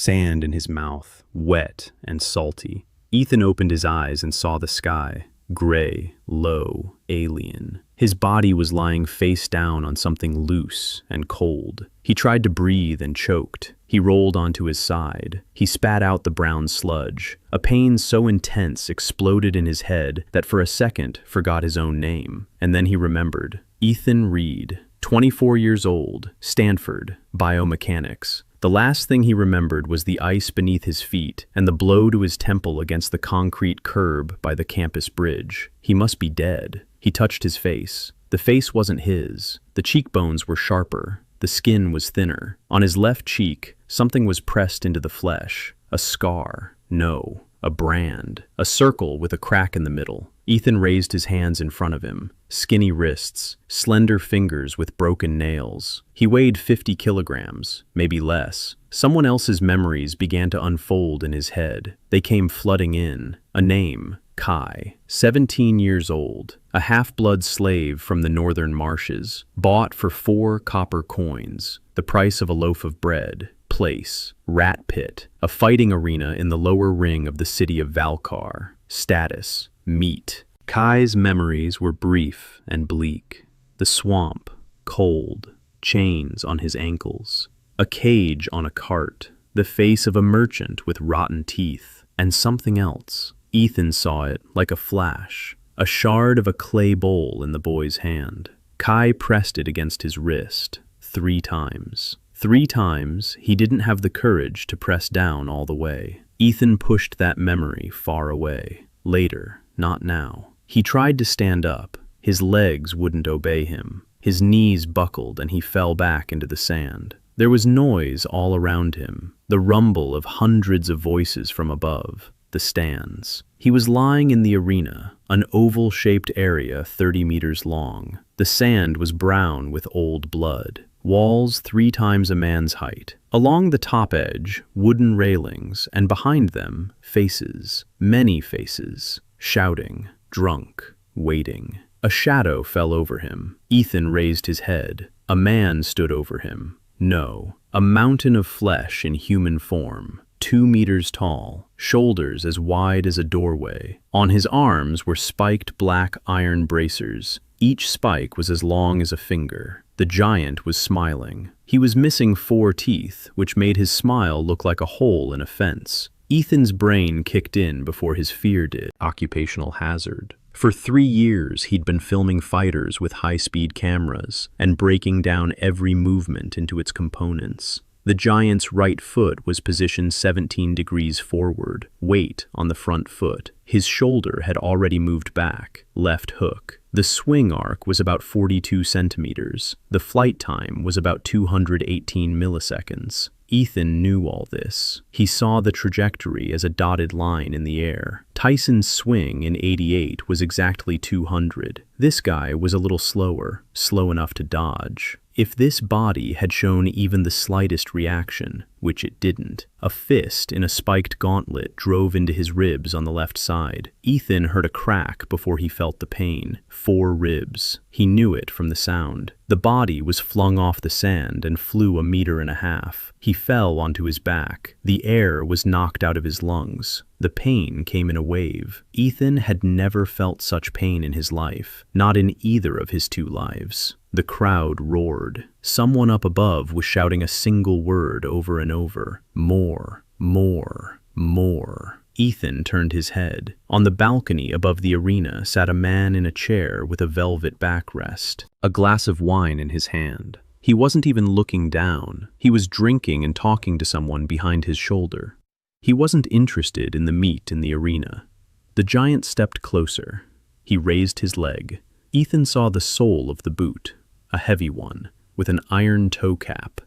sand in his mouth, wet and salty. Ethan opened his eyes and saw the sky, gray, low, alien. His body was lying face down on something loose and cold. He tried to breathe and choked. He rolled onto his side. He spat out the brown sludge. A pain so intense exploded in his head that for a second forgot his own name. And then he remembered. Ethan Reed, 24 years old, Stanford, biomechanics. The last thing he remembered was the ice beneath his feet and the blow to his temple against the concrete curb by the campus bridge. He must be dead. He touched his face. The face wasn't his. The cheekbones were sharper. The skin was thinner. On his left cheek, something was pressed into the flesh. A scar. No, a brand. A circle with a crack in the middle. Ethan raised his hands in front of him. Skinny wrists, slender fingers with broken nails. He weighed 50 kilograms, maybe less. Someone else's memories began to unfold in his head. They came flooding in. A name, Kai, 17 years old, a half-blood slave from the northern marshes, bought for 4 copper coins, the price of a loaf of bread. Place, rat pit, a fighting arena in the lower ring of the city of Valkar. Status, meat. Kai's memories were brief and bleak. The swamp, cold, chains on his ankles, a cage on a cart, the face of a merchant with rotten teeth, and something else. Ethan saw it like a flash, a shard of a clay bowl in the boy's hand. Kai pressed it against his wrist 3 times. 3 times he didn't have the courage to press down all the way. Ethan pushed that memory far away. Later, not now. He tried to stand up. His legs wouldn't obey him. His knees buckled and he fell back into the sand. There was noise all around him, the rumble of hundreds of voices from above, the stands. He was lying in the arena, an oval-shaped area 30 meters long. The sand was brown with old blood. Walls 3 times a man's height. Along the top edge, wooden railings, and behind them, faces, many faces, shouting, drunk, waiting. A shadow fell over him. Ethan raised his head. A man stood over him. No, a mountain of flesh in human form, 2 meters tall, shoulders as wide as a doorway. On his arms were spiked black iron bracers. Each spike was as long as a finger. The giant was smiling. He was missing 4 teeth, which made his smile look like a hole in a fence. Ethan's brain kicked in before his fear did. Occupational hazard. For 3 years, he'd been filming fighters with high-speed cameras and breaking down every movement into its components. The giant's right foot was positioned 17 degrees forward, weight on the front foot. His shoulder had already moved back, left hook. The swing arc was about 42 centimeters. The flight time was about 218 milliseconds. Ethan knew all this. He saw the trajectory as a dotted line in the air. Tyson's swing in '88 was exactly 200. This guy was a little slower, slow enough to dodge. If this body had shown even the slightest reaction, which it didn't, a fist in a spiked gauntlet drove into his ribs on the left side. Ethan heard a crack before he felt the pain. 4 ribs. He knew it from the sound. The body was flung off the sand and flew 1.5 meters. He fell onto his back. The air was knocked out of his lungs. The pain came in a wave. Ethan had never felt such pain in his life, not in either of his 2 lives. The crowd roared. Someone up above was shouting a single word over and over. More, more, more. Ethan turned his head. On the balcony above the arena sat a man in a chair with a velvet backrest, a glass of wine in his hand. He wasn't even looking down. He was drinking and talking to someone behind his shoulder. He wasn't interested in the meat in the arena. The giant stepped closer. He raised his leg. Ethan saw the sole of the boot, a heavy one, with an iron toe cap.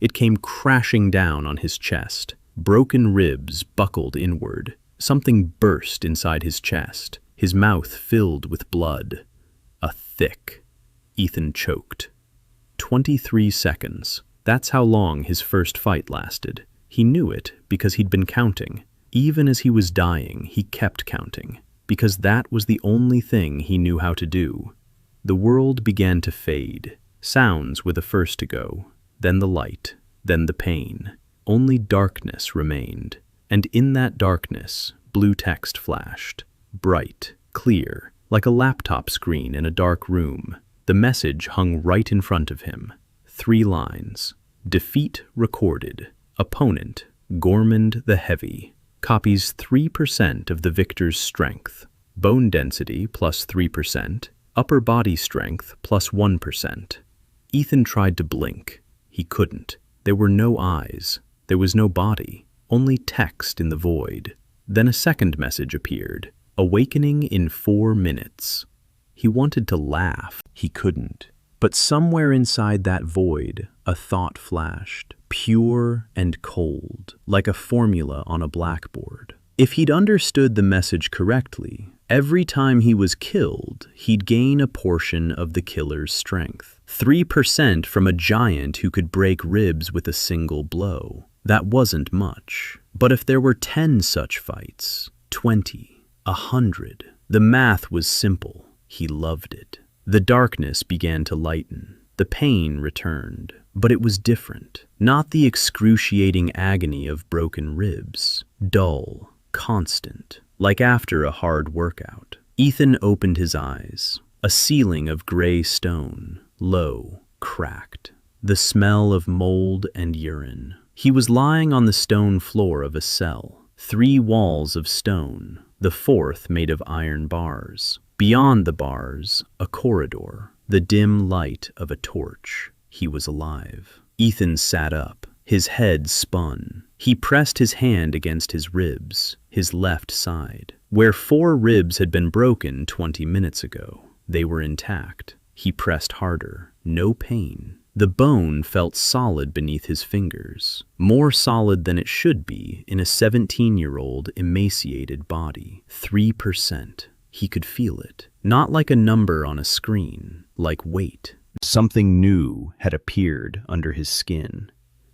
It came crashing down on his chest. Broken ribs buckled inward. Something burst inside his chest. His mouth filled with blood. A thick. Ethan choked. 23 seconds. That's how long his first fight lasted. He knew it because he'd been counting. Even as he was dying, he kept counting, because that was the only thing he knew how to do. The world began to fade. Sounds were the first to go, then the light, then the pain. Only darkness remained. And in that darkness, blue text flashed. Bright, clear, like a laptop screen in a dark room. The message hung right in front of him. 3 lines. Defeat recorded. Opponent, Gormand the Heavy. Copies 3% of the victor's strength. Bone density plus 3%. Upper body strength plus 1%. Ethan tried to blink. He couldn't. There were no eyes. There was no body. Only text in the void. Then a second message appeared. Awakening in 4 minutes. He wanted to laugh. He couldn't. But somewhere inside that void, a thought flashed. Pure and cold, like a formula on a blackboard. If he'd understood the message correctly, every time he was killed, he'd gain a portion of the killer's strength. 3% from a giant who could break ribs with a single blow. That wasn't much. But if there were 10 such fights, 20, 100, the math was simple. He loved it. The darkness began to lighten. The pain returned. But it was different. Not the excruciating agony of broken ribs. Dull, constant, like after a hard workout. Ethan opened his eyes. A ceiling of gray stone, low, cracked. The smell of mold and urine. He was lying on the stone floor of a cell. 3 walls of stone, the 4th made of iron bars. Beyond the bars, a corridor, the dim light of a torch. He was alive. Ethan sat up. His head spun. He pressed his hand against his ribs, his left side. Where 4 ribs had been broken 20 minutes ago, they were intact. He pressed harder. No pain. The bone felt solid beneath his fingers, more solid than it should be in a 17-year-old emaciated body. 3%. He could feel it. Not like a number on a screen, like weight. Something new had appeared under his skin.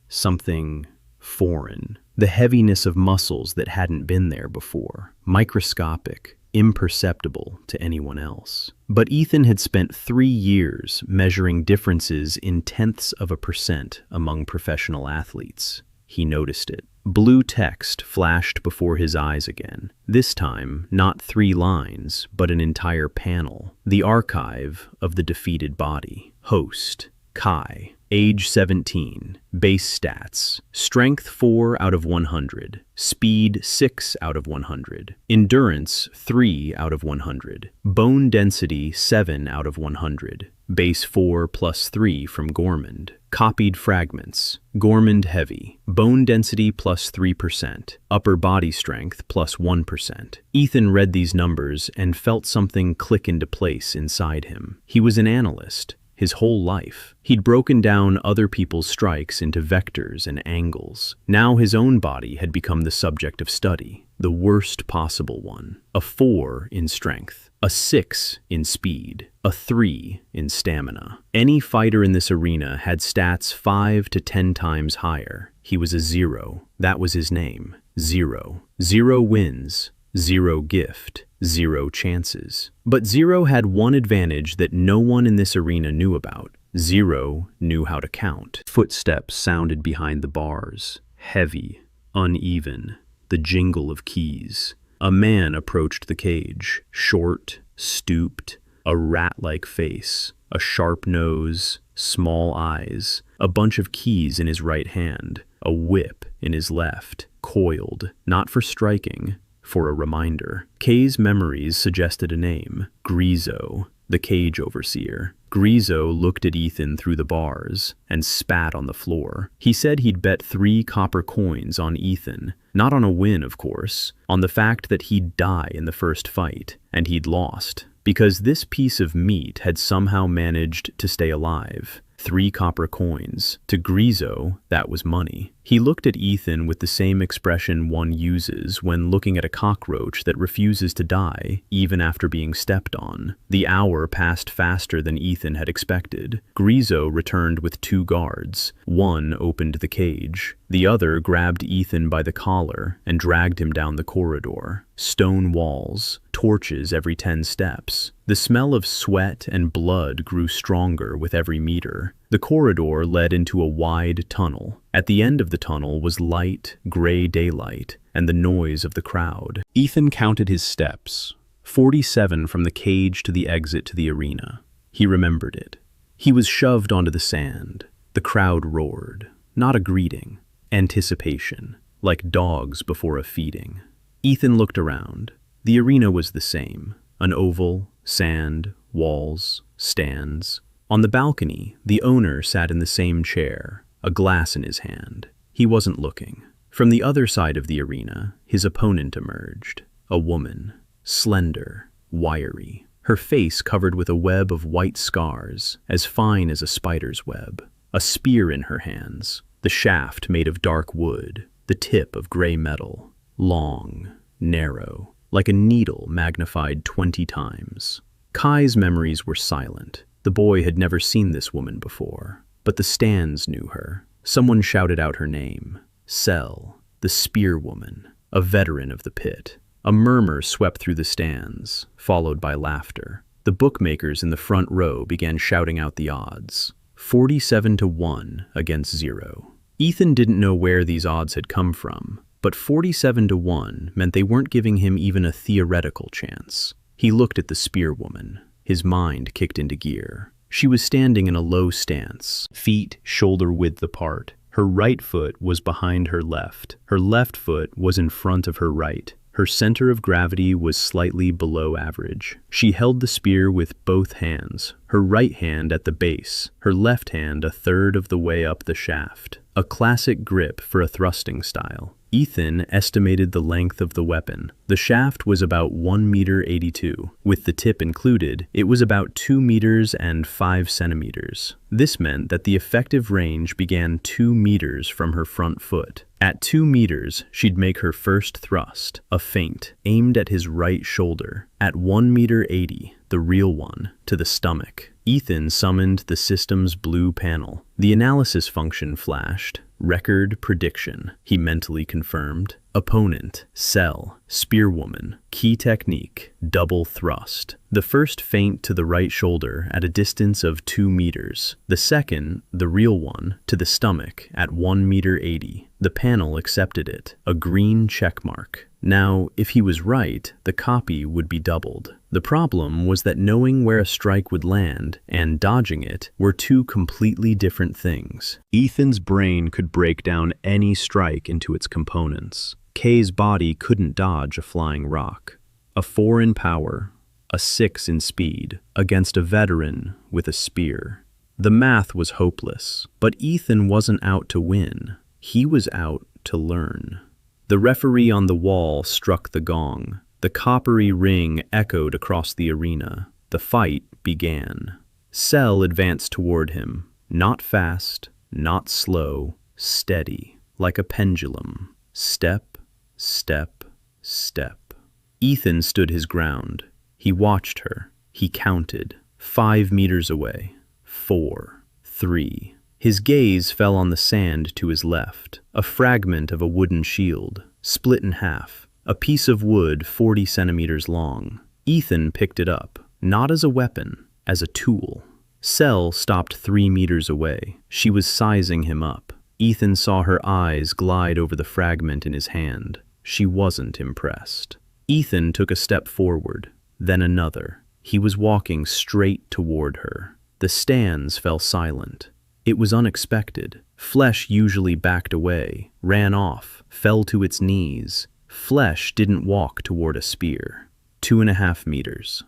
Something foreign. The heaviness of muscles that hadn't been there before. Microscopic. Imperceptible to anyone else. But Ethan had spent 3 years measuring differences in 0.1% among professional athletes. He noticed it. Blue text flashed before his eyes again. This time, not 3 lines, but an entire panel. The archive of the defeated body. Host, Kai. Age 17. Base stats. Strength 4 out of 100. Speed 6 out of 100. Endurance 3 out of 100. Bone density 7 out of 100. Base 4 plus 3 from Gormand. Copied fragments. Gormand heavy. Bone density plus 3%. Upper body strength plus 1%. Ethan read these numbers and felt something click into place inside him. He was an analyst. His whole life. He'd broken down other people's strikes into vectors and angles. Now his own body had become the subject of study, the worst possible one. A 4 in strength, a 6 in speed, a 3 in stamina. Any fighter in this arena had stats 5 to 10 times higher. He was a 0. That was his name. 0. 0 wins. 0 gift. 0 chances. But 0 had one advantage that no one in this arena knew about. 0 knew how to count. Footsteps sounded behind the bars. Heavy, uneven, the jingle of keys. A man approached the cage. Short, stooped, a rat-like face, a sharp nose, small eyes, a bunch of keys in his right hand, a whip in his left, coiled, not for striking, for a reminder. Kay's memories suggested a name, Griezo, the cage overseer. Griezo looked at Ethan through the bars and spat on the floor. He said he'd bet 3 copper coins on Ethan, not on a win, of course, on the fact that he'd die in the first fight, and he'd lost, because this piece of meat had somehow managed to stay alive. 3 copper coins. To Griezo, that was money. He looked at Ethan with the same expression one uses when looking at a cockroach that refuses to die, even after being stepped on. The hour passed faster than Ethan had expected. Griezo returned with 2 guards. One opened the cage. The other grabbed Ethan by the collar and dragged him down the corridor. Stone walls, torches every 10 steps. The smell of sweat and blood grew stronger with every meter. The corridor led into a wide tunnel. At the end of the tunnel was light, gray daylight, and the noise of the crowd. Ethan counted his steps, 47 from the cage to the exit to the arena. He remembered it. He was shoved onto the sand. The crowd roared. Not a greeting, anticipation, like dogs before a feeding. Ethan looked around. The arena was the same. An oval, sand, walls, stands. On the balcony, the owner sat in the same chair, a glass in his hand. He wasn't looking. From the other side of the arena, his opponent emerged. A woman, slender, wiry, her face covered with a web of white scars, as fine as a spider's web. A spear in her hands, the shaft made of dark wood, the tip of gray metal, long, narrow, like a needle magnified 20 times. Kai's memories were silent. The boy had never seen this woman before, but the stands knew her. Someone shouted out her name. Sel, the spear woman, a veteran of the pit. A murmur swept through the stands, followed by laughter. The bookmakers in the front row began shouting out the odds. 47-1 against 0. Ethan didn't know where these odds had come from, but 47-1 meant they weren't giving him even a theoretical chance. He looked at the spear woman. His mind kicked into gear. She was standing in a low stance, feet shoulder-width apart. Her right foot was behind her left. Her left foot was in front of her right. Her center of gravity was slightly below average. She held the spear with both hands, her right hand at the base, her left hand a third of the way up the shaft. A classic grip for a thrusting style. Ethan estimated the length of the weapon. The shaft was about 1.82 meters. With the tip included, it was about 2 meters and 5 centimeters. This meant that the effective range began 2 meters from her front foot. At 2 meters, she'd make her first thrust, a feint, aimed at his right shoulder. At 1.80 meters, the real one, to the stomach. Ethan summoned the system's blue panel. The analysis function flashed. Record prediction, he mentally confirmed. Opponent, Sel, spearwoman. Key technique, double thrust. The first feint to the right shoulder at a distance of 2 meters. The second, the real one, to the stomach at 1.80 meters. The panel accepted it, a green check mark. Now, if he was right, the copy would be doubled. The problem was that knowing where a strike would land and dodging it were two completely different things. Ethan's brain could break down any strike into its components. Kay's body couldn't dodge a flying rock. A 4 in power, a 6 in speed, against a veteran with a spear. The math was hopeless, but Ethan wasn't out to win. He was out to learn. The referee on the wall struck the gong. The coppery ring echoed across the arena. The fight began. Sel advanced toward him. Not fast, not slow, steady, like a pendulum. Step, step, step. Ethan stood his ground. He watched her. He counted. 5 meters away. 4, 3. His gaze fell on the sand to his left, a fragment of a wooden shield, split in half, a piece of wood 40 centimeters long. Ethan picked it up, not as a weapon, as a tool. Sel stopped 3 meters away. She was sizing him up. Ethan saw her eyes glide over the fragment in his hand. She wasn't impressed. Ethan took a step forward, then another. He was walking straight toward her. The stands fell silent. It was unexpected. Flesh usually backed away, ran off, fell to its knees. Flesh didn't walk toward a spear. 2.5 meters.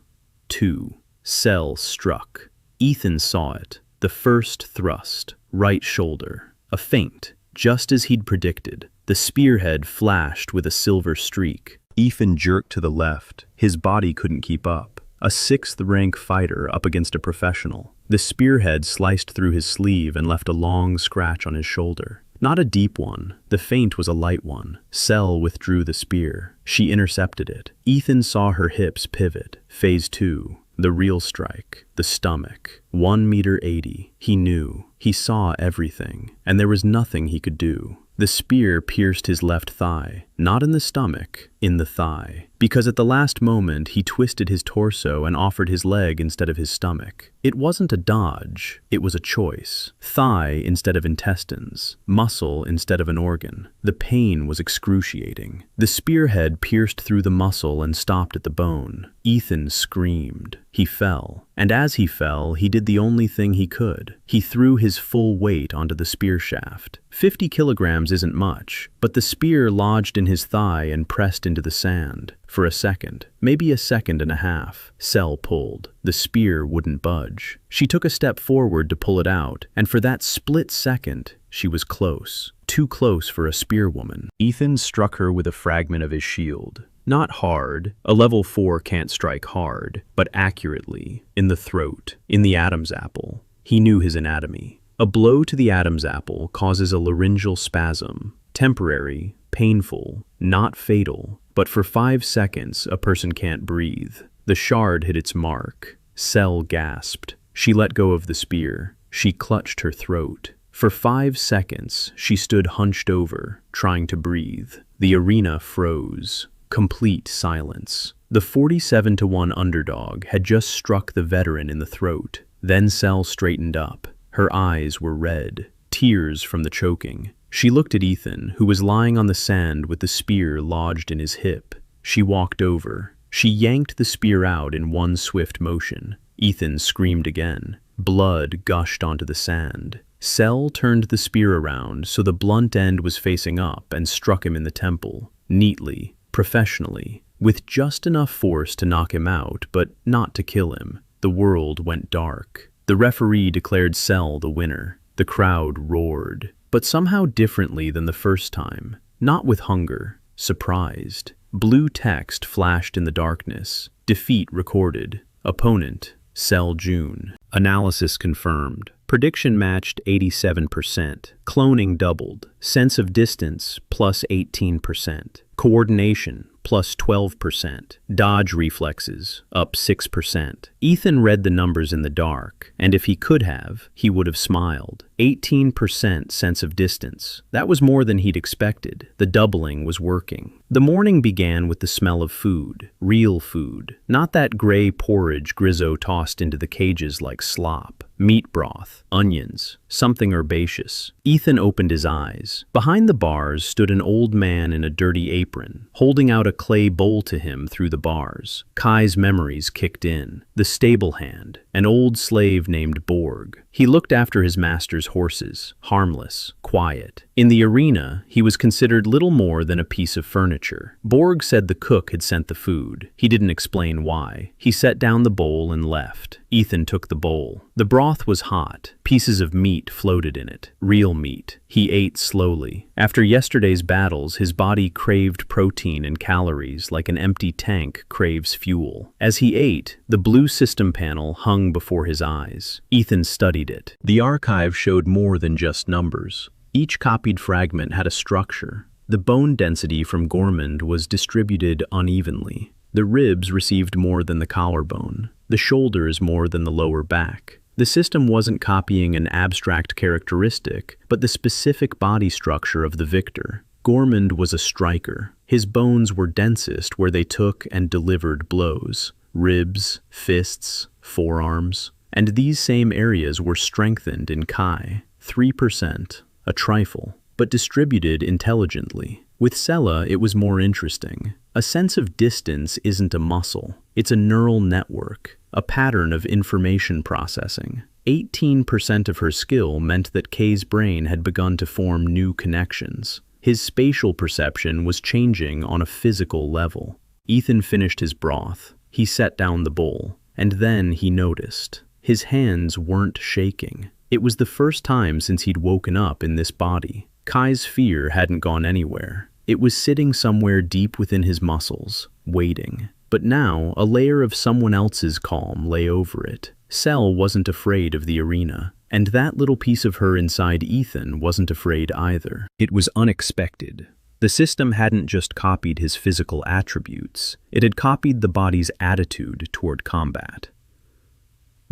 2. Sel struck. Ethan saw it. The first thrust, right shoulder. A feint, just as he'd predicted. The spearhead flashed with a silver streak. Ethan jerked to the left. His body couldn't keep up. A 6th-rank fighter up against a professional. The spearhead sliced through his sleeve and left a long scratch on his shoulder. Not a deep one. The feint was a light one. Sel withdrew the spear. She intercepted it. Ethan saw her hips pivot. Phase 2. The real strike. The stomach. 1.80 meters. He knew. He saw everything. And there was nothing he could do. The spear pierced his left thigh. not in the stomach, in the thigh. Because at the last moment he twisted his torso and offered his leg instead of his stomach. It wasn't a dodge, it was a choice. Thigh instead of intestines, muscle instead of an organ. The pain was excruciating. The spearhead pierced through the muscle and stopped at the bone. Ethan screamed. He fell. And as he fell, he did the only thing he could. He threw his full weight onto the spear shaft. 50 kilograms isn't much, but the spear lodged in his thigh and pressed into the sand. For a second, maybe a second and a half, Sel pulled. The spear wouldn't budge. She took a step forward to pull it out, and for that split second, she was close. Too close for a spearwoman. Ethan struck her with a fragment of his shield. Not hard, a level 4 can't strike hard, but accurately, in the throat, in the Adam's apple. He knew his anatomy. A blow to the Adam's apple causes a laryngeal spasm, temporary, painful, not fatal, but for 5 seconds a person can't breathe. The shard hit its mark. Sel gasped. She let go of the spear. She clutched her throat. For 5 seconds, she stood hunched over, trying to breathe. The arena froze. Complete silence. The 47-1 underdog had just struck the veteran in the throat. Then Sel straightened up. Her eyes were red, tears from the choking. She looked at Ethan, who was lying on the sand with the spear lodged in his hip. She walked over. She yanked the spear out in one swift motion. Ethan screamed again. Blood gushed onto the sand. Sel turned the spear around so the blunt end was facing up and struck him in the temple, neatly, professionally, with just enough force to knock him out, but not to kill him. The world went dark. The referee declared Sel the winner. The crowd roared, but somehow differently than the first time. Not with hunger, surprised. Blue text flashed in the darkness. Defeat recorded. Opponent, Sel June. Analysis confirmed. Prediction matched 87%. Cloning doubled. Sense of distance plus 18%. Coordination plus 12%. Dodge reflexes up 6%. Ethan read the numbers in the dark, and if he could have, he would have smiled. 18% sense of distance. That was more than he'd expected. The doubling was working. The morning began with the smell of food. Real food. Not that gray porridge Grizzo tossed into the cages like slop. Meat broth, onions, something herbaceous. Ethan opened his eyes. Behind the bars stood an old man in a dirty apron, holding out a clay bowl to him through the bars. Kai's memories kicked in. The stable hand, an old slave named Borg. He looked after his master's horses, harmless, quiet. In the arena, he was considered little more than a piece of furniture. Borg said the cook had sent the food. He didn't explain why. He set down the bowl and left. Ethan took the bowl. The broth was hot. Pieces of meat floated in it. Real meat. He ate slowly. After yesterday's battles, his body craved protein and calories like an empty tank craves fuel. As he ate, the blue system panel hung before his eyes. Ethan studied it. The archive showed more than just numbers. Each copied fragment had a structure. The bone density from Gormand was distributed unevenly. The ribs received more than the collarbone. The shoulders more than the lower back. The system wasn't copying an abstract characteristic, but the specific body structure of the victor. Gormand was a striker. His bones were densest where they took and delivered blows. Ribs, fists, forearms. And these same areas were strengthened in Kai. 3%, a trifle, but distributed intelligently. With Sela, it was more interesting. A sense of distance isn't a muscle. It's a neural network, a pattern of information processing. 18% of her skill meant that Kay's brain had begun to form new connections. His spatial perception was changing on a physical level. Ethan finished his broth. He set down the bowl, and then he noticed. His hands weren't shaking. It was the first time since he'd woken up in this body. Kai's fear hadn't gone anywhere. It was sitting somewhere deep within his muscles, waiting. But now, a layer of someone else's calm lay over it. Sel wasn't afraid of the arena, and that little piece of her inside Ethan wasn't afraid either. It was unexpected. The system hadn't just copied his physical attributes, it had copied the body's attitude toward combat.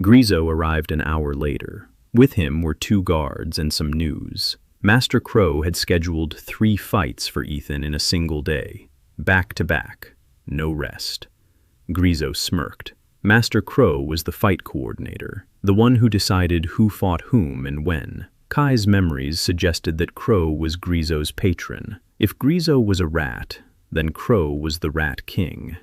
Grizo arrived an hour later. With him were 2 guards and some news. Master Crow had scheduled 3 fights for Ethan in a single day, back to back, no rest. Grizo smirked. Master Crow was the fight coordinator, the one who decided who fought whom and when. Kai's memories suggested that Crow was Grizo's patron. If Grizo was a rat, then Crow was the Rat King.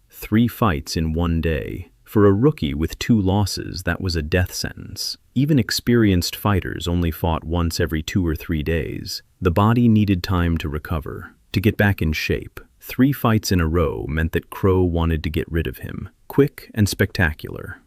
3 fights in one day. For a rookie with 2 losses, that was a death sentence. Even experienced fighters only fought once every 2 or 3 days. The body needed time to recover, to get back in shape. 3 fights in a row meant that Crow wanted to get rid of him. Quick and spectacular.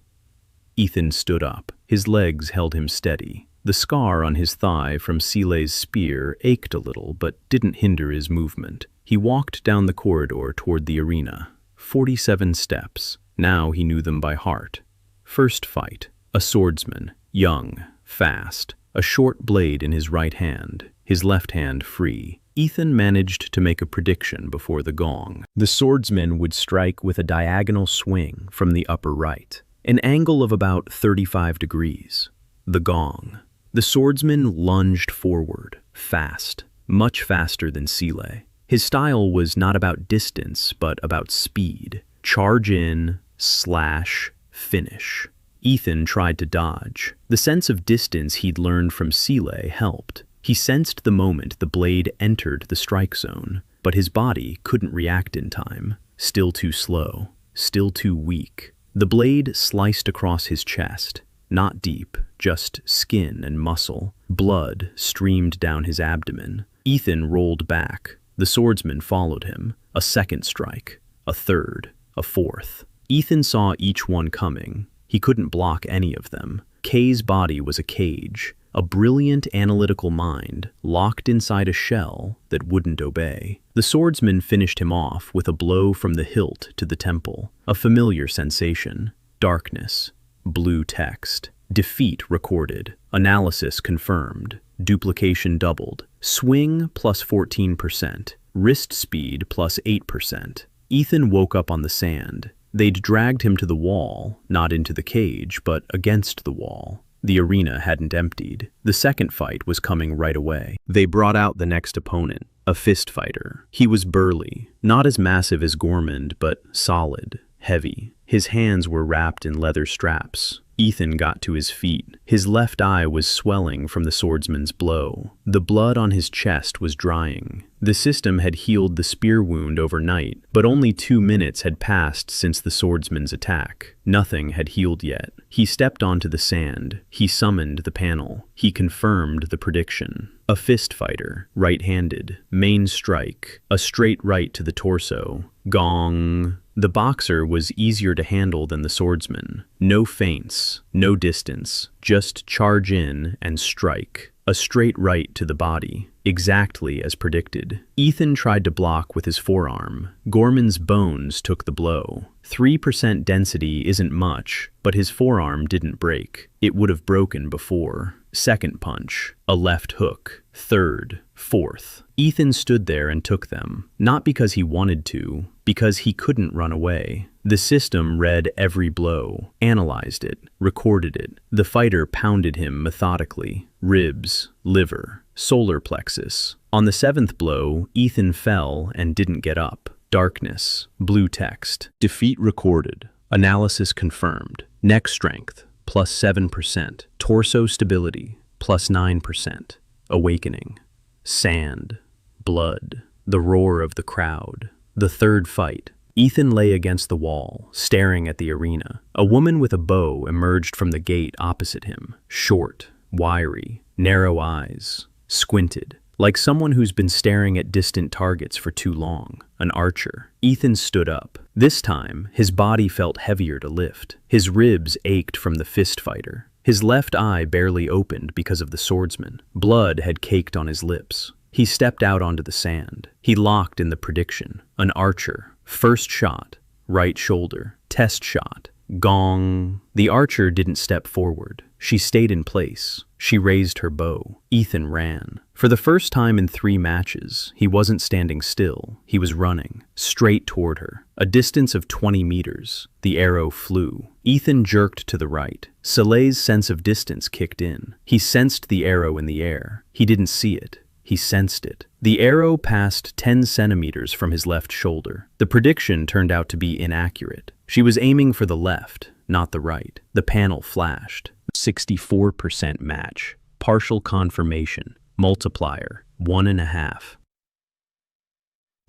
Ethan stood up. His legs held him steady. The scar on his thigh from Sile's spear ached a little, but didn't hinder his movement. He walked down the corridor toward the arena. 47 steps. Now he knew them by heart. First fight. A swordsman. Young. Fast. A short blade in his right hand. His left hand free. Ethan managed to make a prediction before the gong. The swordsman would strike with a diagonal swing from the upper right. An angle of about 35 degrees. The gong. The swordsman lunged forward, fast, much faster than Sile. His style was not about distance, but about speed. Charge in, slash, finish. Ethan tried to dodge. The sense of distance he'd learned from Sile helped. He sensed the moment the blade entered the strike zone, but his body couldn't react in time. Still too slow, still too weak. The blade sliced across his chest. Not deep, just skin and muscle. Blood streamed down his abdomen. Ethan rolled back. The swordsman followed him. A second strike. A third. A fourth. Ethan saw each one coming. He couldn't block any of them. Kay's body was a cage. A brilliant analytical mind locked inside a shell that wouldn't obey. The swordsman finished him off with a blow from the hilt to the temple. A familiar sensation. Darkness. Blue text. Defeat recorded. Analysis confirmed. Duplication doubled. Swing plus 14%. Wrist speed plus 8%. Ethan woke up on the sand. They'd dragged him to the wall, not into the cage, but against the wall. The arena hadn't emptied. The second fight was coming right away. They brought out the next opponent, a fist fighter. He was burly, not as massive as Gormand, but solid, heavy. His hands were wrapped in leather straps. Ethan got to his feet. His left eye was swelling from the swordsman's blow. The blood on his chest was drying. The system had healed the spear wound overnight, but only 2 minutes had passed since the swordsman's attack. Nothing had healed yet. He stepped onto the sand. He summoned the panel. He confirmed the prediction. A fist fighter, right-handed, main strike, a straight right to the torso. Gong. The boxer was easier to handle than the swordsman. No feints, no distance, just charge in and strike. A straight right to the body, exactly as predicted. Ethan tried to block with his forearm. Gorman's bones took the blow. 3% density isn't much, but his forearm didn't break. It would have broken before. Second punch, a left hook. Third, fourth. Ethan stood there and took them, not because he wanted to, because he couldn't run away. The system read every blow, analyzed it, recorded it. The fighter pounded him methodically. Ribs, liver, solar plexus. On the 7th blow, Ethan fell and didn't get up. Darkness, blue text. Defeat recorded. Analysis confirmed. Neck strength, plus 7%. Torso stability, plus 9%. Awakening. Sand. Blood. The roar of the crowd. The third fight. Ethan lay against the wall, staring at the arena. A woman with a bow emerged from the gate opposite him. Short, wiry, narrow eyes, squinted, like someone who's been staring at distant targets for too long. An archer. Ethan stood up. This time, his body felt heavier to lift. His ribs ached from the fist fighter. His left eye barely opened because of the swordsman. Blood had caked on his lips. He stepped out onto the sand. He locked in the prediction. An archer. First shot. Right shoulder. Test shot. Gong. The archer didn't step forward. She stayed in place. She raised her bow. Ethan ran. For the first time in 3 matches, he wasn't standing still. He was running, straight toward her. A distance of 20 meters. The arrow flew. Ethan jerked to the right. Soleil's sense of distance kicked in. He sensed the arrow in the air. He didn't see it. He sensed it. The arrow passed 10 centimeters from his left shoulder. The prediction turned out to be inaccurate. She was aiming for the left, not the right. The panel flashed. 64% match. Partial confirmation. Multiplier. 1.5.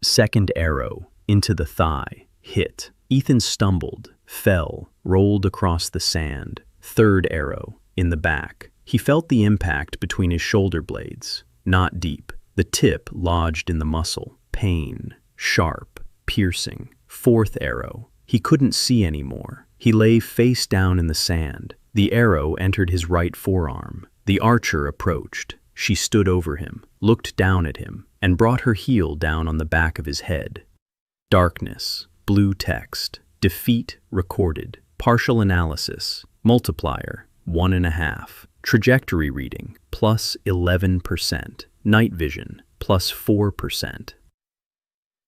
Second arrow. Into the thigh. Hit. Ethan stumbled, fell, rolled across the sand. Third arrow. In the back. He felt the impact between his shoulder blades. Not deep. The tip lodged in the muscle. Pain. Sharp. Piercing. Fourth arrow. He couldn't see anymore. He lay face down in the sand. The arrow entered his right forearm. The archer approached. She stood over him, looked down at him, and brought her heel down on the back of his head. Darkness. Blue text. Defeat recorded. Partial analysis. Multiplier. 1.5. Trajectory reading. Plus 11%. Night vision. Plus 4%.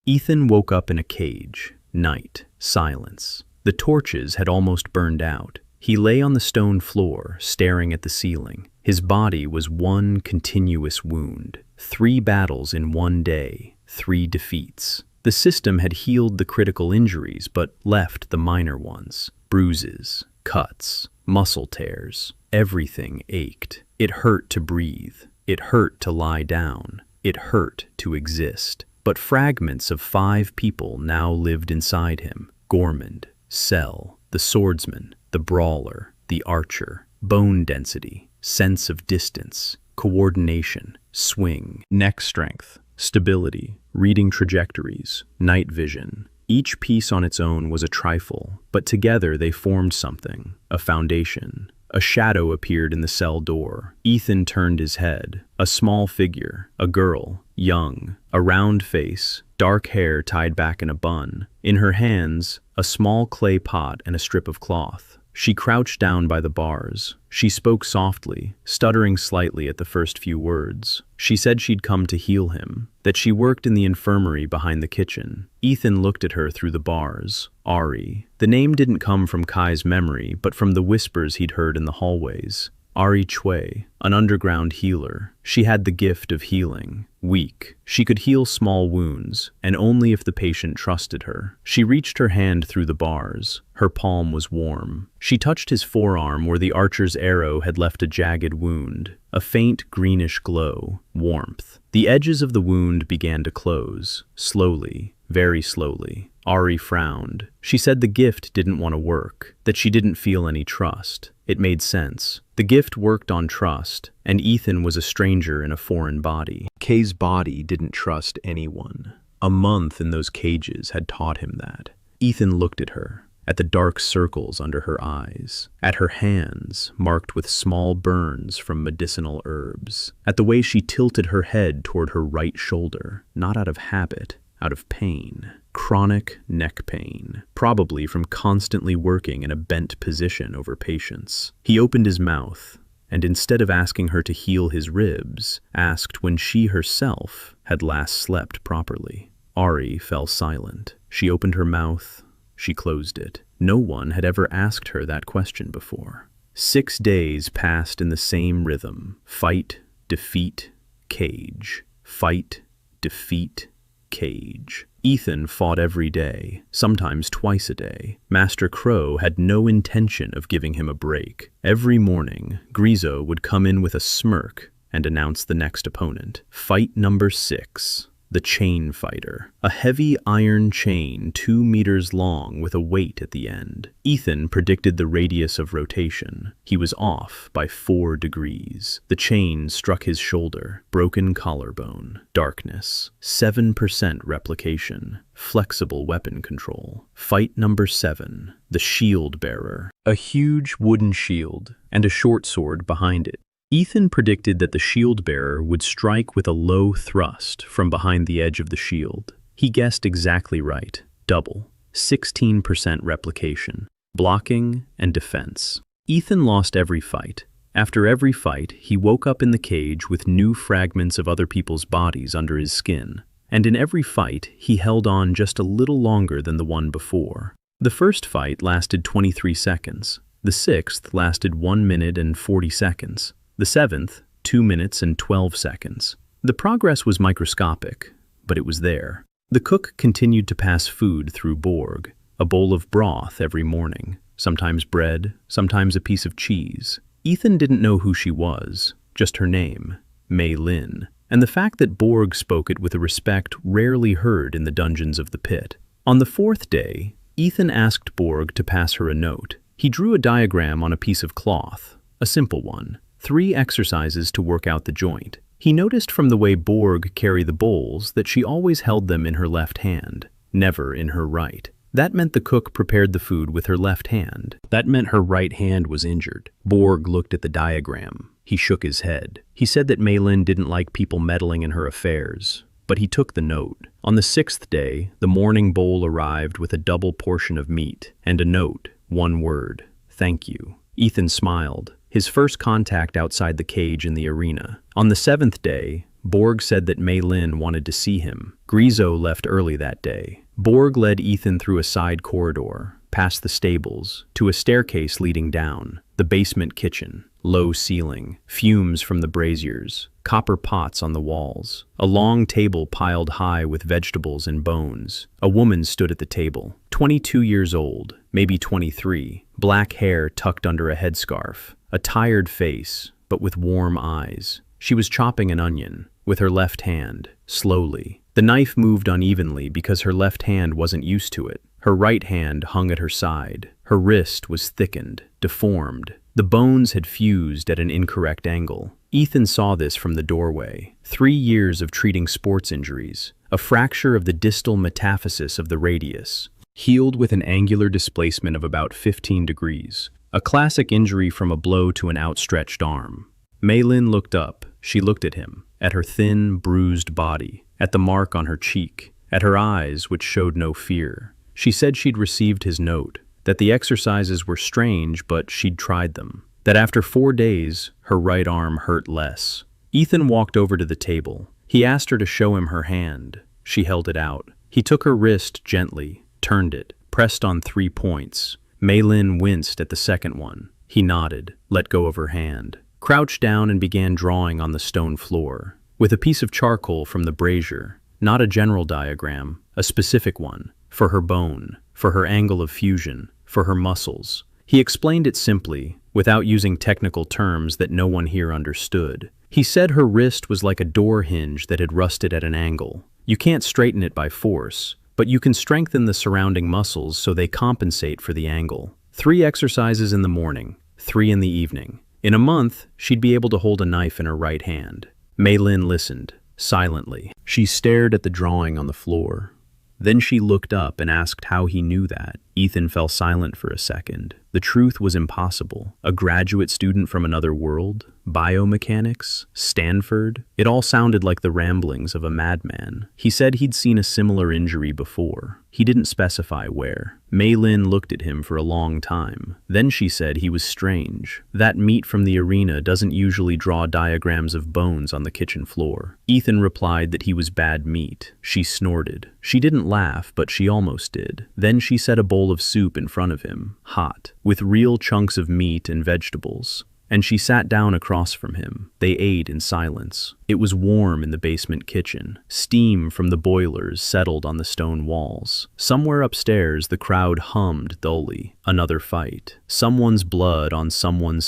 Ethan woke up in a cage. Night. Silence. The torches had almost burned out. He lay on the stone floor, staring at the ceiling. His body was one continuous wound. 3 battles in 1 day. 3 defeats. The system had healed the critical injuries, but left the minor ones. Bruises, cuts, muscle tears. Everything ached. It hurt to breathe. It hurt to lie down. It hurt to exist. But fragments of 5 people now lived inside him. Gormand, Cell, the swordsman, the brawler, the archer. Bone density, sense of distance, coordination, swing, neck strength, stability, reading trajectories, night vision. Each piece on its own was a trifle, but together they formed something, a foundation. A shadow appeared in the cell door. Ethan turned his head. A small figure, a girl, young, a round face, dark hair tied back in a bun. In her hands, a small clay pot and a strip of cloth. She crouched down by the bars. She spoke softly, stuttering slightly at the first few words. She said she'd come to heal him, that she worked in the infirmary behind the kitchen. Ethan looked at her through the bars. Ari. The name didn't come from Kai's memory, but from the whispers he'd heard in the hallways. Ari Chue, an underground healer. She had the gift of healing. Weak. She could heal small wounds, and only if the patient trusted her. She reached her hand through the bars. Her palm was warm. She touched his forearm where the archer's arrow had left a jagged wound. A faint greenish glow. Warmth. The edges of the wound began to close. Slowly. Very slowly. Ari frowned. She said the gift didn't want to work, that she didn't feel any trust. It made sense. The gift worked on trust, and Ethan was a stranger in a foreign body. Kay's body didn't trust anyone. A month in those cages had taught him that. Ethan looked at her, at the dark circles under her eyes, at her hands marked with small burns from medicinal herbs, at the way she tilted her head toward her right shoulder, not out of habit, out of pain. Chronic neck pain, probably from constantly working in a bent position over patients. He opened his mouth, and instead of asking her to heal his ribs, asked when she herself had last slept properly. Ari fell silent. She opened her mouth. She closed it. No one had ever asked her that question before. 6 days passed in the same rhythm. Fight, defeat, cage. Fight, defeat, cage. Ethan fought every day, sometimes twice a day. Master Crow had no intention of giving him a break. Every morning, Grizo would come in with a smirk and announce the next opponent. Fight number 6. The Chain Fighter, a heavy iron chain 2 meters long with a weight at the end. Ethan predicted the radius of rotation. He was off by 4 degrees. The chain struck his shoulder, broken collarbone. Darkness, 7% replication, flexible weapon control. Fight number 7, the Shield Bearer, a huge wooden shield and a short sword behind it. Ethan predicted that the shield bearer would strike with a low thrust from behind the edge of the shield. He guessed exactly right. Double. 16% replication. Blocking and defense. Ethan lost every fight. After every fight, he woke up in the cage with new fragments of other people's bodies under his skin. And in every fight, he held on just a little longer than the one before. The first fight lasted 23 seconds. The sixth lasted 1 minute and 40 seconds. The seventh, 2 minutes and 12 seconds. The progress was microscopic, but it was there. The cook continued to pass food through Borg, a bowl of broth every morning, sometimes bread, sometimes a piece of cheese. Ethan didn't know who she was, just her name, Mei Lin, and the fact that Borg spoke it with a respect rarely heard in the dungeons of the pit. On the fourth day, Ethan asked Borg to pass her a note. He drew a diagram on a piece of cloth, a simple one, 3 exercises to work out the joint. He noticed from the way Borg carried the bowls that she always held them in her left hand, never in her right. That meant the cook prepared the food with her left hand. That meant her right hand was injured. Borg looked at the diagram. He shook his head. He said that Mei Lin didn't like people meddling in her affairs, but he took the note. On the 6th day, the morning bowl arrived with a double portion of meat and a note, 1 word, "Thank you." Ethan smiled, his first contact outside the cage in the arena. On the 7th day, Borg said that Mei Lin wanted to see him. Grizo left early that day. Borg led Ethan through a side corridor, past the stables, to a staircase leading down, the basement kitchen, low ceiling, fumes from the braziers, copper pots on the walls, a long table piled high with vegetables and bones. A woman stood at the table, 22 years old, maybe 23, black hair tucked under a headscarf, a tired face, but with warm eyes. She was chopping an onion with her left hand, slowly. The knife moved unevenly because her left hand wasn't used to it. Her right hand hung at her side. Her wrist was thickened, deformed. The bones had fused at an incorrect angle. Ethan saw this from the doorway. 3 years of treating sports injuries, a fracture of the distal metaphysis of the radius, healed with an angular displacement of about 15 degrees, a classic injury from a blow to an outstretched arm. Mei Lin looked up. She looked at him, at her thin, bruised body, at the mark on her cheek, at her eyes which showed no fear. She said she'd received his note, that the exercises were strange but she'd tried them, that after 4 days her right arm hurt less. Ethan walked over to the table. He asked her to show him her hand. She held it out. He took her wrist gently, turned it, pressed on 3 points. Mei Lin winced at the second one. He nodded, let go of her hand, crouched down and began drawing on the stone floor, with a piece of charcoal from the brazier, not a general diagram, a specific one, for her bone, for her angle of fusion, for her muscles. He explained it simply, without using technical terms that no one here understood. He said her wrist was like a door hinge that had rusted at an angle. You can't straighten it by force, but you can strengthen the surrounding muscles so they compensate for the angle. 3 exercises in the morning, 3 in the evening. In a month, she'd be able to hold a knife in her right hand. Mei Lin listened, silently. She stared at the drawing on the floor. Then she looked up and asked how he knew that. Ethan fell silent for a second. The truth was impossible. A graduate student from another world? Biomechanics? Stanford? It all sounded like the ramblings of a madman. He said he'd seen a similar injury before. He didn't specify where. Mei Lin looked at him for a long time. Then she said he was strange. That meat from the arena doesn't usually draw diagrams of bones on the kitchen floor. Ethan replied that he was bad meat. She snorted. She didn't laugh, but she almost did. Then she set a bowl of soup in front of him, hot, with real chunks of meat and vegetables. And she sat down across from him. They ate in silence. It was warm in the basement kitchen. Steam from the boilers settled on the stone walls. Somewhere upstairs, the crowd hummed dully. Another fight. Someone's blood on someone's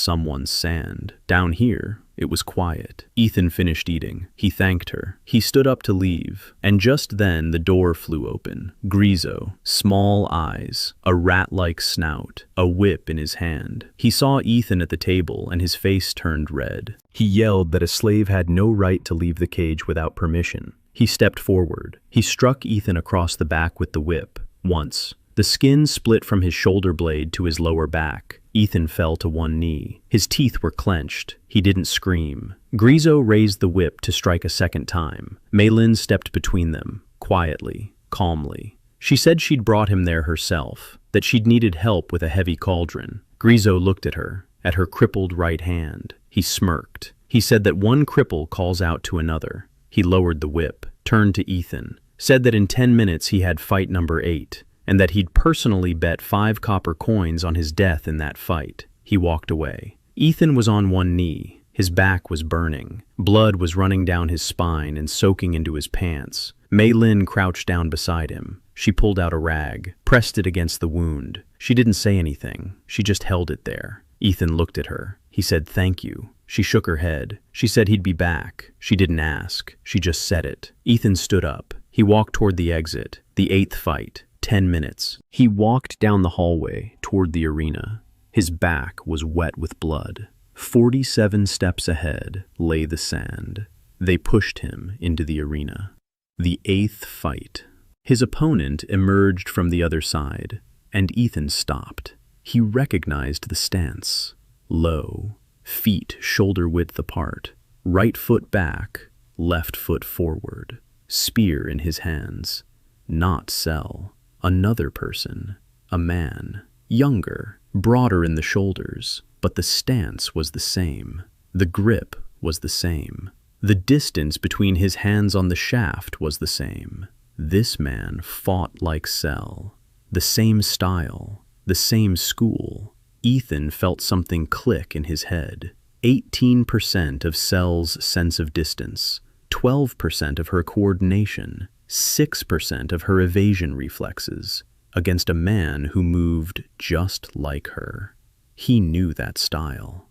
sand. Down here, it was quiet. Ethan finished eating. He thanked her. He stood up to leave. And just then, the door flew open. Grizo, small eyes, a rat-like snout, a whip in his hand. He saw Ethan at the table, and his face turned red. He yelled that a slave had no right to leave the cage without permission. He stepped forward. He struck Ethan across the back with the whip. Once. The skin split from his shoulder blade to his lower back. Ethan fell to one knee. His teeth were clenched. He didn't scream. Grizo raised the whip to strike a second time. Mei Lin stepped between them, quietly, calmly. She said she'd brought him there herself, that she'd needed help with a heavy cauldron. Grizo looked at her crippled right hand. He smirked. He said that one cripple calls out to another. He lowered the whip, turned to Ethan, said that in 10 minutes he had fight number 8, and that he'd personally bet 5 copper coins on his death in that fight. He walked away. Ethan was on one knee. His back was burning. Blood was running down his spine and soaking into his pants. Mei Lin crouched down beside him. She pulled out a rag, pressed it against the wound. She didn't say anything. She just held it there. Ethan looked at her. He said, "Thank you." She shook her head. She said he'd be back. She didn't ask. She just said it. Ethan stood up. He walked toward the exit. The 8th fight. 10 minutes. He walked down the hallway toward the arena. His back was wet with blood. 47 steps ahead lay the sand. They pushed him into the arena. The 8th fight. His opponent emerged from the other side, and Ethan stopped. He recognized the stance. Low, feet shoulder-width apart, right foot back, left foot forward, spear in his hands. Not Cell. Another person. A man. Younger, broader in the shoulders, but the stance was the same. The grip was the same. The distance between his hands on the shaft was the same. This man fought like Cell. The same style, the same school. Ethan felt something click in his head. 18% of Cell's sense of distance, 12% of her coordination, 6% of her evasion reflexes, against a man who moved just like her. He knew that style.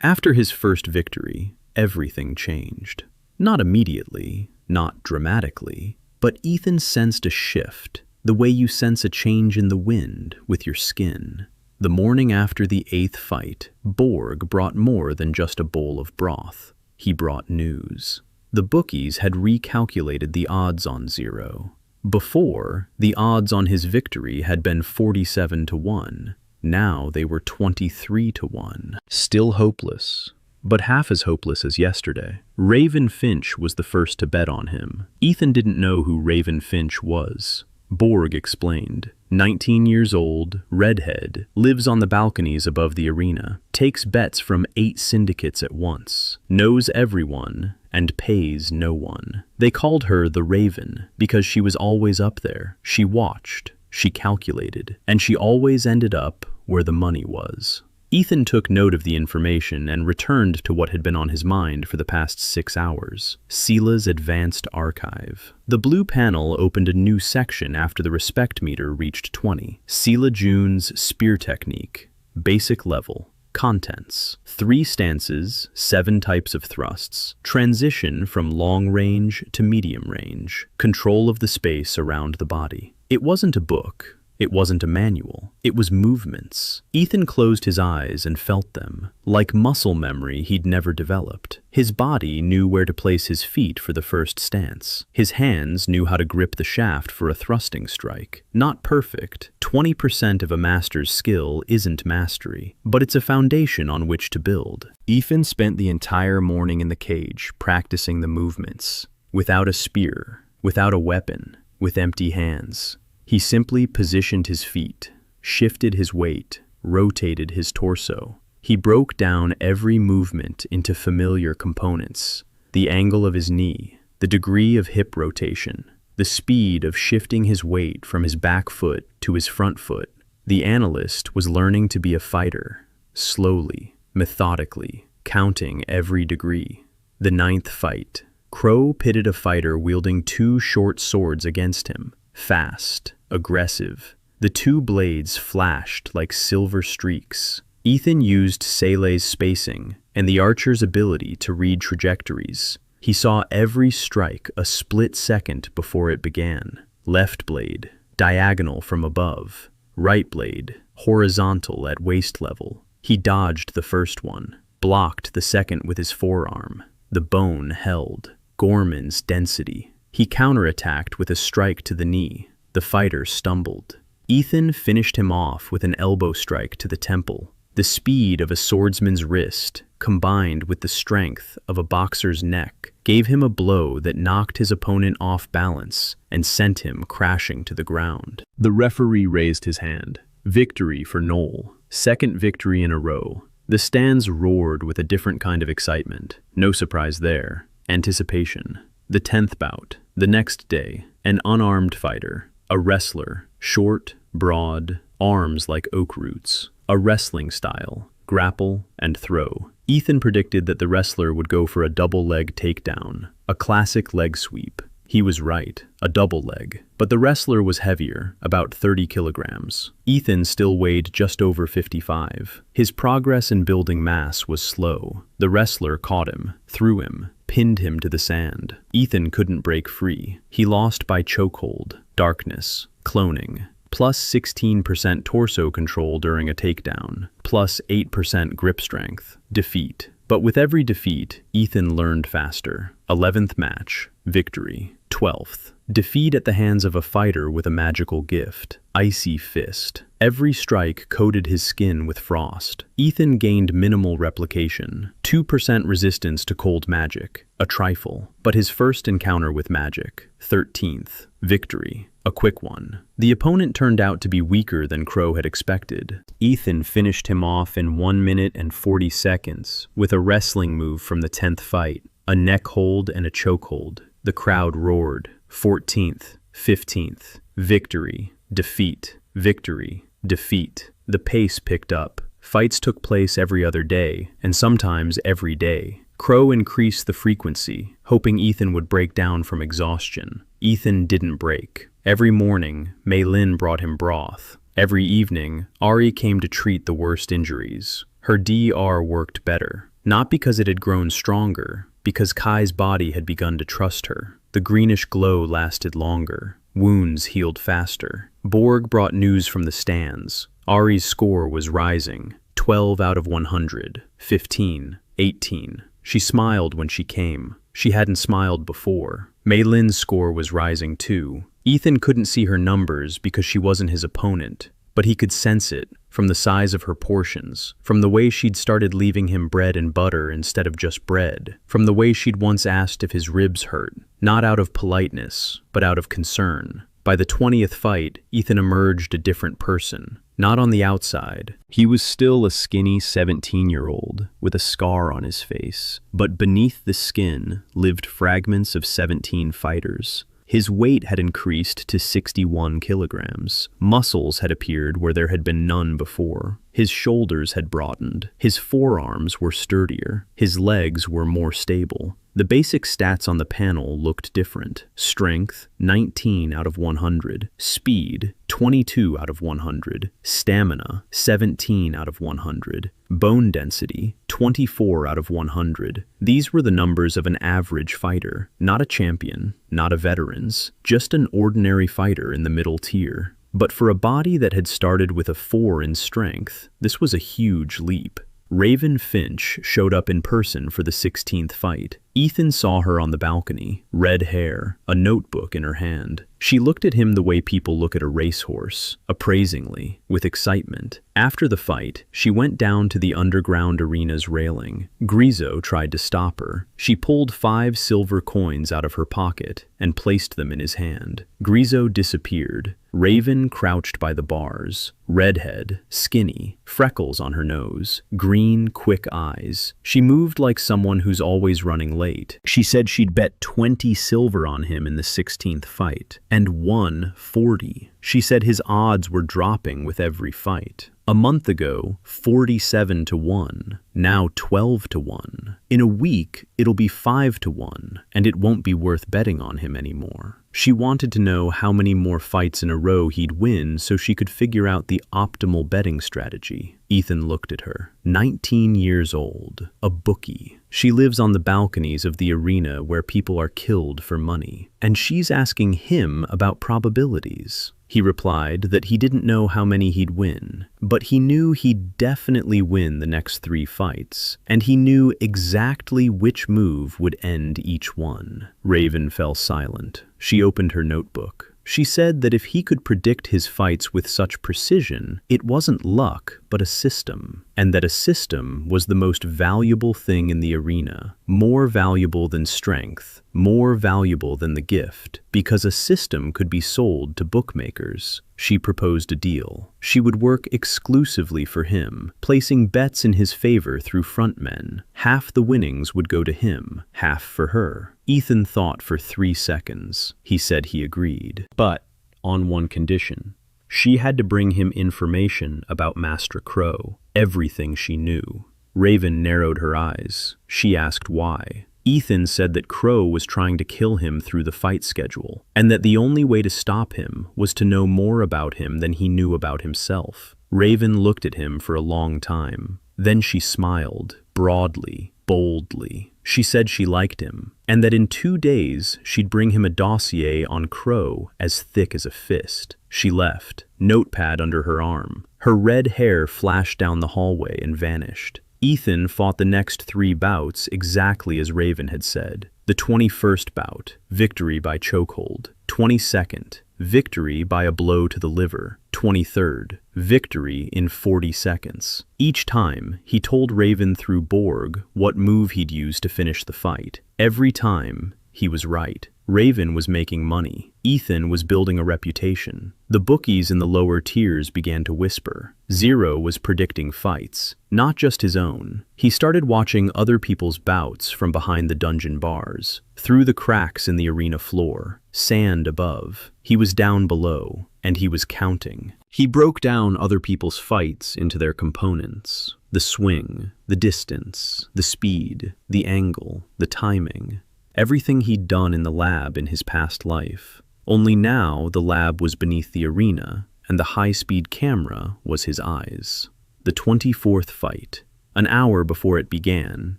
After his first victory, everything changed. Not immediately, not dramatically, but Ethan sensed a shift, the way you sense a change in the wind with your skin. The morning after the 8th fight, Borg brought more than just a bowl of broth. He brought news. The bookies had recalculated the odds on Zero. Before, the odds on his victory had been 47-1. Now they were 23-1. Still hopeless, but half as hopeless as yesterday. Raven Finch was the first to bet on him. Ethan didn't know who Raven Finch was. Borg explained. 19 years old, redhead, lives on the balconies above the arena, takes bets from 8 syndicates at once, knows everyone, and pays no one. They called her the Raven because she was always up there. She watched, she calculated, and she always ended up where the money was. Ethan took note of the information and returned to what had been on his mind for the past 6 hours. Seela's Advanced Archive. The blue panel opened a new section after the respect meter reached 20. Seela June's Spear Technique. Basic level. Contents. 3 stances, 7 types of thrusts. Transition from long range to medium range. Control of the space around the body. It wasn't a book. It wasn't a manual. It was movements. Ethan closed his eyes and felt them. Like muscle memory he'd never developed. His body knew where to place his feet for the first stance. His hands knew how to grip the shaft for a thrusting strike. Not perfect. 20% of a master's skill isn't mastery, but it's a foundation on which to build. Ethan spent the entire morning in the cage practicing the movements. Without a spear, without a weapon, with empty hands. He simply positioned his feet, shifted his weight, rotated his torso. He broke down every movement into familiar components. The angle of his knee, the degree of hip rotation, the speed of shifting his weight from his back foot to his front foot. The analyst was learning to be a fighter, slowly, methodically, counting every degree. The 9th fight. Crow pitted a fighter wielding 2 short swords against him. Fast, aggressive. The 2 blades flashed like silver streaks. Ethan used Seele's spacing and the archer's ability to read trajectories. He saw every strike a split second before it began. Left blade, diagonal from above. Right blade, horizontal at waist level. He dodged the first one, blocked the second with his forearm. The bone held. Gorman's density. He counterattacked with a strike to the knee. The fighter stumbled. Ethan finished him off with an elbow strike to the temple. The speed of a swordsman's wrist, combined with the strength of a boxer's neck, gave him a blow that knocked his opponent off balance and sent him crashing to the ground. The referee raised his hand. Victory for Noel. 2nd victory in a row. The stands roared with a different kind of excitement. No surprise there. Anticipation. The 10th bout. The next day. An unarmed fighter. A wrestler. Short, broad, arms like oak roots. A wrestling style. Grapple and throw. Ethan predicted that the wrestler would go for a double leg takedown. A classic leg sweep. He was right, a double leg. But the wrestler was heavier, about 30 kilograms. Ethan still weighed just over 55. His progress in building mass was slow. The wrestler caught him, threw him, pinned him to the sand. Ethan couldn't break free. He lost by chokehold, darkness, cloning. Plus 16% torso control during a takedown. Plus 8% grip strength. Defeat. But with every defeat, Ethan learned faster. 11th match. Victory. 12th. Defeat at the hands of a fighter with a magical gift. Icy fist. Every strike coated his skin with frost. Ethan gained minimal replication. 2% resistance to cold magic. A trifle. But his first encounter with magic. 13th. Victory. A quick one. The opponent turned out to be weaker than Crow had expected. Ethan finished him off in 1 minute and 40 seconds with a wrestling move from the 10th fight. A neck hold and a choke hold. The crowd roared. 14th. 15th. Victory. Defeat. Victory. Defeat. The pace picked up. Fights took place every other day, and sometimes every day. Crow increased the frequency, hoping Ethan would break down from exhaustion. Ethan didn't break. Every morning, Mei Lin brought him broth. Every evening, Ari came to treat the worst injuries. Her DR worked better. Not because it had grown stronger, because Kai's body had begun to trust her. The greenish glow lasted longer. Wounds healed faster. Borg brought news from the stands. Ari's score was rising. 12 out of 100. 15. 18. She smiled when she came. She hadn't smiled before. Mei Lin's score was rising too. Ethan couldn't see her numbers because she wasn't his opponent, but he could sense it from the size of her portions, from the way she'd started leaving him bread and butter instead of just bread, from the way she'd once asked if his ribs hurt, not out of politeness, but out of concern. By the 20th fight, Ethan emerged a different person. Not on the outside. He was still a skinny 17-year-old with a scar on his face, but beneath the skin lived fragments of 17 fighters. His weight had increased to 61 kilograms. Muscles had appeared where there had been none before. His shoulders had broadened. His forearms were sturdier. His legs were more stable. The basic stats on the panel looked different. Strength, 19 out of 100. Speed, 22 out of 100. Stamina, 17 out of 100. Bone density, 24 out of 100. These were the numbers of an average fighter, not a champion, not a veteran's, just an ordinary fighter in the middle tier. But for a body that had started with a 4 in strength, this was a huge leap. Raven Finch showed up in person for the 16th fight. Ethan saw her on the balcony, red hair, a notebook in her hand. She looked at him the way people look at a racehorse, appraisingly, with excitement. After the fight, she went down to the underground arena's railing. Grizo tried to stop her. She pulled 5 silver coins out of her pocket and placed them in his hand. Grizo disappeared. Raven crouched by the bars. Redhead, skinny, freckles on her nose, green, quick eyes. She moved like someone who's always running late. She said she'd bet 20 silver on him in the 16th fight, and won 40. She said his odds were dropping with every fight. A month ago, 47 to 1. Now 12 to 1. In a week, it'll be 5 to 1, and it won't be worth betting on him anymore. She wanted to know how many more fights in a row he'd win so she could figure out the optimal betting strategy. Ethan looked at her. 19 years old. A bookie. She lives on the balconies of the arena where people are killed for money. And she's asking him about probabilities. He replied that he didn't know how many he'd win, but he knew he'd definitely win the next 3 fights, and he knew exactly which move would end each one. Raven fell silent. She opened her notebook. She said that if he could predict his fights with such precision, it wasn't luck, but a system, and that a system was the most valuable thing in the arena, more valuable than strength, more valuable than the gift. because a system could be sold to bookmakers. She proposed a deal. She would work exclusively for him, placing bets in his favor through frontmen. Half the winnings would go to him, half for her. Ethan thought for 3 seconds. He said he agreed, but on one condition. She had to bring him information about Master Crow, everything she knew. Raven narrowed her eyes. She asked why. Ethan said that Crow was trying to kill him through the fight schedule, and that the only way to stop him was to know more about him than he knew about himself. Raven looked at him for a long time. Then she smiled, broadly, boldly. She said she liked him, and that in 2 days she'd bring him a dossier on Crow as thick as a fist. She left, notepad under her arm. Her red hair flashed down the hallway and vanished. Ethan fought the next 3 bouts exactly as Raven had said. The 21st bout, victory by chokehold. 22nd, victory by a blow to the liver. 23rd, victory in 40 seconds. Each time, he told Raven through Borg what move he'd use to finish the fight. Every time, he was right. Raven was making money. Ethan was building a reputation. The bookies in the lower tiers began to whisper. Zero was predicting fights, not just his own. He started watching other people's bouts from behind the dungeon bars, through the cracks in the arena floor, sand above. He was down below, and he was counting. He broke down other people's fights into their components: the swing, the distance, the speed, the angle, the timing. Everything he'd done in the lab in his past life. Only now the lab was beneath the arena, and the high-speed camera was his eyes. The 24th fight. An hour before it began,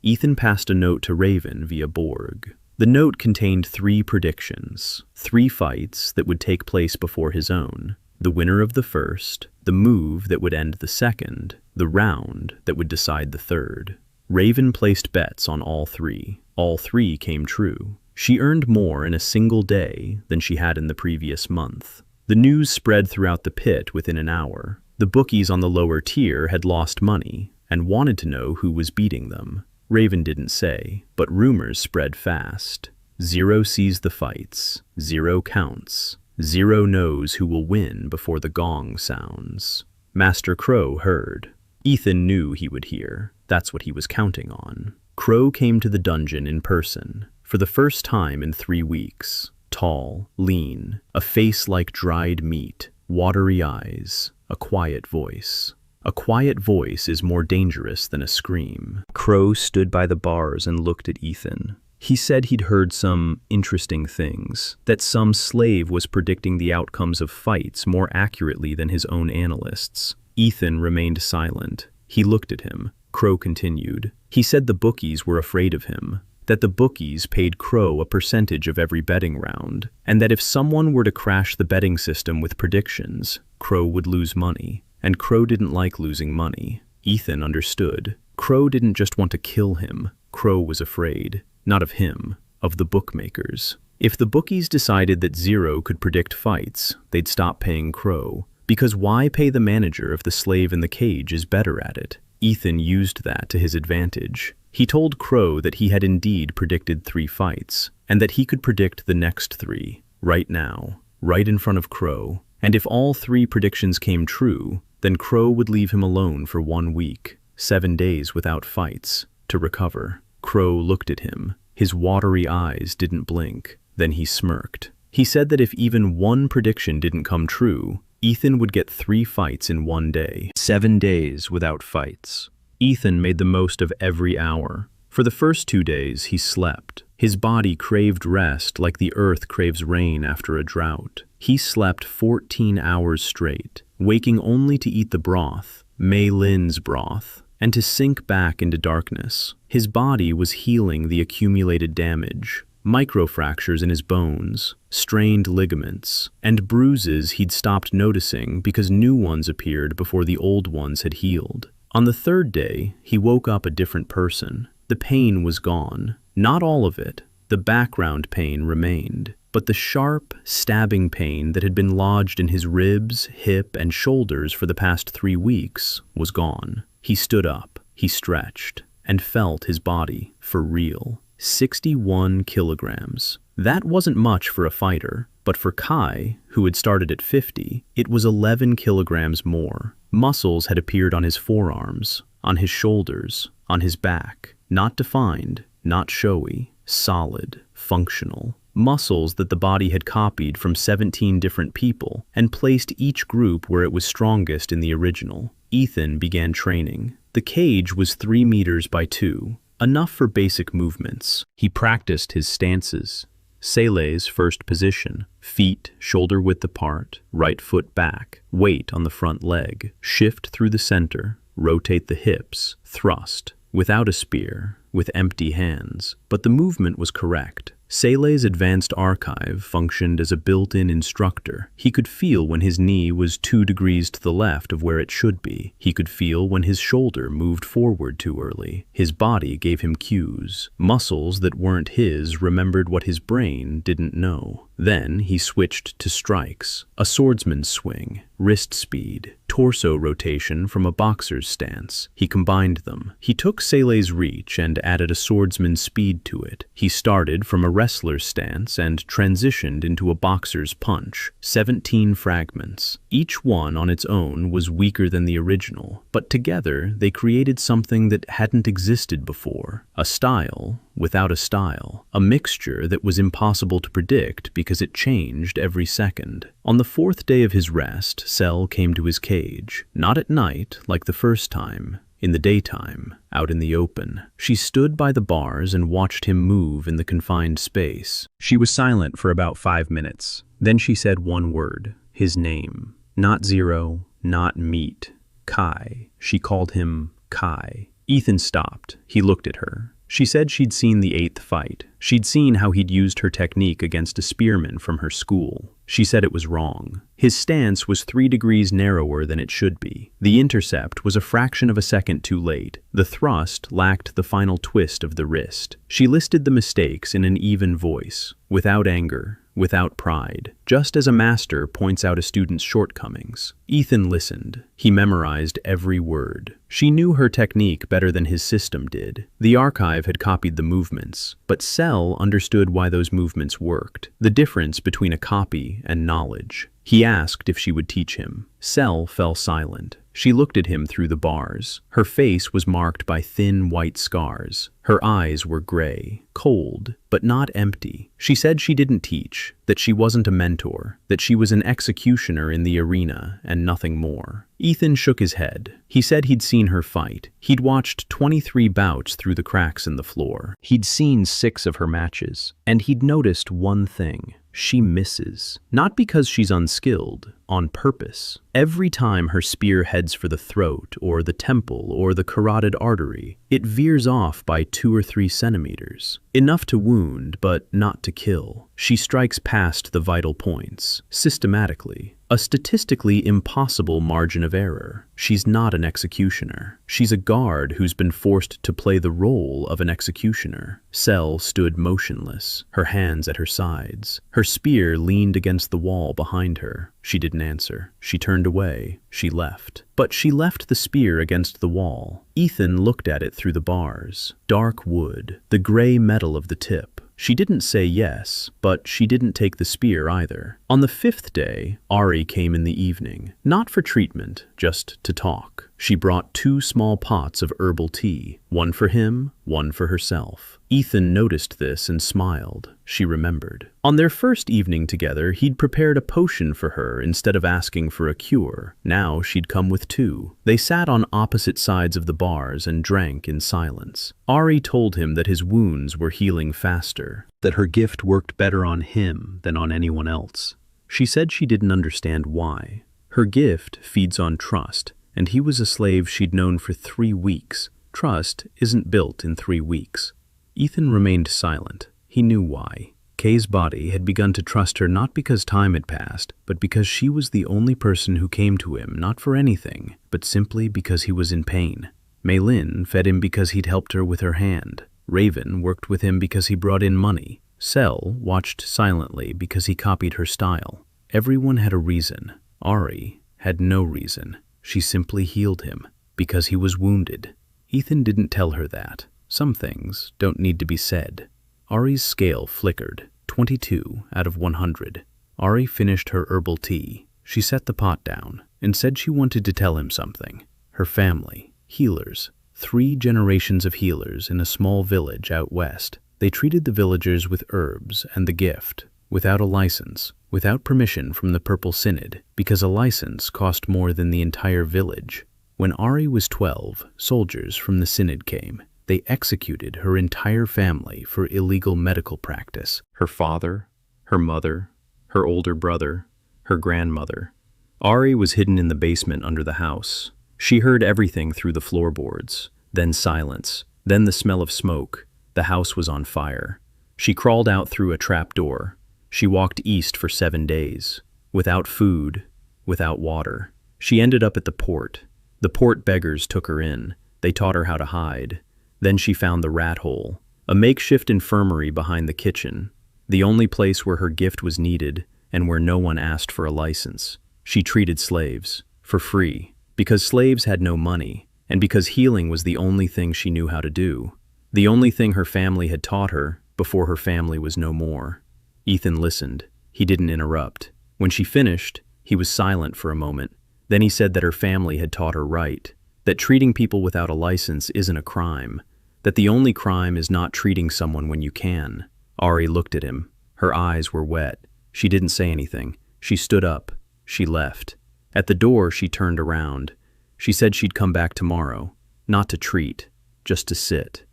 Ethan passed a note to Raven via Borg. The note contained 3 predictions, 3 fights that would take place before his own. The winner of the first, the move that would end the second, the round that would decide the third. Raven placed bets on all 3. All 3 came true. She earned more in a single day than she had in the previous month. The news spread throughout the pit within an hour. The bookies on the lower tier had lost money and wanted to know who was beating them. Raven didn't say, but rumors spread fast. Zero sees the fights. Zero counts. Zero knows who will win before the gong sounds. Master Crow heard. Ethan knew he would hear. That's what he was counting on. Crow came to the dungeon in person, for the first time in 3 weeks. Tall, lean, a face like dried meat, watery eyes, a quiet voice. A quiet voice is more dangerous than a scream. Crow stood by the bars and looked at Ethan. He said he'd heard some interesting things, that some slave was predicting the outcomes of fights more accurately than his own analysts. Ethan remained silent. He looked at him. Crow continued. He said the bookies were afraid of him, that the bookies paid Crow a percentage of every betting round, and that if someone were to crash the betting system with predictions, Crow would lose money. And Crow didn't like losing money. Ethan understood. Crow didn't just want to kill him. Crow was afraid. Not of him, of the bookmakers. If the bookies decided that Zero could predict fights, they'd stop paying Crow. Because why pay the manager if the slave in the cage is better at it? Ethan used that to his advantage. He told Crow that he had indeed predicted 3 fights, and that he could predict the next 3, right now, right in front of Crow. And if all 3 predictions came true, then Crow would leave him alone for 1 week, 7 days without fights, to recover. Crow looked at him. His watery eyes didn't blink. Then he smirked. He said that if even 1 prediction didn't come true, Ethan would get 3 fights in 1 day. 7 days without fights. Ethan made the most of every hour. For the first 2 days, he slept. His body craved rest like the earth craves rain after a drought. He slept 14 hours straight, waking only to eat the broth, Mei Lin's broth, and to sink back into darkness. His body was healing the accumulated damage. Microfractures in his bones, strained ligaments, and bruises he'd stopped noticing because new ones appeared before the old ones had healed. On the 3rd day, he woke up a different person. The pain was gone. Not all of it. The background pain remained. But the sharp, stabbing pain that had been lodged in his ribs, hip, and shoulders for the past 3 weeks was gone. He stood up. He stretched, and felt his body for real. 61 kilograms. That wasn't much for a fighter, but for Kai, who had started at 50, it was 11 kilograms more. Muscles had appeared on his forearms, on his shoulders, on his back. Not defined, not showy, solid, functional. Muscles that the body had copied from 17 different people and placed each group where it was strongest in the original. Ethan began training. The cage was 3 meters by 2, enough for basic movements. He practiced his stances. Sele's first position, feet shoulder-width apart, right foot back, weight on the front leg, shift through the center, rotate the hips, thrust, without a spear, with empty hands. But the movement was correct. Sele's advanced archive functioned as a built-in instructor. He could feel when his knee was 2 degrees to the left of where it should be. He could feel when his shoulder moved forward too early. His body gave him cues. Muscles that weren't his remembered what his brain didn't know. Then he switched to strikes, a swordsman's swing, wrist speed, torso rotation from a boxer's stance. He combined them. He took Sele's reach and added a swordsman's speed to it. He started from a wrestler's stance and transitioned into a boxer's punch. 17 fragments. Each one on its own was weaker than the original, but together they created something that hadn't existed before. A style without a style. A mixture that was impossible to predict because it changed every second. On the 4th day of his rest, Sel came to his cage. Not at night, like the first time. In the daytime, out in the open. She stood by the bars and watched him move in the confined space. She was silent for about 5 minutes. Then she said one word, his name. Not Zero, not Meat. Kai. She called him Kai. Ethan stopped. He looked at her. She said she'd seen the 8th fight. She'd seen how he'd used her technique against a spearman from her school. She said it was wrong. His stance was 3 degrees narrower than it should be. The intercept was a fraction of a second too late. The thrust lacked the final twist of the wrist. She listed the mistakes in an even voice, without anger, without pride, just as a master points out a student's shortcomings. Ethan listened. He memorized every word. She knew her technique better than his system did. The archive had copied the movements, but Sel understood why those movements worked, the difference between a copy and knowledge. He asked if she would teach him. Sel fell silent. She looked at him through the bars. Her face was marked by thin white scars. Her eyes were gray, cold, but not empty. She said she didn't teach, that she wasn't a mentor, that she was an executioner in the arena and nothing more. Ethan shook his head. He said he'd seen her fight. He'd watched 23 bouts through the cracks in the floor. He'd seen 6 of her matches, and he'd noticed one thing. She misses. Not because she's unskilled, on purpose. Every time her spear heads for the throat or the temple or the carotid artery, it veers off by 2 or 3 centimeters. Enough to wound, but not to kill. She strikes past the vital points, systematically. A statistically impossible margin of error. She's not an executioner. She's a guard who's been forced to play the role of an executioner. Sel stood motionless, her hands at her sides. Her spear leaned against the wall behind her. She didn't answer. She turned away. She left. But she left the spear against the wall. Ethan looked at it through the bars. Dark wood, the gray metal of the tip. She didn't say yes, but she didn't take the spear either. On the 5th day, Ari came in the evening. Not for treatment, just to talk. She brought 2 small pots of herbal tea, one for him, one for herself. Ethan noticed this and smiled. She remembered. On their first evening together, he'd prepared a potion for her instead of asking for a cure. Now she'd come with 2. They sat on opposite sides of the bars and drank in silence. Ari told him that his wounds were healing faster, that her gift worked better on him than on anyone else. She said she didn't understand why. Her gift feeds on trust, and he was a slave she'd known for 3 weeks. Trust isn't built in 3 weeks. Ethan remained silent. He knew why. Kay's body had begun to trust her not because time had passed, but because she was the only person who came to him not for anything, but simply because he was in pain. Mei-Lin fed him because he'd helped her with her hand. Raven worked with him because he brought in money. Sel watched silently because he copied her style. Everyone had a reason. Ari had no reason. She simply healed him because he was wounded. Ethan didn't tell her that. Some things don't need to be said. Ari's scale flickered. 22 out of 100. Ari finished her herbal tea. She set the pot down and said she wanted to tell him something. Her family, healers, 3 generations of healers in a small village out west. They treated the villagers with herbs and the gift, without a license, without permission from the Purple Synod, because a license cost more than the entire village. When Ari was 12, soldiers from the Synod came. They executed her entire family for illegal medical practice. Her father, her mother, her older brother, her grandmother. Ari was hidden in the basement under the house. She heard everything through the floorboards, then silence, then the smell of smoke. The house was on fire. She crawled out through a trap door. She walked east for 7 days, without food, without water. She ended up at the port. The port beggars took her in. They taught her how to hide. Then she found the rat hole, a makeshift infirmary behind the kitchen, the only place where her gift was needed and where no one asked for a license. She treated slaves, for free, because slaves had no money, and because healing was the only thing she knew how to do, the only thing her family had taught her before her family was no more. Ethan listened. He didn't interrupt. When she finished, he was silent for a moment. Then he said that her family had taught her right, that treating people without a license isn't a crime, that the only crime is not treating someone when you can. Ari looked at him. Her eyes were wet. She didn't say anything. She stood up. She left. At the door, she turned around. She said she'd come back tomorrow, not to treat, just to sit.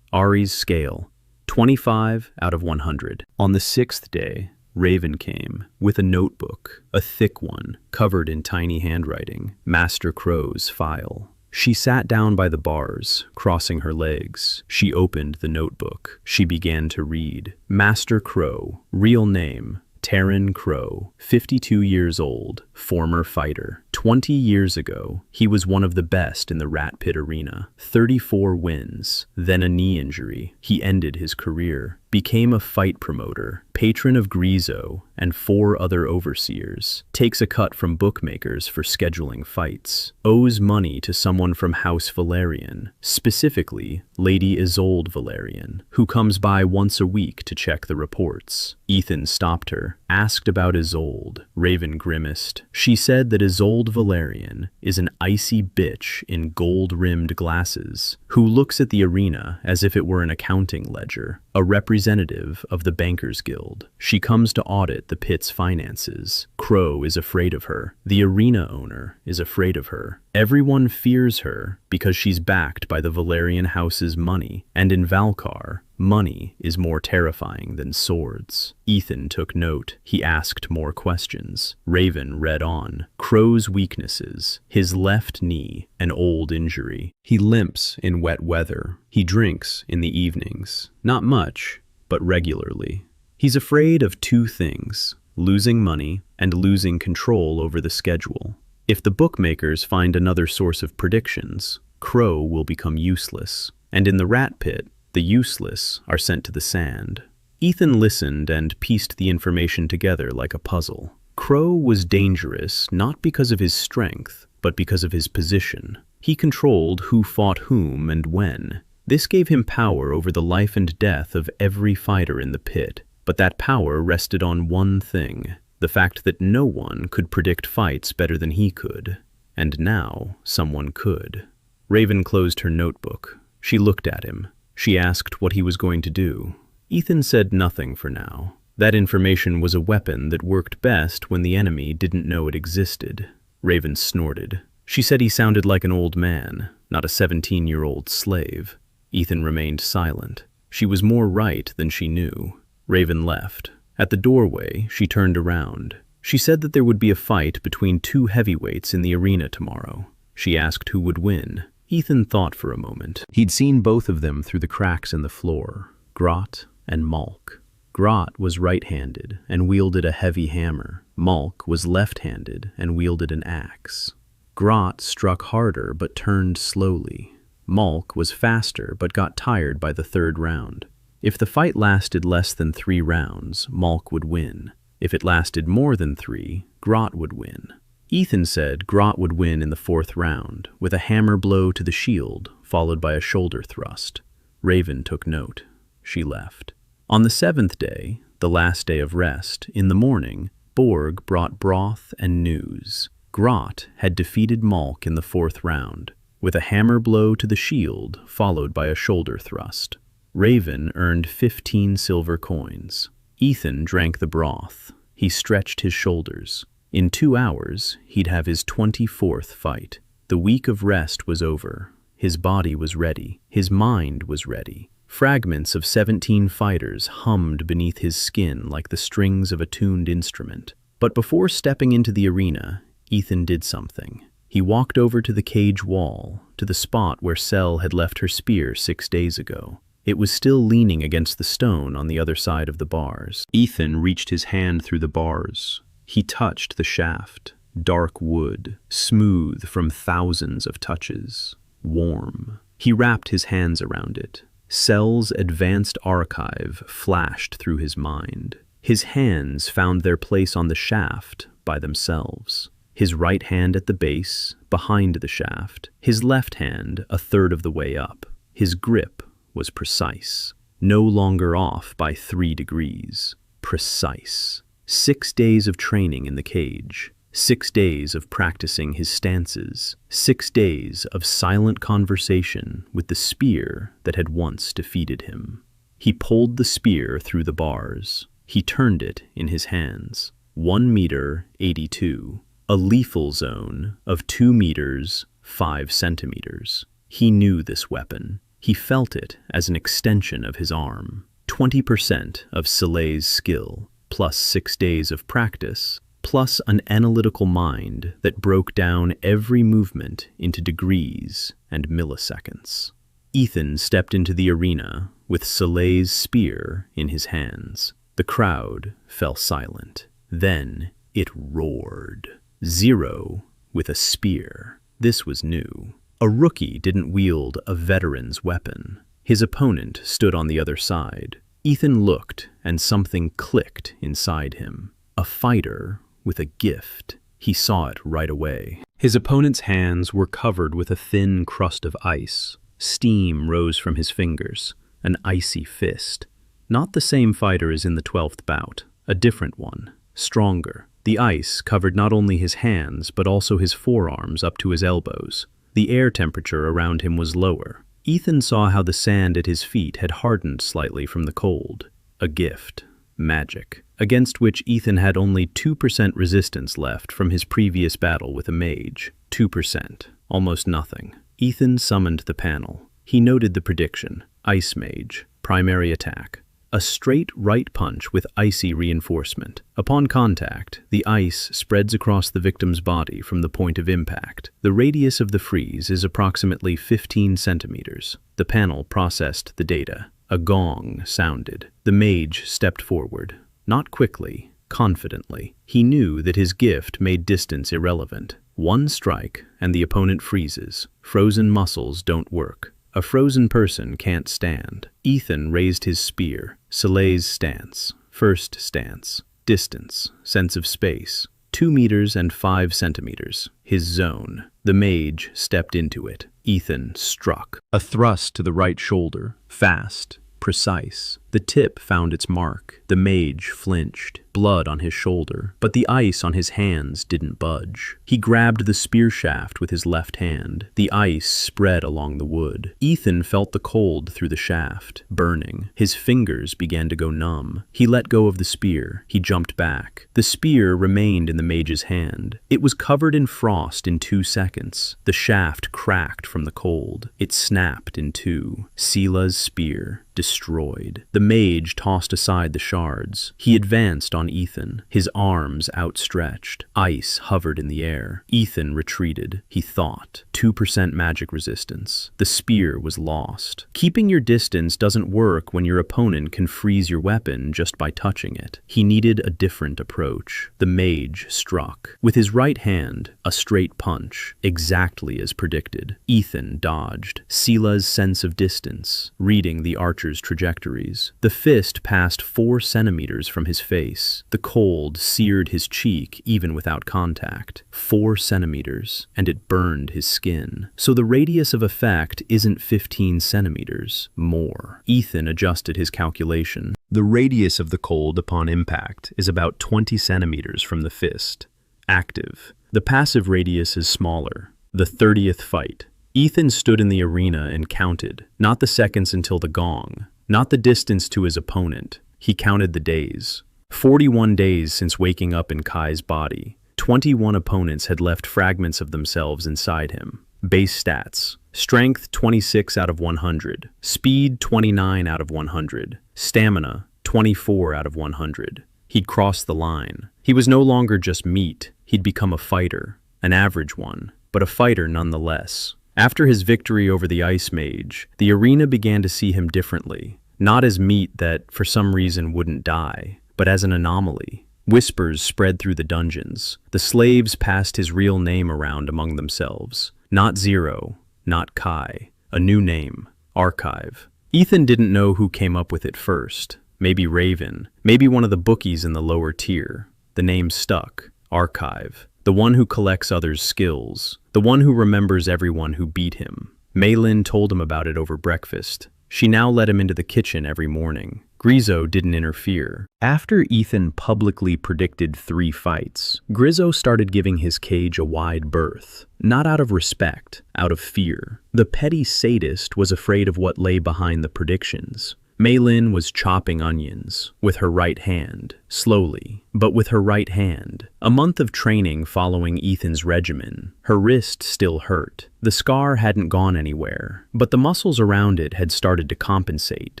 Ari's scale, 25 out of 100. On the 6th day, Raven came with a notebook, a thick one, covered in tiny handwriting, Master Crow's file. She sat down by the bars, crossing her legs. She opened the notebook. She began to read. Master Crow, real name, Terran Crow, 52 years old, former fighter. 20 years ago, he was one of the best in the Rat Pit arena. 34 wins, then a knee injury. He ended his career, became a fight promoter, patron of Grizo and 4 other overseers, takes a cut from bookmakers for scheduling fights, owes money to someone from House Valerian, specifically Lady Isolde Valerian, who comes by once a week to check the reports. Ethan stopped her, asked about Isolde. Raven grimaced. She said that Isolde Valerian is an icy bitch in gold-rimmed glasses, who looks at the arena as if it were an accounting ledger, a representative of the Bankers Guild. She comes to audit the pit's finances. Crow is afraid of her. The arena owner is afraid of her. Everyone fears her because she's backed by the Valerian house's money, and in Valkar, money is more terrifying than swords. Ethan took note. He asked more questions. Raven read on. Crow's weaknesses: his left knee, an old injury. He limps in wet weather. He drinks in the evenings. Not much, but regularly. He's afraid of 2 things: losing money and losing control over the schedule. If the bookmakers find another source of predictions, Crow will become useless. And in the rat pit, the useless are sent to the sand. Ethan listened and pieced the information together like a puzzle. Crow was dangerous not because of his strength, but because of his position. He controlled who fought whom and when. This gave him power over the life and death of every fighter in the pit. But that power rested on one thing: the fact that no one could predict fights better than he could. And now, someone could. Raven closed her notebook. She looked at him. She asked what he was going to do. Ethan said nothing for now. That information was a weapon that worked best when the enemy didn't know it existed. Raven snorted. She said he sounded like an old man, not a 17-year-old slave. Ethan remained silent. She was more right than she knew. Raven left. At the doorway, she turned around. She said that there would be a fight between 2 heavyweights in the arena tomorrow. She asked who would win. Ethan thought for a moment. He'd seen both of them through the cracks in the floor, Grot and Malk. Grot was right-handed and wielded a heavy hammer. Malk was left-handed and wielded an axe. Grot struck harder but turned slowly. Malk was faster but got tired by the 3rd round. If the fight lasted less than 3 rounds, Malk would win. If it lasted more than 3, Grot would win. Ethan said Grot would win in the 4th round, with a hammer blow to the shield, followed by a shoulder thrust. Raven took note. She left. On the 7th day, the last day of rest, in the morning, Borg brought broth and news. Grot had defeated Malk in the 4th round, with a hammer blow to the shield followed by a shoulder thrust. Raven earned 15 silver coins. Ethan drank the broth. He stretched his shoulders. In 2 hours, he'd have his 24th fight. The week of rest was over. His body was ready. His mind was ready. Fragments of 17 fighters hummed beneath his skin like the strings of a tuned instrument. But before stepping into the arena, Ethan did something. He walked over to the cage wall, to the spot where Sel had left her spear 6 days ago. It was still leaning against the stone on the other side of the bars. Ethan reached his hand through the bars. He touched the shaft. Dark wood, smooth from thousands of touches. Warm. He wrapped his hands around it. Sel's advanced archive flashed through his mind. His hands found their place on the shaft by themselves. His right hand at the base, behind the shaft. His left hand a third of the way up. His grip was precise. No longer off by 3 degrees. Precise. 6 days of training in the cage. 6 days of practicing his stances. 6 days of silent conversation with the spear that had once defeated him. He pulled the spear through the bars. He turned it in his hands. 1 meter 82. A lethal zone of 2 meters 5 centimeters. He knew this weapon. He felt it as an extension of his arm. 20% of Soleil's skill, plus 6 days of practice, plus an analytical mind that broke down every movement into degrees and milliseconds. Ethan stepped into the arena with Soleil's spear in his hands. The crowd fell silent. Then it roared. Zero with a spear. This was new. A rookie didn't wield a veteran's weapon. His opponent stood on the other side. Ethan looked, and something clicked inside him. A fighter with a gift. He saw it right away. His opponent's hands were covered with a thin crust of ice. Steam rose from his fingers, an icy fist. Not the same fighter as in the 12th bout, a different one, stronger. The ice covered not only his hands, but also his forearms up to his elbows. The air temperature around him was lower. Ethan saw how the sand at his feet had hardened slightly from the cold. A gift. Magic. Against which Ethan had only 2% resistance left from his previous battle with a mage. 2%. Almost nothing. Ethan summoned the panel. He noted the prediction. Ice Mage. Primary attack. A straight right punch with icy reinforcement. Upon contact, the ice spreads across the victim's body from the point of impact. The radius of the freeze is approximately 15 centimeters. The panel processed the data. A gong sounded. The mage stepped forward. Not quickly, confidently. He knew that his gift made distance irrelevant. One strike, and the opponent freezes. Frozen muscles don't work. A frozen person can't stand. Ethan raised his spear. Soleil's stance. First stance. Distance. Sense of space. 2 meters and 5 centimeters. His zone. The mage stepped into it. Ethan struck. A thrust to the right shoulder. Fast. Precise. The tip found its mark. The mage flinched. Blood on his shoulder. But the ice on his hands didn't budge. He grabbed the spear shaft with his left hand. The ice spread along the wood. Ethan felt the cold through the shaft, burning. His fingers began to go numb. He let go of the spear. He jumped back. The spear remained in the mage's hand. It was covered in frost in 2 seconds. The shaft cracked from the cold. It snapped in 2. Sila's spear. Destroyed. The mage tossed aside the shards. He advanced on Ethan, his arms outstretched. Ice hovered in the air. Ethan retreated. He thought. 2% magic resistance. The spear was lost. Keeping your distance doesn't work when your opponent can freeze your weapon just by touching it. He needed a different approach. The mage struck. With his right hand, a straight punch, exactly as predicted. Ethan dodged. Sila's sense of distance, reading the archer's trajectories. centimeters. The fist passed 4 centimeters from his face. The cold seared his cheek even without contact. 4 centimeters, and it burned his skin. So the radius of effect isn't 15 centimeters. More. Ethan adjusted his calculation. The radius of the cold upon impact is about 20 centimeters from the fist. Active. The passive radius is smaller. The 30th fight. Ethan stood in the arena and counted, not the seconds until the gong, not the distance to his opponent. He counted the days. 41 days since waking up in Kai's body. 21 opponents had left fragments of themselves inside him. Base stats. Strength 26 out of 100. Speed 29 out of 100. Stamina 24 out of 100. He'd crossed the line. He was no longer just meat. He'd become a fighter. An average one, but a fighter nonetheless. After his victory over the Ice Mage, the arena began to see him differently. Not as meat that, for some reason, wouldn't die, but as an anomaly. Whispers spread through the dungeons. The slaves passed his real name around among themselves. Not Zero, not Kai. A new name. Archive. Ethan didn't know who came up with it first. Maybe Raven. Maybe one of the bookies in the lower tier. The name stuck. Archive. The one who collects others' skills. The one who remembers everyone who beat him. Maylin told him about it over breakfast. She now let him into the kitchen every morning. Grizzo didn't interfere. After Ethan publicly predicted 3 fights, Grizzo started giving his cage a wide berth. Not out of respect, out of fear. The petty sadist was afraid of what lay behind the predictions. Maylin was chopping onions with her right hand, slowly, but with her right hand. A month of training following Ethan's regimen. Her wrist still hurt. The scar hadn't gone anywhere, but the muscles around it had started to compensate.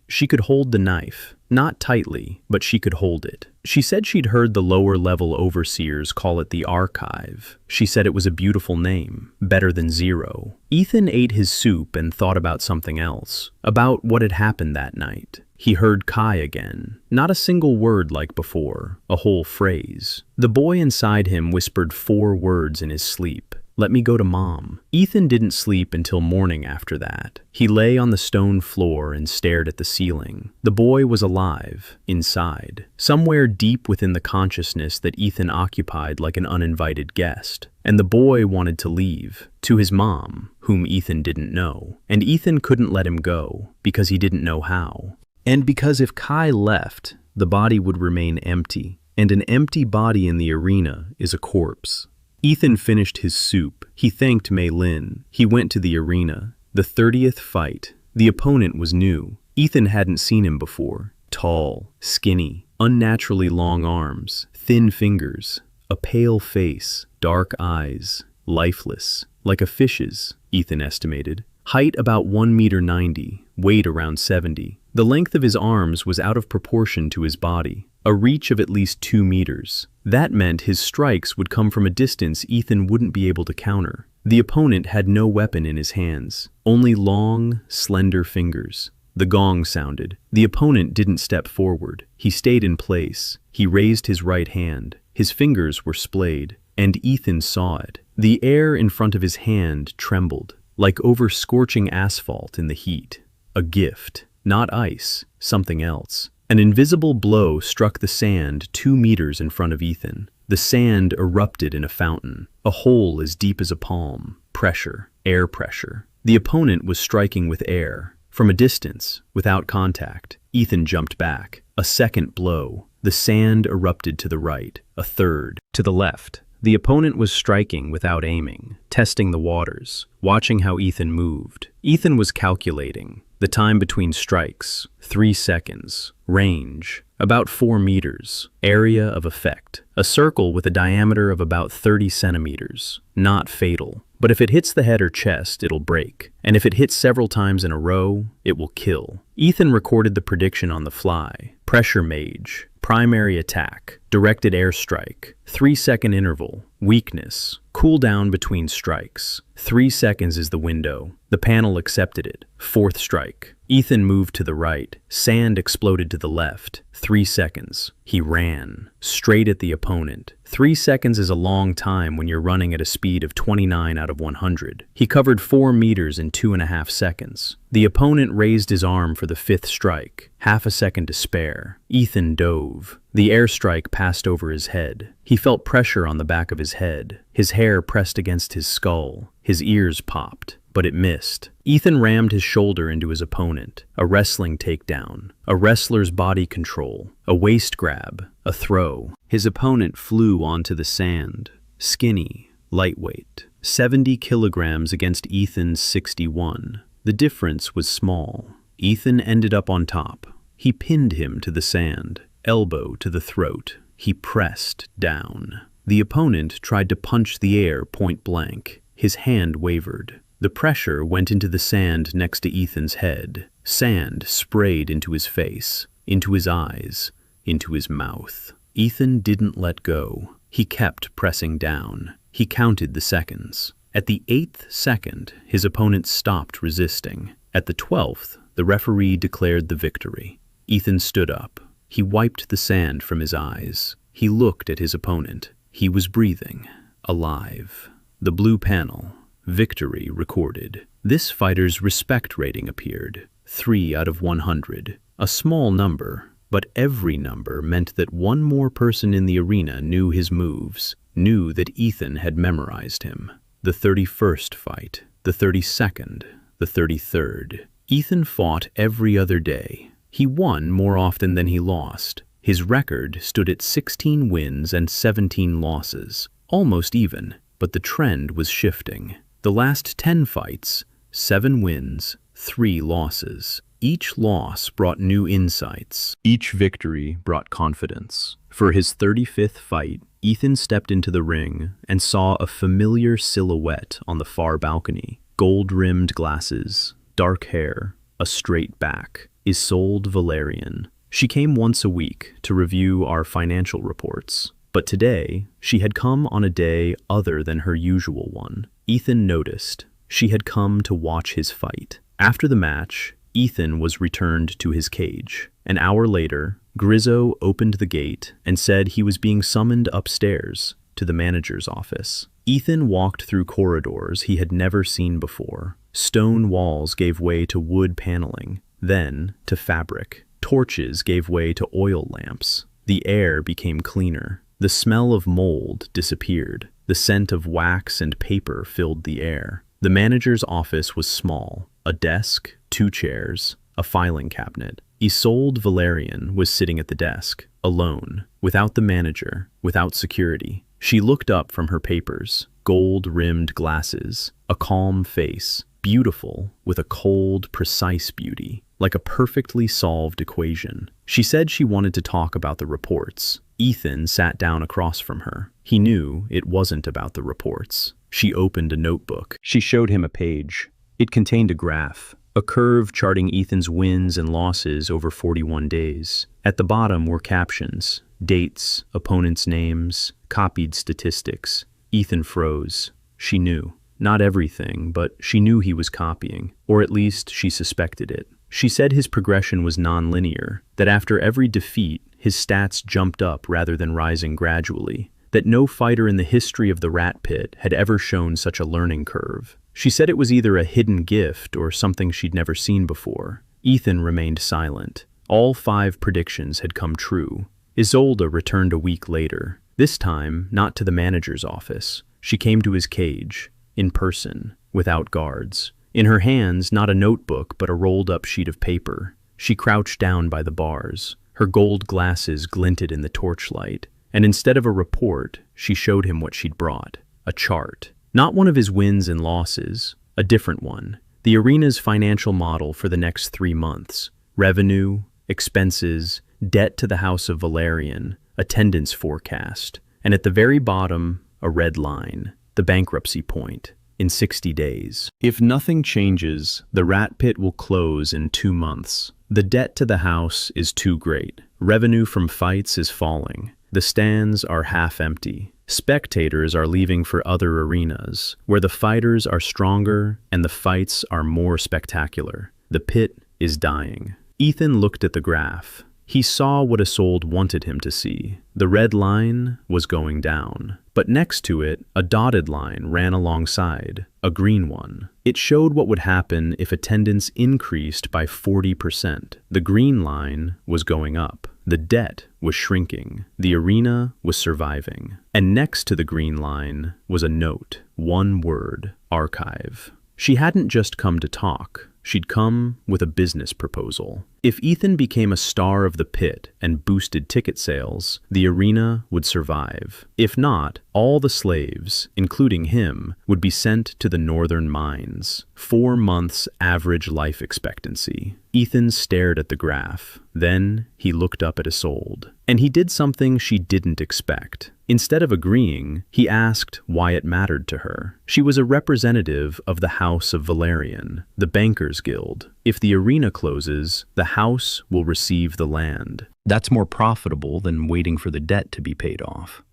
She could hold the knife. Not tightly, but she could hold it. She said she'd heard the lower-level overseers call it the Archive. She said it was a beautiful name, better than Zero. Ethan ate his soup and thought about something else, about what had happened that night. He heard Kai again. Not a single word like before, a whole phrase. The boy inside him whispered 4 words in his sleep. Let me go to Mom. Ethan didn't sleep until morning after that. He lay on the stone floor and stared at the ceiling. The boy was alive, inside, somewhere deep within the consciousness that Ethan occupied like an uninvited guest. And the boy wanted to leave, to his mom, whom Ethan didn't know. And Ethan couldn't let him go, because he didn't know how. And because if Kai left, the body would remain empty. And an empty body in the arena is a corpse. Ethan finished his soup. He thanked Maylin. He went to the arena. The 30th fight. The opponent was new. Ethan hadn't seen him before. Tall, skinny, unnaturally long arms, thin fingers, a pale face, dark eyes, lifeless, like a fish's, Ethan estimated. Height about 1.90 meters, weight around 70. The length of his arms was out of proportion to his body. A reach of at least 2 meters. That meant his strikes would come from a distance Ethan wouldn't be able to counter. The opponent had no weapon in his hands, only long, slender fingers. The gong sounded. The opponent didn't step forward. He stayed in place. He raised his right hand. His fingers were splayed, and Ethan saw it. The air in front of his hand trembled, like over scorching asphalt in the heat. A gift. Not ice, something else. An invisible blow struck the sand 2 meters in front of Ethan. The sand erupted in a fountain, a hole as deep as a palm. Pressure, air pressure. The opponent was striking with air. From a distance, without contact, Ethan jumped back. A second blow. The sand erupted to the right, a third. To the left. The opponent was striking without aiming, testing the waters, watching how Ethan moved. Ethan was calculating. The time between strikes, 3 seconds. Range, about 4 meters. Area of effect, a circle with a diameter of about 30 centimeters. Not fatal, but if it hits the head or chest, it'll break. And if it hits several times in a row, it will kill. Ethan recorded the prediction on the fly. Pressure mage, primary attack, directed airstrike, 3-second interval, weakness, cooldown between strikes. 3 seconds is the window. The panel accepted it. 4th strike. Ethan moved to the right. Sand exploded to the left. 3 seconds. He ran. Straight at the opponent. 3 seconds is a long time when you're running at a speed of 29 out of 100. He covered 4 meters in 2.5 seconds. The opponent raised his arm for the 5th strike, half a second to spare. Ethan dove. The airstrike passed over his head. He felt pressure on the back of his head. His hair pressed against his skull. His ears popped, but it missed. Ethan rammed his shoulder into his opponent. A wrestling takedown. A wrestler's body control. A waist grab. A throw. His opponent flew onto the sand. Skinny. Lightweight. 70 kilograms against Ethan's 61. The difference was small. Ethan ended up on top. He pinned him to the sand. Elbow to the throat. He pressed down. The opponent tried to punch the air point blank. His hand wavered. The pressure went into the sand next to Ethan's head. Sand sprayed into his face, into his eyes, into his mouth. Ethan didn't let go. He kept pressing down. He counted the seconds. At the 8th second, his opponent stopped resisting. At the 12th, the referee declared the victory. Ethan stood up. He wiped the sand from his eyes. He looked at his opponent. He was breathing, alive. The blue panel, victory recorded. This fighter's respect rating appeared, 3 out of 100. A small number, but every number meant that one more person in the arena knew his moves, knew that Ethan had memorized him. The 31st fight, the 32nd, the 33rd. Ethan fought every other day. He won more often than he lost. His record stood at 16 wins and 17 losses, almost even, but the trend was shifting. The last 10 fights, 7 wins, 3 losses. Each loss brought new insights. Each victory brought confidence. For his 35th fight, Ethan stepped into the ring and saw a familiar silhouette on the far balcony. Gold-rimmed glasses, dark hair, a straight back. Isolde Valerian. She came once a week to review our financial reports. But today, she had come on a day other than her usual one. Ethan noticed. She had come to watch his fight. After the match, Ethan was returned to his cage. An hour later, Grizzo opened the gate and said he was being summoned upstairs to the manager's office. Ethan walked through corridors he had never seen before. Stone walls gave way to wood paneling, then to fabric. Torches gave way to oil lamps. The air became cleaner. The smell of mold disappeared. The scent of wax and paper filled the air. The manager's office was small. A desk, 2 chairs, a filing cabinet. Isolde Valerian was sitting at the desk, alone, without the manager, without security. She looked up from her papers, gold-rimmed glasses, a calm face, beautiful with a cold, precise beauty, like a perfectly solved equation. She said she wanted to talk about the reports. Ethan sat down across from her. He knew it wasn't about the reports. She opened a notebook. She showed him a page. It contained a graph, a curve charting Ethan's wins and losses over 41 days. At the bottom were captions, dates, opponents' names, copied statistics. Ethan froze. She knew. Not everything, but she knew he was copying, or at least she suspected it. She said his progression was non-linear, that after every defeat, his stats jumped up rather than rising gradually, that no fighter in the history of the Rat Pit had ever shown such a learning curve. She said it was either a hidden gift or something she'd never seen before. Ethan remained silent. All 5 predictions had come true. Isolde returned a week later, this time not to the manager's office. She came to his cage, in person, without guards. In her hands, not a notebook, but a rolled-up sheet of paper. She crouched down by the bars. Her gold glasses glinted in the torchlight, and instead of a report, she showed him what she'd brought, a chart. Not one of his wins and losses, a different one. The arena's financial model for the next 3 months. Revenue, expenses, debt to the House of Valerian, attendance forecast, and at the very bottom, a red line, the bankruptcy point, in 60 days. If nothing changes, the Rat Pit will close in 2 months. The debt to the house is too great. Revenue from fights is falling. The stands are half empty. Spectators are leaving for other arenas, where the fighters are stronger and the fights are more spectacular. The pit is dying. Ethan looked at the graph. He saw what Isolde wanted him to see. The red line was going down, but next to it, a dotted line ran alongside, a green one. It showed what would happen if attendance increased by 40%. The green line was going up. The debt was shrinking. The arena was surviving. And next to the green line was a note, one word, archive. She hadn't just come to talk. She'd come with a business proposal. If Ethan became a star of the pit and boosted ticket sales, the arena would survive. If not, all the slaves, including him, would be sent to the northern mines. 4 months average life expectancy. Ethan stared at the graph. Then he looked up at Isolde. And he did something she didn't expect. Instead of agreeing, he asked why it mattered to her. She was a representative of the House of Valerian, the Bankers Guild. If the arena closes, the house will receive the land. That's more profitable than waiting for the debt to be paid off.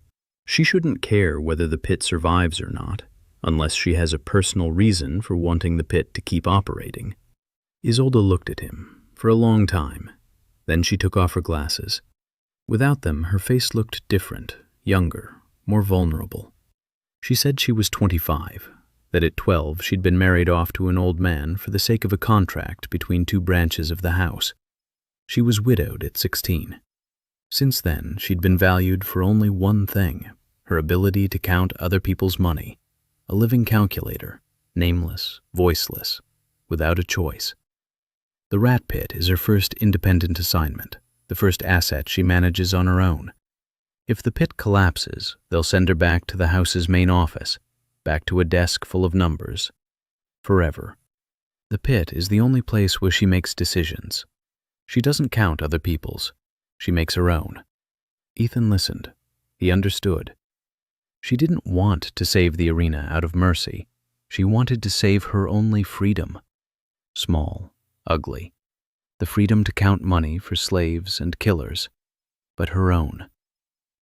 She shouldn't care whether the pit survives or not, unless she has a personal reason for wanting the pit to keep operating. Isolde looked at him for a long time. Then she took off her glasses. Without them, her face looked different, younger, more vulnerable. She said she was 25, that at 12 she'd been married off to an old man for the sake of a contract between 2 branches of the house. She was widowed at 16. Since then, she'd been valued for only one thing, her ability to count other people's money, a living calculator, nameless, voiceless, without a choice. The rat pit is her first independent assignment, the first asset she manages on her own. If the pit collapses, they'll send her back to the house's main office, back to a desk full of numbers, forever. The pit is the only place where she makes decisions. She doesn't count other people's. She makes her own. Ethan listened. He understood. She didn't want to save the arena out of mercy. She wanted to save her only freedom. Small, ugly. The freedom to count money for slaves and killers, but her own.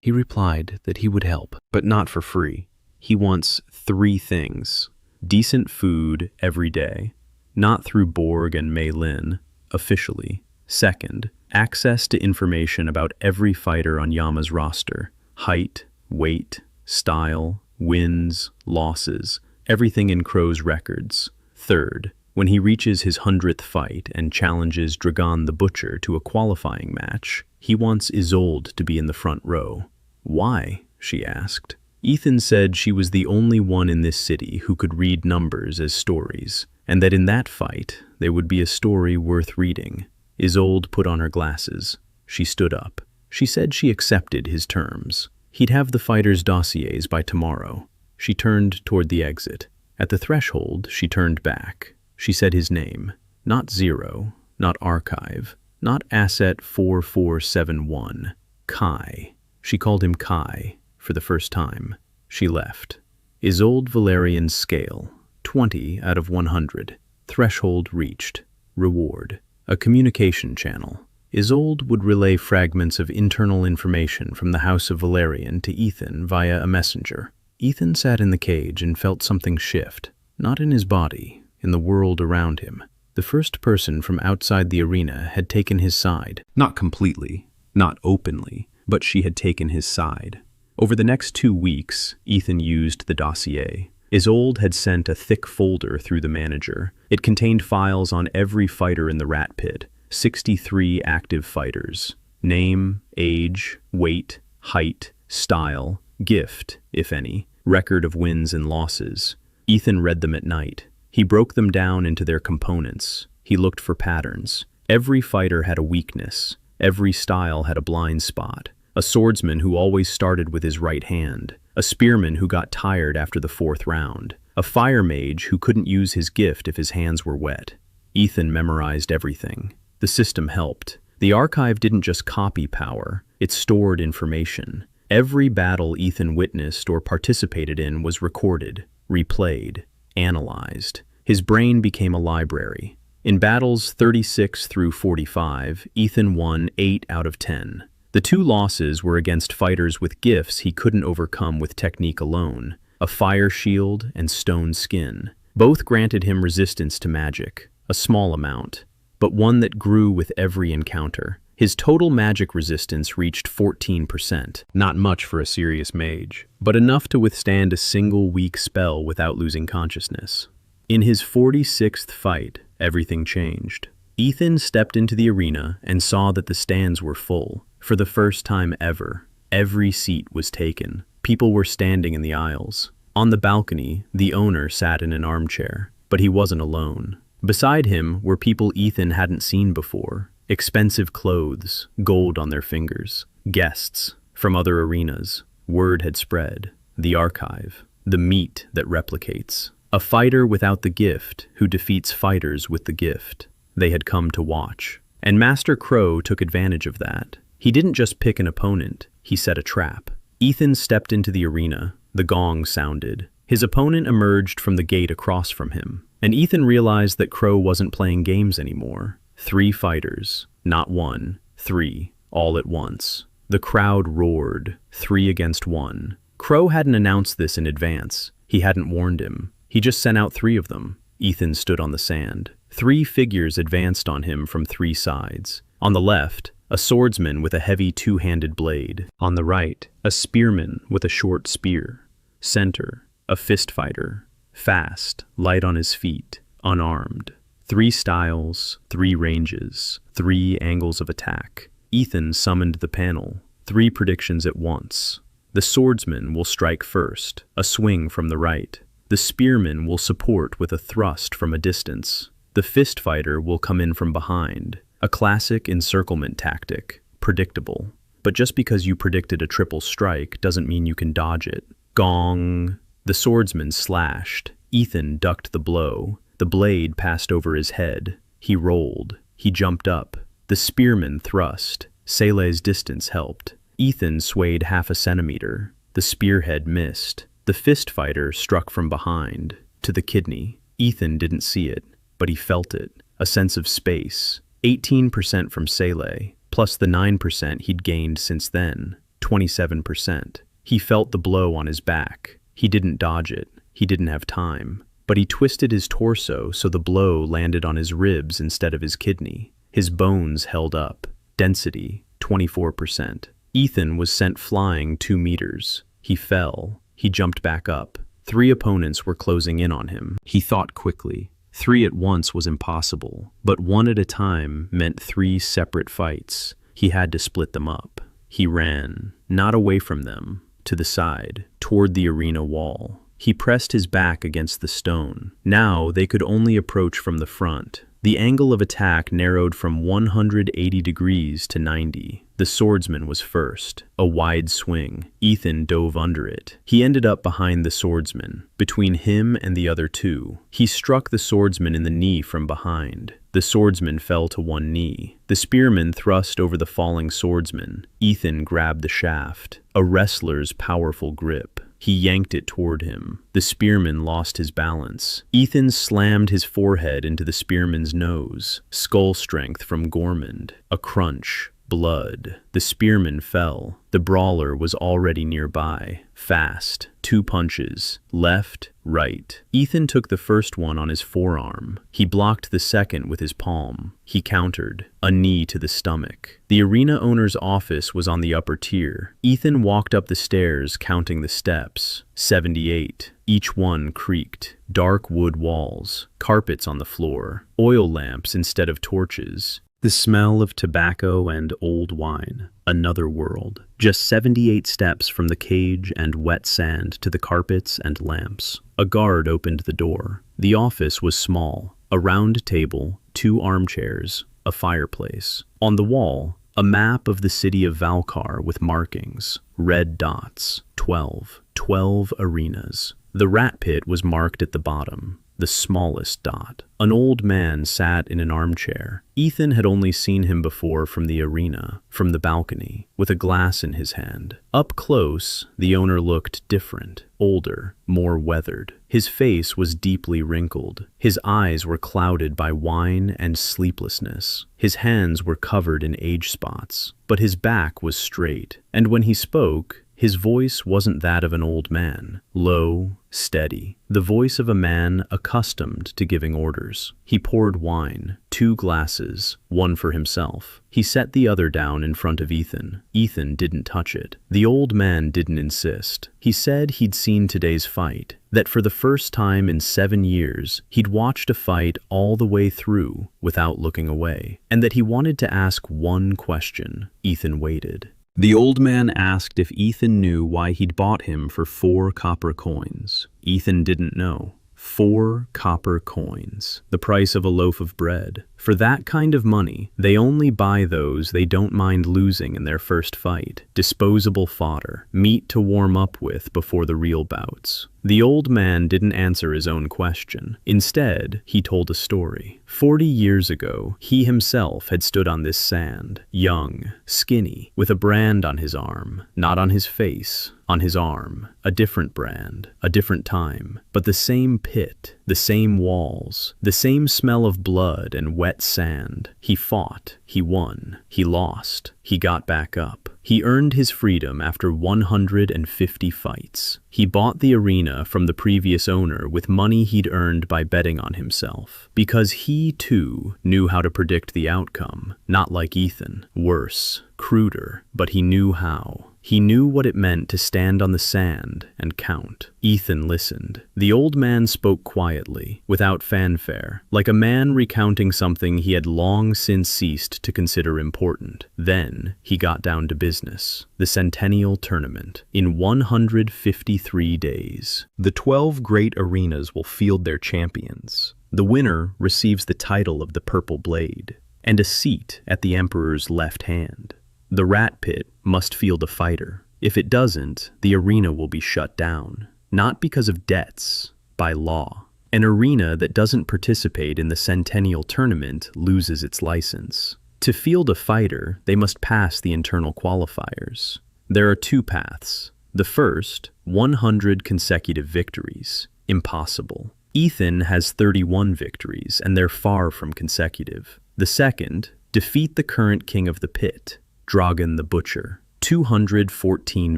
He replied that he would help, but not for free. He wants 3 things. Decent food every day, not through Borg and Mei Lin, officially. Second, access to information about every fighter on Yama's roster. Height, weight, style, wins, losses, everything in Crow's records. Third, when he reaches his 100th fight and challenges Dragon the Butcher to a qualifying match, he wants Isolde to be in the front row. Why? She asked. Ethan said she was the only one in this city who could read numbers as stories, and that in that fight there would be a story worth reading. Isolde put on her glasses. She stood up. She said she accepted his terms. He'd have the fighters' dossiers by tomorrow. She turned toward the exit. At the threshold, she turned back. She said his name. Not 0, not archive, not asset 4471. Kai. She called him Kai for the first time. She left. Isolde Valerian's scale, 20 out of 100. Threshold reached. Reward. A communication channel. Isolde would relay fragments of internal information from the House of Valerian to Ethan via a messenger. Ethan sat in the cage and felt something shift, not in his body, in the world around him. The first person from outside the arena had taken his side. Not completely, not openly, but she had taken his side. Over the next 2 weeks, Ethan used the dossier. Isolde had sent a thick folder through the manager. It contained files on every fighter in the rat pit, 63 active fighters. Name, age, weight, height, style, gift, if any, record of wins and losses. Ethan read them at night. He broke them down into their components. He looked for patterns. Every fighter had a weakness. Every style had a blind spot. A swordsman who always started with his right hand. A spearman who got tired after the 4th round. A fire mage who couldn't use his gift if his hands were wet. Ethan memorized everything. The system helped. The archive didn't just copy power, it stored information. Every battle Ethan witnessed or participated in was recorded, replayed, analyzed. His brain became a library. In battles 36 through 45, Ethan won 8 out of 10. The 2 losses were against fighters with gifts he couldn't overcome with technique alone, a fire shield and stone skin. Both granted him resistance to magic, a small amount, but one that grew with every encounter. His total magic resistance reached 14%, not much for a serious mage, but enough to withstand a single weak spell without losing consciousness. In his 46th fight, everything changed. Ethan stepped into the arena and saw that the stands were full. For the first time ever, every seat was taken. People were standing in the aisles. On the balcony, the owner sat in an armchair, but he wasn't alone. Beside him were people Ethan hadn't seen before. Expensive clothes, gold on their fingers. Guests from other arenas. Word had spread. The archive. The meat that replicates. A fighter without the gift who defeats fighters with the gift. They had come to watch. And Master Crow took advantage of that. He didn't just pick an opponent, he set a trap. Ethan stepped into the arena. The gong sounded. His opponent emerged from the gate across from him. And Ethan realized that Crow wasn't playing games anymore. 3 fighters, not 1, 3, all at once. The crowd roared, 3 against 1. Crow hadn't announced this in advance. He hadn't warned him. He just sent out 3 of them. Ethan stood on the sand. 3 figures advanced on him from 3 sides. On the left, a swordsman with a heavy 2-handed blade. On the right, a spearman with a short spear. Center, a fist fighter. Fast, light on his feet, unarmed. 3 styles, 3 ranges, 3 angles of attack. Ethan summoned the panel. 3 predictions at once. The swordsman will strike first, a swing from the right. The spearman will support with a thrust from a distance. The fist fighter will come in from behind. A classic encirclement tactic, predictable. But just because you predicted a triple strike doesn't mean you can dodge it. Gong! The swordsman slashed. Ethan ducked the blow. The blade passed over his head. He rolled. He jumped up. The spearman thrust. Sele's distance helped. Ethan swayed half a centimeter. The spearhead missed. The fist fighter struck from behind, to the kidney. Ethan didn't see it, but he felt it. A sense of space. 18% from Sele, plus the 9% he'd gained since then. 27%. He felt the blow on his back. He didn't dodge it. He didn't have time. But he twisted his torso so the blow landed on his ribs instead of his kidney. His bones held up. Density, 24%. Ethan was sent flying 2 meters. He fell. He jumped back up. 3 opponents were closing in on him. He thought quickly. 3 at once was impossible, but 1 at a time meant 3 separate fights. He had to split them up. He ran, not away from them, to the side, toward the arena wall. He pressed his back against the stone. Now they could only approach from the front. The angle of attack narrowed from 180 degrees to 90. The swordsman was first. A wide swing. Ethan dove under it. He ended up behind the swordsman, between him and the other 2. He struck the swordsman in the knee from behind. The swordsman fell to 1 knee. The spearman thrust over the falling swordsman. Ethan grabbed the shaft. A wrestler's powerful grip. He yanked it toward him. The spearman lost his balance. Ethan slammed his forehead into the spearman's nose. Skull strength from Gormand. A crunch. Blood. The spearman fell. The brawler was already nearby. Fast. 2 punches. Left, right. Ethan took the first one on his forearm. He blocked the second with his palm. He countered. A knee to the stomach. The arena owner's office was on the upper tier. Ethan walked up the stairs, counting the steps. 78. Each one creaked. Dark wood walls. Carpets on the floor. Oil lamps instead of torches. The smell of tobacco and old wine. Another world. Just 78 steps from the cage and wet sand to the carpets and lamps. A guard opened the door. The office was small. A round table, 2 armchairs, a fireplace. On the wall, a map of the city of Valkar with markings. Red dots. 12. 12 arenas. The rat pit was marked at the bottom. The smallest dot. An old man sat in an armchair. Ethan had only seen him before from the arena, from the balcony, with a glass in his hand. Up close, the owner looked different, older, more weathered. His face was deeply wrinkled. His eyes were clouded by wine and sleeplessness. His hands were covered in age spots, but his back was straight. And when he spoke, his voice wasn't that of an old man. Low, steady, the voice of a man accustomed to giving orders. He poured wine, 2 glasses, one for himself. He set the other down in front of Ethan. Ethan didn't touch it. The old man didn't insist. He said he'd seen today's fight, that for the first time in 7 years, he'd watched a fight all the way through without looking away, and that he wanted to ask one question. Ethan waited. The old man asked if Ethan knew why he'd bought him for 4 copper coins. Ethan didn't know. 4 copper coins, the price of a loaf of bread. For that kind of money, they only buy those they don't mind losing in their first fight. Disposable fodder, meat to warm up with before the real bouts. The old man didn't answer his own question. Instead, he told a story. 40 years ago, he himself had stood on this sand, young, skinny, with a brand on his arm, not on his face, on his arm. A different brand, a different time, but the same pit, the same walls, the same smell of blood and wet sand. He fought, he won, he lost, he got back up. He earned his freedom after 150 fights. He bought the arena from the previous owner with money he'd earned by betting on himself, because he, too, knew how to predict the outcome. Not like Ethan. Worse, cruder, but he knew how. He knew what it meant to stand on the sand and count. Ethan listened. The old man spoke quietly, without fanfare, like a man recounting something he had long since ceased to consider important. Then he got down to business. The Centennial Tournament. In 153 days, the 12 great arenas will field their champions. The winner receives the title of the Purple Blade, and a seat at the Emperor's left hand. The rat pit must field a fighter. If it doesn't, the arena will be shut down. Not because of debts, by law. An arena that doesn't participate in the Centennial Tournament loses its license. To field a fighter, they must pass the internal qualifiers. There are 2 paths. The first, 100 consecutive victories. Impossible. Ethan has 31 victories, and they're far from consecutive. The second, defeat the current king of the pit, Dragon the Butcher. 214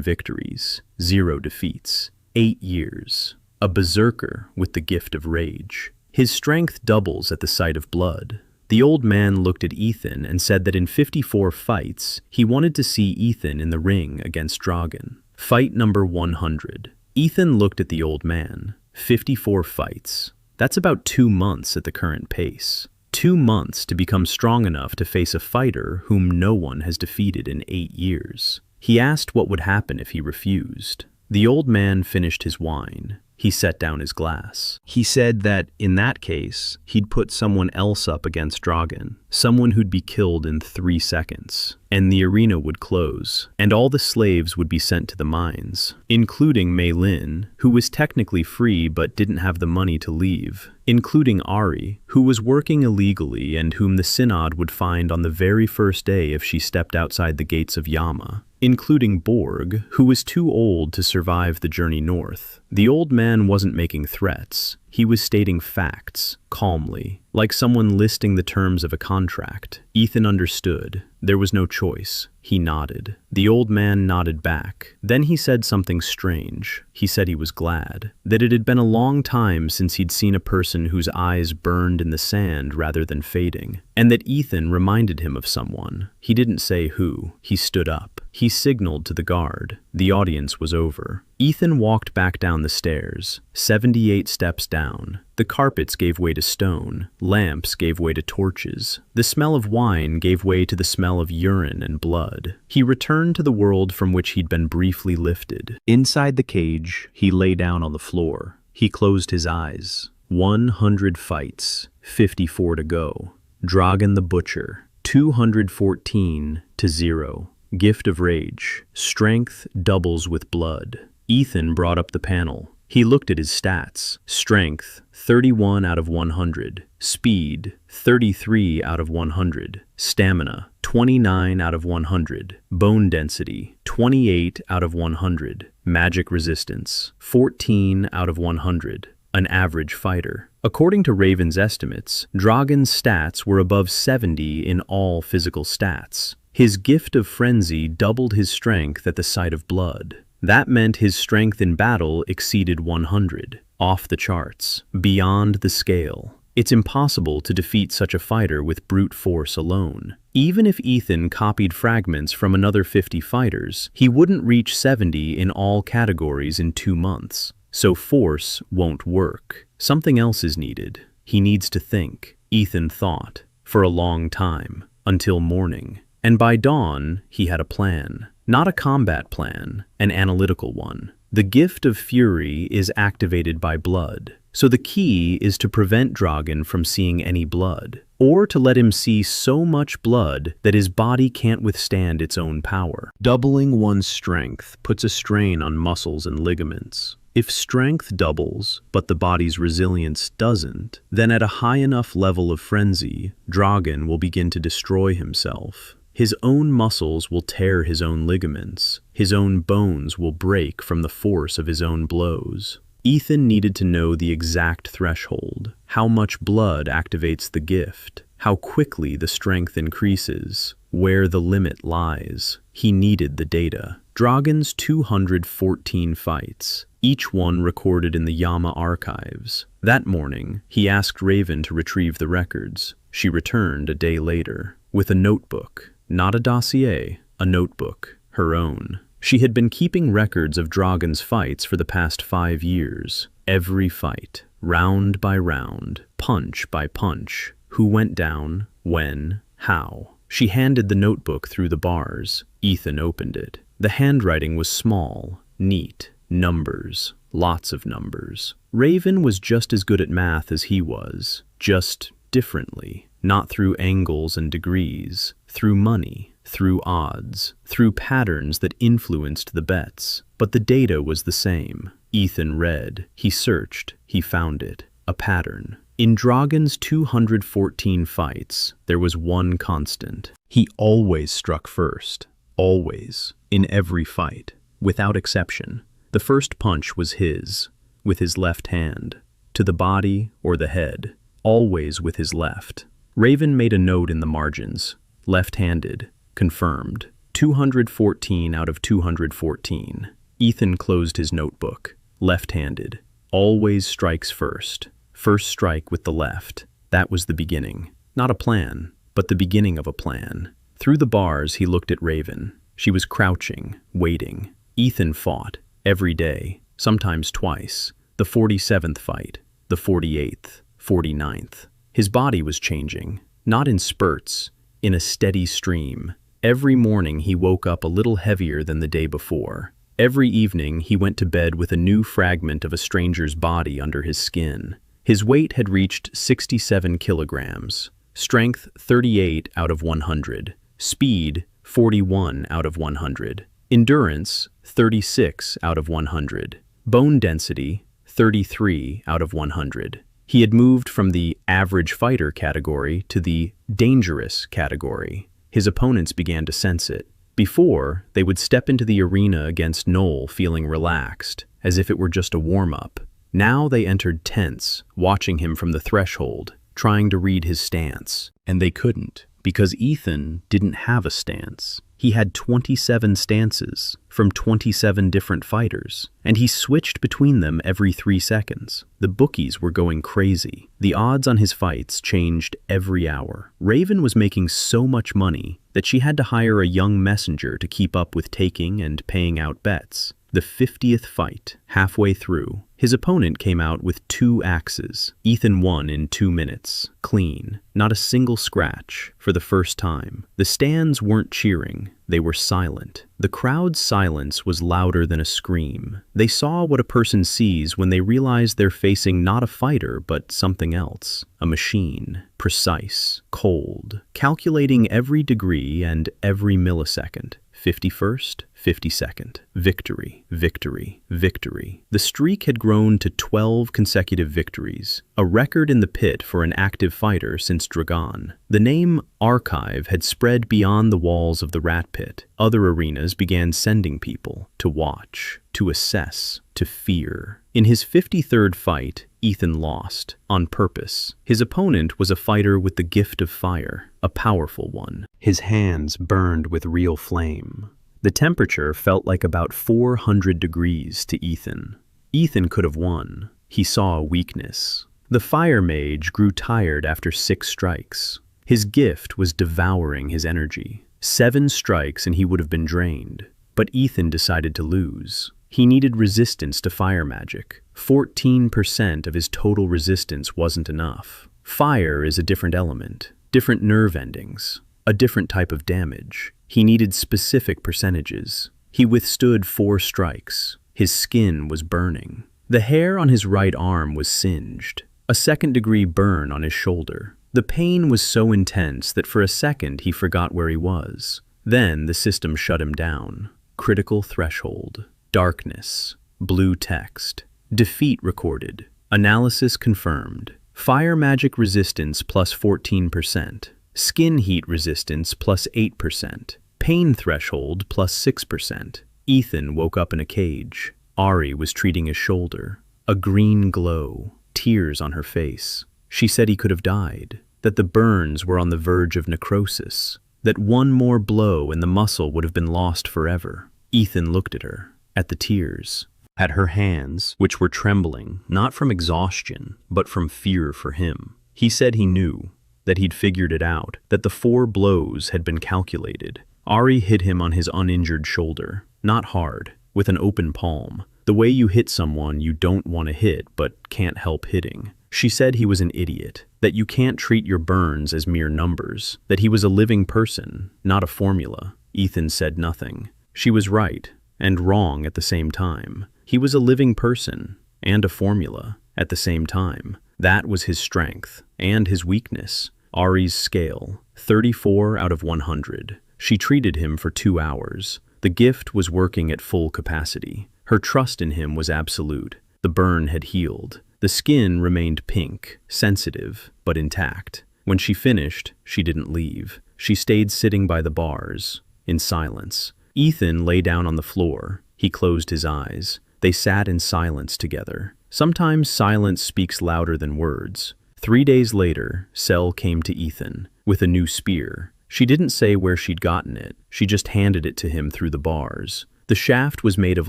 victories, 0 defeats, 8 years. A berserker with the gift of rage. His strength doubles at the sight of blood. The old man looked at Ethan and said that in 54 fights, he wanted to see Ethan in the ring against Dragon. Fight number 100. Ethan looked at the old man. 54 fights. That's about 2 months at the current pace. 2 months to become strong enough to face a fighter whom no one has defeated in 8 years. He asked what would happen if he refused. The old man finished his wine. He set down his glass. He said that, in that case, he'd put someone else up against Dragon, someone who'd be killed in 3 seconds, and the arena would close, and all the slaves would be sent to the mines, including Mei Lin, who was technically free but didn't have the money to leave, including Ari, who was working illegally and whom the Synod would find on the very first day if she stepped outside the gates of Yama, including Borg, who was too old to survive the journey north. The old man wasn't making threats. He was stating facts, calmly, like someone listing the terms of a contract. Ethan understood. There was no choice. He nodded. The old man nodded back. Then he said something strange. He said he was glad, that it had been a long time since he'd seen a person whose eyes burned in the sand rather than fading, and that Ethan reminded him of someone. He didn't say who. He stood up. He signaled to the guard. The audience was over. Ethan walked back down the stairs, 78 steps down. The carpets gave way to stone. Lamps gave way to torches. The smell of wine gave way to the smell of urine and blood. He returned to the world from which he'd been briefly lifted. Inside the cage, he lay down on the floor. He closed his eyes. 100 fights, 54 to go. Dragon the Butcher, 214 to 0. Gift of Rage. Strength doubles with blood. Ethan brought up the panel. He looked at his stats. Strength, 31 out of 100. Speed, 33 out of 100. Stamina, 29 out of 100. Bone density, 28 out of 100. Magic resistance, 14 out of 100. An average fighter. According to Raven's estimates, Dragon's stats were above 70 in all physical stats. His gift of frenzy doubled his strength at the sight of blood. That meant his strength in battle exceeded 100, off the charts, beyond the scale. It's impossible to defeat such a fighter with brute force alone. Even if Ethan copied fragments from another 50 fighters, he wouldn't reach 70 in all categories in 2 months. So force won't work. Something else is needed. He needs to think. Ethan thought, for a long time, until morning. And by dawn, he had a plan. Not a combat plan, an analytical one. The gift of fury is activated by blood. So the key is to prevent Dragon from seeing any blood, or to let him see so much blood that his body can't withstand its own power. Doubling one's strength puts a strain on muscles and ligaments. If strength doubles, but the body's resilience doesn't, then at a high enough level of frenzy, Dragon will begin to destroy himself. His own muscles will tear his own ligaments. His own bones will break from the force of his own blows. Ethan needed to know the exact threshold, how much blood activates the gift, how quickly the strength increases, where the limit lies. He needed the data. Dragon's 214 fights, each one recorded in the Yama archives. That morning, he asked Raven to retrieve the records. She returned a day later, with a notebook. Not a dossier, a notebook, her own. She had been keeping records of Dragon's fights for the past 5 years. Every fight, round by round, punch by punch. Who went down, when, how. She handed the notebook through the bars. Ethan opened it. The handwriting was small, neat, numbers, lots of numbers. Raven was just as good at math as he was, just differently, not through angles and degrees, through money, through odds, through patterns that influenced the bets. But the data was the same. Ethan read, he searched, he found it, a pattern. In Dragon's 214 fights, there was one constant. He always struck first. Always. In every fight. Without exception. The first punch was his, with his left hand. To the body or the head. Always with his left. Raven made a note in the margins. Left-handed. Confirmed. 214 out of 214. Ethan closed his notebook. Left-handed. Always strikes first. First strike with the left. That was the beginning. Not a plan, but the beginning of a plan. Through the bars, he looked at Raven. She was crouching, waiting. Ethan fought. Every day. Sometimes twice. The 47th fight. The 48th. 49th. His body was changing. Not in spurts. In a steady stream. Every morning he woke up a little heavier than the day before. Every evening he went to bed with a new fragment of a stranger's body under his skin. His weight had reached 67 kilograms. Strength 38 out of 100. Speed 41 out of 100. Endurance 36 out of 100. Bone density 33 out of 100. He had moved from the average fighter category to the dangerous category. His opponents began to sense it. Before, they would step into the arena against Noel feeling relaxed, as if it were just a warm-up. Now they entered tense, watching him from the threshold, trying to read his stance. And they couldn't, because Ethan didn't have a stance. He had 27 stances from 27 different fighters, and he switched between them every 3 seconds. The bookies were going crazy. The odds on his fights changed every hour. Raven was making so much money that she had to hire a young messenger to keep up with taking and paying out bets. The 50th fight, halfway through, his opponent came out with 2 axes. Ethan won in 2 minutes, clean, not a single scratch, for the first time. The stands weren't cheering, they were silent. The crowd's silence was louder than a scream. They saw what a person sees when they realize they're facing not a fighter, but something else. A machine, precise, cold, calculating every degree and every millisecond. 51st, 52nd. Victory, victory, victory. The streak had grown to 12 consecutive victories, a record in the pit for an active fighter since Dragon. The name Archive had spread beyond the walls of the rat pit. Other arenas began sending people to watch, to assess, to fear. In his 53rd fight, Ethan lost, on purpose. His opponent was a fighter with the gift of fire, a powerful one. His hands burned with real flame. The temperature felt like about 400 degrees to Ethan. Ethan could have won. He saw a weakness. The fire mage grew tired after 6 strikes. His gift was devouring his energy. 7 strikes and he would have been drained. But Ethan decided to lose. He needed resistance to fire magic. 14% of his total resistance wasn't enough. Fire is a different element, different nerve endings, a different type of damage. He needed specific percentages. He withstood 4 strikes. His skin was burning. The hair on his right arm was singed. A 2nd-degree burn on his shoulder. The pain was so intense that for a second he forgot where he was. Then the system shut him down. Critical threshold. Darkness. Blue text. Defeat recorded. Analysis confirmed. Fire magic resistance plus 14%. Skin heat resistance plus 8%. Pain threshold plus 6%. Ethan woke up in a cage. Ari was treating his shoulder. A green glow. Tears on her face. She said he could have died. That the burns were on the verge of necrosis. That one more blow and the muscle would have been lost forever. Ethan looked at her. At the tears, at her hands, which were trembling, not from exhaustion, but from fear for him. He said he knew, that he'd figured it out, that the 4 blows had been calculated. Ari hit him on his uninjured shoulder, not hard, with an open palm, the way you hit someone you don't want to hit but can't help hitting. She said he was an idiot, that you can't treat your burns as mere numbers, that he was a living person, not a formula. Ethan said nothing. She was right. And wrong at the same time. He was a living person and a formula at the same time. That was his strength and his weakness. Ari's scale, 34 out of 100. She treated him for 2 hours. The gift was working at full capacity. Her trust in him was absolute. The burn had healed. The skin remained pink, sensitive, but intact. When she finished, she didn't leave. She stayed sitting by the bars, in silence. Ethan lay down on the floor. He closed his eyes. They sat in silence together. Sometimes silence speaks louder than words. 3 days later, Sel came to Ethan with a new spear. She didn't say where she'd gotten it. She just handed it to him through the bars. The shaft was made of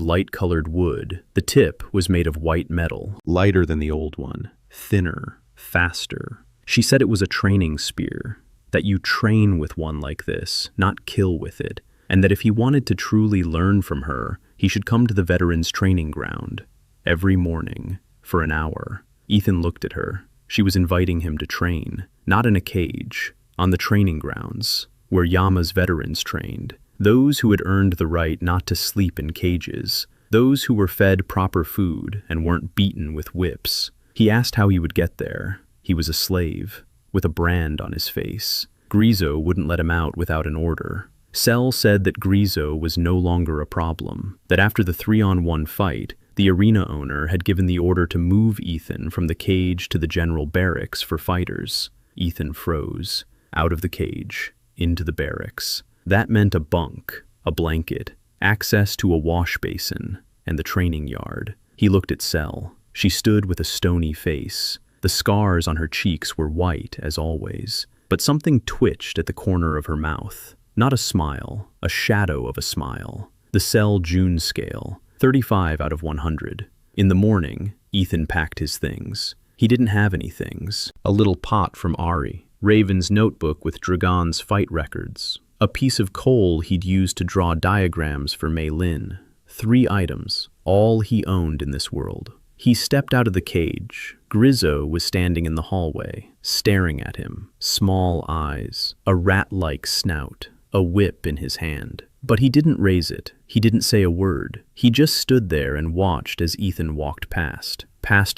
light-colored wood. The tip was made of white metal, lighter than the old one, thinner, faster. She said it was a training spear, that you train with one like this, not kill with it. And that if he wanted to truly learn from her, he should come to the veterans' training ground every morning for an hour. Ethan looked at her. She was inviting him to train, not in a cage, on the training grounds, where Yama's veterans trained, those who had earned the right not to sleep in cages, those who were fed proper food and weren't beaten with whips. He asked how he would get there. He was a slave, with a brand on his face. Grizo wouldn't let him out without an order. Sel said that Grizo was no longer a problem, that after the 3-on-1 fight, the arena owner had given the order to move Ethan from the cage to the general barracks for fighters. Ethan froze, out of the cage, into the barracks. That meant a bunk, a blanket, access to a wash basin, and the training yard. He looked at Sel. She stood with a stony face. The scars on her cheeks were white, as always, but something twitched at the corner of her mouth. Not a smile, a shadow of a smile. The Sel June scale, 35 out of 100. In the morning, Ethan packed his things. He didn't have any things. A little pot from Ari, Raven's notebook with Dragon's fight records, a piece of coal he'd used to draw diagrams for Mei Lin. 3 items, all he owned in this world. He stepped out of the cage. Grizo was standing in the hallway, staring at him, small eyes, a rat-like snout, a whip in his hand. But he didn't raise it. He didn't say a word. He just stood there and watched as Ethan walked past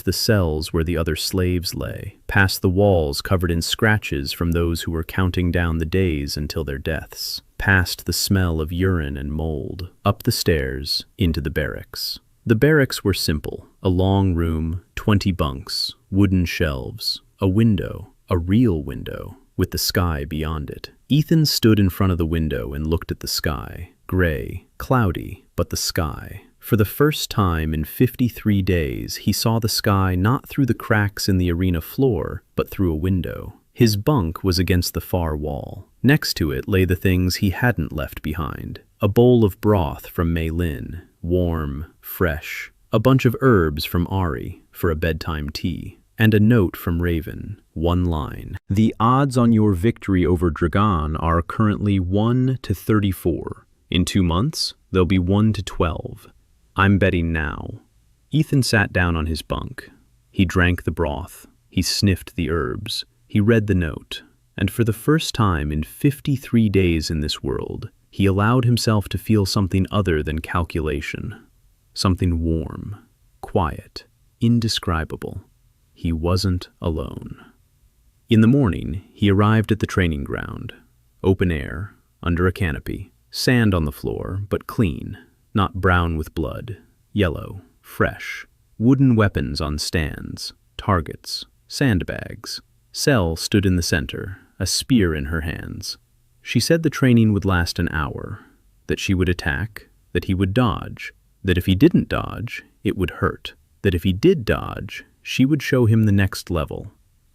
the cells where the other slaves lay, past the walls covered in scratches from those who were counting down the days until their deaths, past the smell of urine and mold, up the stairs, into the barracks. The barracks were simple, a long room, 20 bunks, wooden shelves, a window, a real window, with the sky beyond it. Ethan stood in front of the window and looked at the sky, gray, cloudy, but the sky. For the first time in 53 days, he saw the sky not through the cracks in the arena floor, but through a window. His bunk was against the far wall. Next to it lay the things he hadn't left behind. A bowl of broth from Mei Lin, warm, fresh. A bunch of herbs from Ari for a bedtime tea. And a note from Raven, one line. The odds on your victory over Dragon are currently 1 to 34. In 2 months, they'll be 1 to 12. I'm betting now. Ethan sat down on his bunk. He drank the broth. He sniffed the herbs. He read the note. And for the first time in 53 days in this world, he allowed himself to feel something other than calculation. Something warm, quiet, indescribable. He wasn't alone. In the morning, he arrived at the training ground. Open air, under a canopy. Sand on the floor, but clean, not brown with blood. Yellow, fresh. Wooden weapons on stands, targets, sandbags. Sel stood in the center, a spear in her hands. She said the training would last an hour, that she would attack, that he would dodge, that if he didn't dodge, it would hurt, that if he did dodge, she would show him the next level.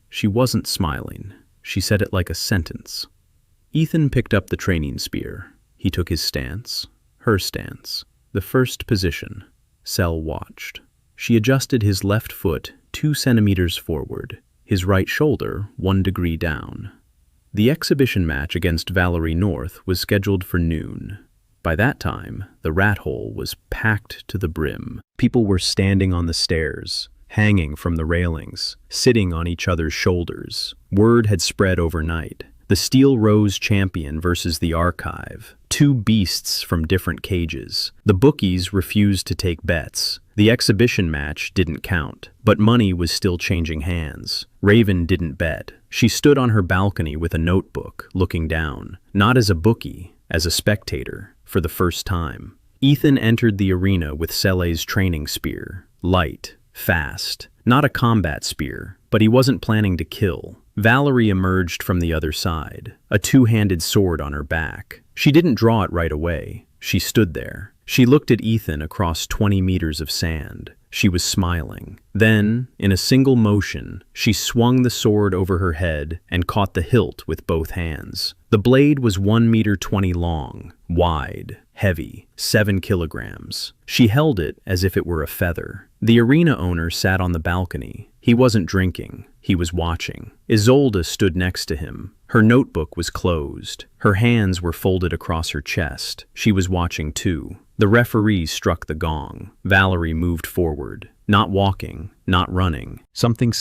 She wasn't smiling. She said it like a sentence. Ethan picked up the training spear. He took his stance, her stance, the first position. Sel watched. She adjusted his left foot 2 centimeters forward, his right shoulder 1 degree down. The exhibition match against Valerie North was scheduled for noon. By that time, the rat hole was packed to the brim. People were standing on the stairs, hanging from the railings, sitting on each other's shoulders. Word had spread overnight. The Steel Rose champion versus the Archive. 2 beasts from different cages. The bookies refused to take bets. The exhibition match didn't count, but money was still changing hands. Raven didn't bet. She stood on her balcony with a notebook, looking down, not as a bookie, as a spectator, for the first time. Ethan entered the arena with Sele's training spear. Light, fast. Not a combat spear, but he wasn't planning to kill. Valerie emerged from the other side, a 2-handed sword on her back. She didn't draw it right away. She stood there. She looked at Ethan across 20 meters of sand. She was smiling. Then, in a single motion, she swung the sword over her head and caught the hilt with both hands. The blade was 1 meter 20 long, wide, heavy, 7 kilograms. She held it as if it were a feather. The arena owner sat on the balcony. He wasn't drinking. He was watching. Isolde stood next to him. Her notebook was closed. Her hands were folded across her chest. She was watching too. The referee struck the gong. Valerie moved forward. Not walking, not running. Something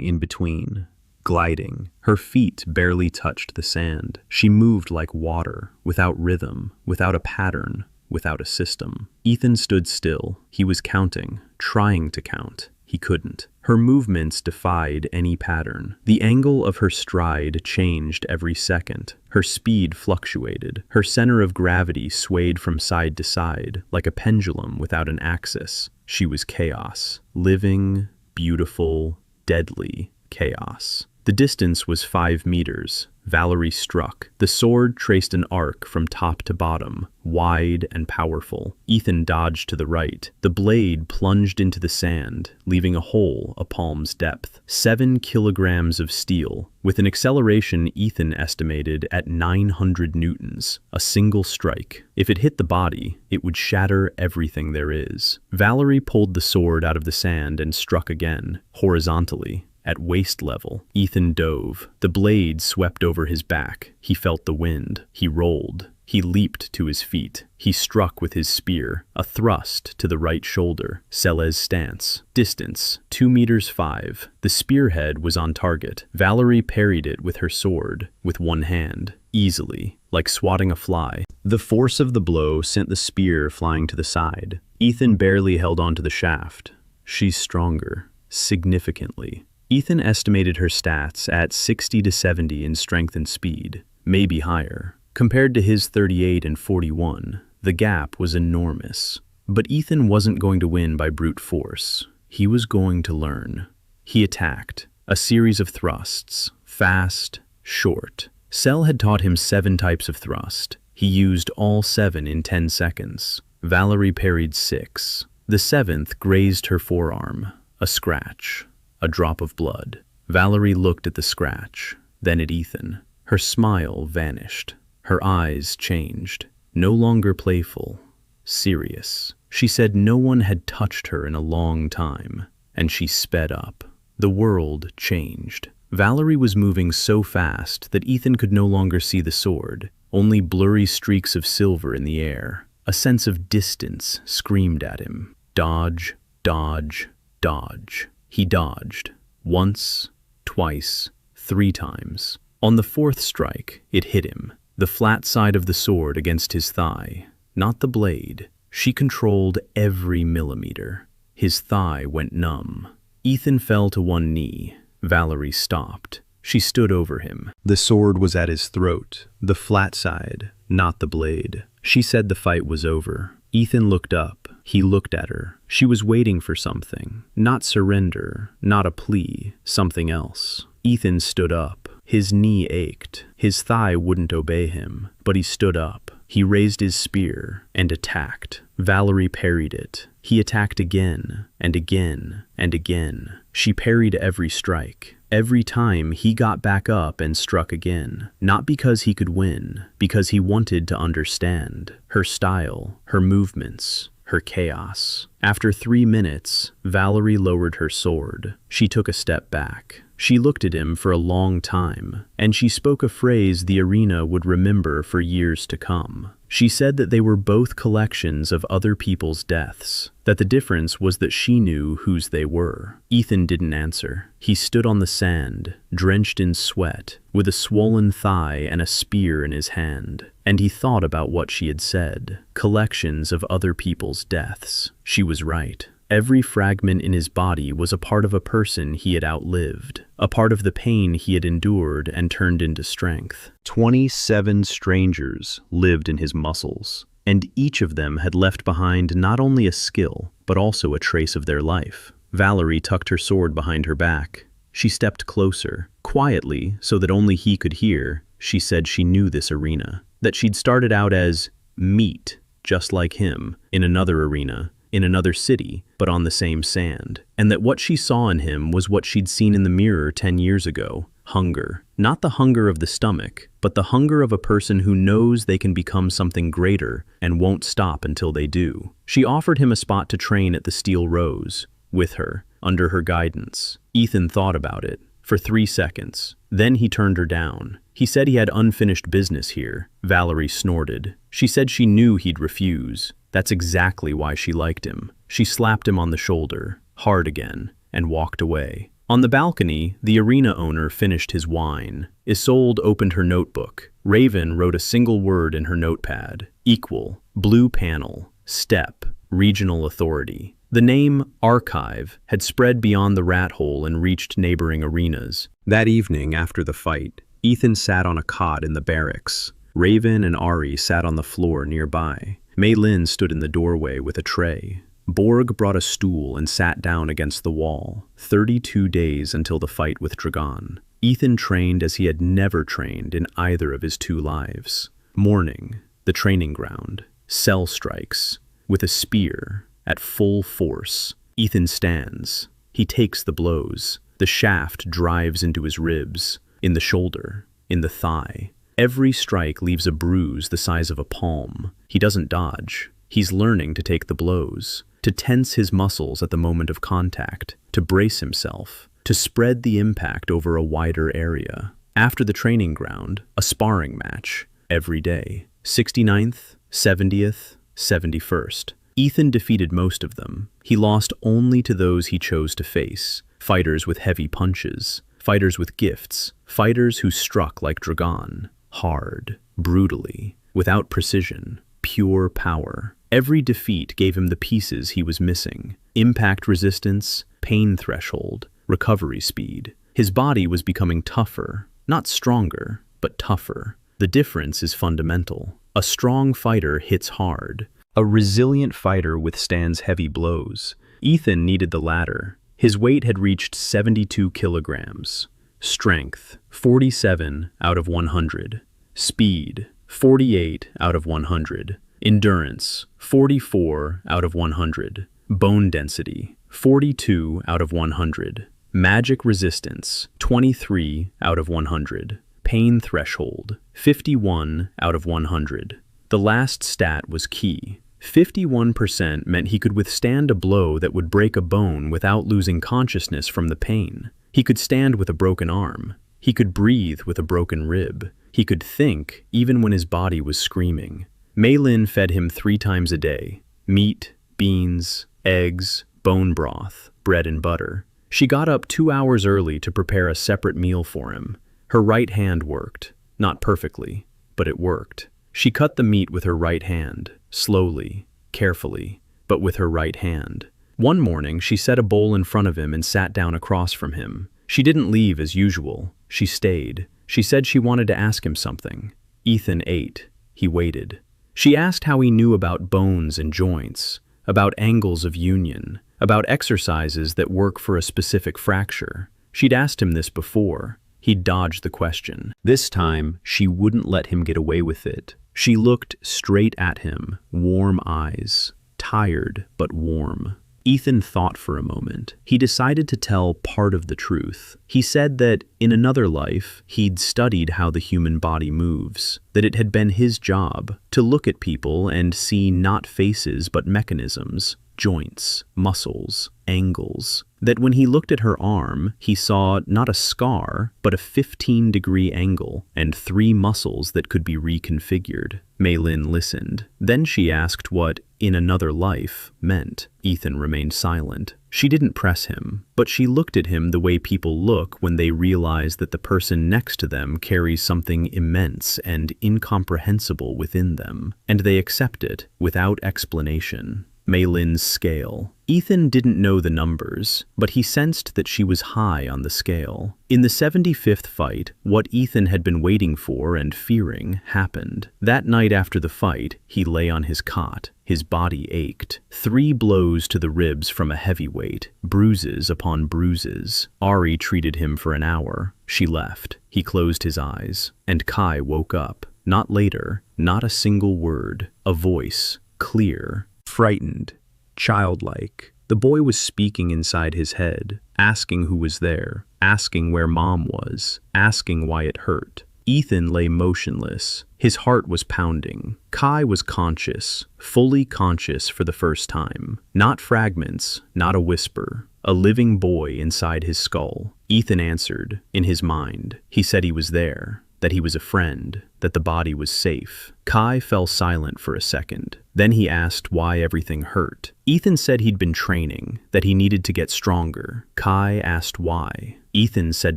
in between. Gliding. Her feet barely touched the sand. She moved like water, without rhythm, without a pattern, without a system. Ethan stood still. He was counting, trying to count. He couldn't. Her movements defied any pattern. The angle of her stride changed every second. Her speed fluctuated. Her center of gravity swayed from side to side, like a pendulum without an axis. She was chaos. Living, beautiful, deadly chaos. The distance was 5 meters. Valerie struck. The sword traced an arc from top to bottom, wide and powerful. Ethan dodged to the right. The blade plunged into the sand, leaving a hole a palm's depth. 7 kilograms of steel, with an acceleration Ethan estimated at 900 newtons. A single strike. If it hit the body, it would shatter everything there is. Valerie pulled the sword out of the sand and struck again, horizontally. At waist level, Ethan dove. The blade swept over his back. He felt the wind. He rolled. He leaped to his feet. He struck with his spear. A thrust to the right shoulder. Sele's stance. Distance, 2 meters 5. The spearhead was on target. Valerie parried it with her sword, with one hand, easily, like swatting a fly. The force of the blow sent the spear flying to the side. Ethan barely held onto the shaft. She's stronger, significantly. Ethan estimated her stats at 60 to 70 in strength and speed, maybe higher. Compared to his 38 and 41, the gap was enormous. But Ethan wasn't going to win by brute force. He was going to learn. He attacked. A series of thrusts. Fast, short. Sel had taught him 7 types of thrust. He used all 7 in 10 seconds. Valerie parried 6. The 7th grazed her forearm. A scratch. A drop of blood. Valerie looked at the scratch. then at Ethan. Her smile vanished. Her eyes changed. No longer playful, serious. She said no one had touched her in a long time, and she sped up. The world changed. Valerie was moving so fast that Ethan could no longer see the sword, only blurry streaks of silver in the air. A sense of distance screamed at him. Dodge, dodge, dodge. He dodged. Once, twice, 3 times. On the 4th strike, it hit him. The flat side of the sword against his thigh, not the blade. She controlled every millimeter. His thigh went numb. Ethan fell to one knee. Valerie stopped. She stood over him. The sword was at his throat, the flat side, not the blade. She said the fight was over. Ethan looked up. He looked at her. She was waiting for something. Not surrender, not a plea, something else. Ethan stood up. His knee ached. His thigh wouldn't obey him, but he stood up. He raised his spear and attacked. Valerie parried it. He attacked again and again and again. She parried every strike. Every time he got back up and struck again. Not because he could win, because he wanted to understand her style, her movements, her chaos. After 3 minutes, Valerie lowered her sword. She took a step back. She looked at him for a long time, and she spoke a phrase the arena would remember for years to come. She said that they were both collections of other people's deaths, that the difference was that she knew whose they were. Ethan didn't answer. He stood on the sand, drenched in sweat, with a swollen thigh and a spear in his hand, and he thought about what she had said. Collections of other people's deaths. She was right. Every fragment in his body was a part of a person he had outlived, a part of the pain he had endured and turned into strength. 27 strangers lived in his muscles, and each of them had left behind not only a skill, but also a trace of their life. Valerie tucked her sword behind her back. She stepped closer, quietly, so that only he could hear. She said she knew this arena, that she'd started out as meat, just like him, in another arena, in another city, but on the same sand, and that what she saw in him was what she'd seen in the mirror 10 years ago. Hunger. Not the hunger of the stomach, but the hunger of a person who knows they can become something greater and won't stop until they do. She offered him a spot to train at the Steel Rose, with her, under her guidance. Ethan thought about it for 3 seconds. Then he turned her down. He said he had unfinished business here. Valerie snorted. She said she knew he'd refuse. That's exactly why she liked him. She slapped him on the shoulder, hard again, and walked away. On the balcony, the arena owner finished his wine. Isolde opened her notebook. Raven wrote a single word in her notepad. Equal, blue panel, step, regional authority. The name Archive had spread beyond the rat hole and reached neighboring arenas. That evening, after the fight, Ethan sat on a cot in the barracks. Raven and Ari sat on the floor nearby. Mei Lin stood in the doorway with a tray. Borg brought a stool and sat down against the wall. 32 days until the fight with Dragon. Ethan trained as he had never trained in either of his 2 lives. Morning, the training ground. Cell strikes. With a spear, at full force. Ethan stands. He takes the blows. The shaft drives into his ribs, in the shoulder, in the thigh. Every strike leaves a bruise the size of a palm. He doesn't dodge. He's learning to take the blows, to tense his muscles at the moment of contact, to brace himself, to spread the impact over a wider area. After the training ground, a sparring match, every day. 69th, 70th, 71st. Ethan defeated most of them. He lost only to those he chose to face, fighters with heavy punches, fighters with gifts, fighters who struck like Dragon. Hard, brutally, without precision, pure power. Every defeat gave him the pieces he was missing. Impact resistance, pain threshold, recovery speed. His body was becoming tougher, not stronger, but tougher. The difference is fundamental. A strong fighter hits hard. A resilient fighter withstands heavy blows. Ethan needed the latter. His weight had reached 72 kilograms. Strength, 47 out of 100. Speed, 48 out of 100. Endurance, 44 out of 100. Bone density, 42 out of 100. Magic resistance, 23 out of 100. Pain threshold, 51 out of 100. The last stat was key. 51% meant he could withstand a blow that would break a bone without losing consciousness from the pain. He could stand with a broken arm. He could breathe with a broken rib. He could think even when his body was screaming. Mei Lin fed him 3 times a day. Meat, beans, eggs, bone broth, bread and butter. She got up 2 hours early to prepare a separate meal for him. Her right hand worked. Not perfectly, but it worked. She cut the meat with her right hand, slowly, carefully, but with her right hand. One morning, she set a bowl in front of him and sat down across from him. She didn't leave as usual. She stayed. She said she wanted to ask him something. Ethan ate. He waited. She asked how he knew about bones and joints, about angles of union, about exercises that work for a specific fracture. She'd asked him this before. He'd dodged the question. This time, she wouldn't let him get away with it. She looked straight at him, warm eyes, tired but warm. Ethan thought for a moment. He decided to tell part of the truth. He said that in another life, he'd studied how the human body moves, that it had been his job to look at people and see not faces but mechanisms, joints, muscles, angles. That when he looked at her arm, he saw not a scar, but a 15-degree angle and 3 muscles that could be reconfigured. Mei Lin listened. Then she asked what "in another life" meant. Ethan remained silent. She didn't press him, but she looked at him the way people look when they realize that the person next to them carries something immense and incomprehensible within them, and they accept it without explanation. Mei Lin's scale. Ethan didn't know the numbers, but he sensed that she was high on the scale. In the 75th fight, what Ethan had been waiting for and fearing happened. That night after the fight, he lay on his cot. His body ached. 3 blows to the ribs from a heavyweight, bruises upon bruises. Ari treated him for an hour. She left. He closed his eyes, and Kai woke up. Not later, not a single word. A voice, clear, frightened, childlike. The boy was speaking inside his head, asking who was there, asking where Mom was, asking why it hurt. Ethan lay motionless. His heart was pounding. Kai was conscious, fully conscious for the first time. Not fragments, not a whisper. A living boy inside his skull. Ethan answered, in his mind. He said he was there, that he was a friend, that the body was safe. Kai fell silent for a second. Then he asked why everything hurt. Ethan said he'd been training, that he needed to get stronger. Kai asked why. Ethan said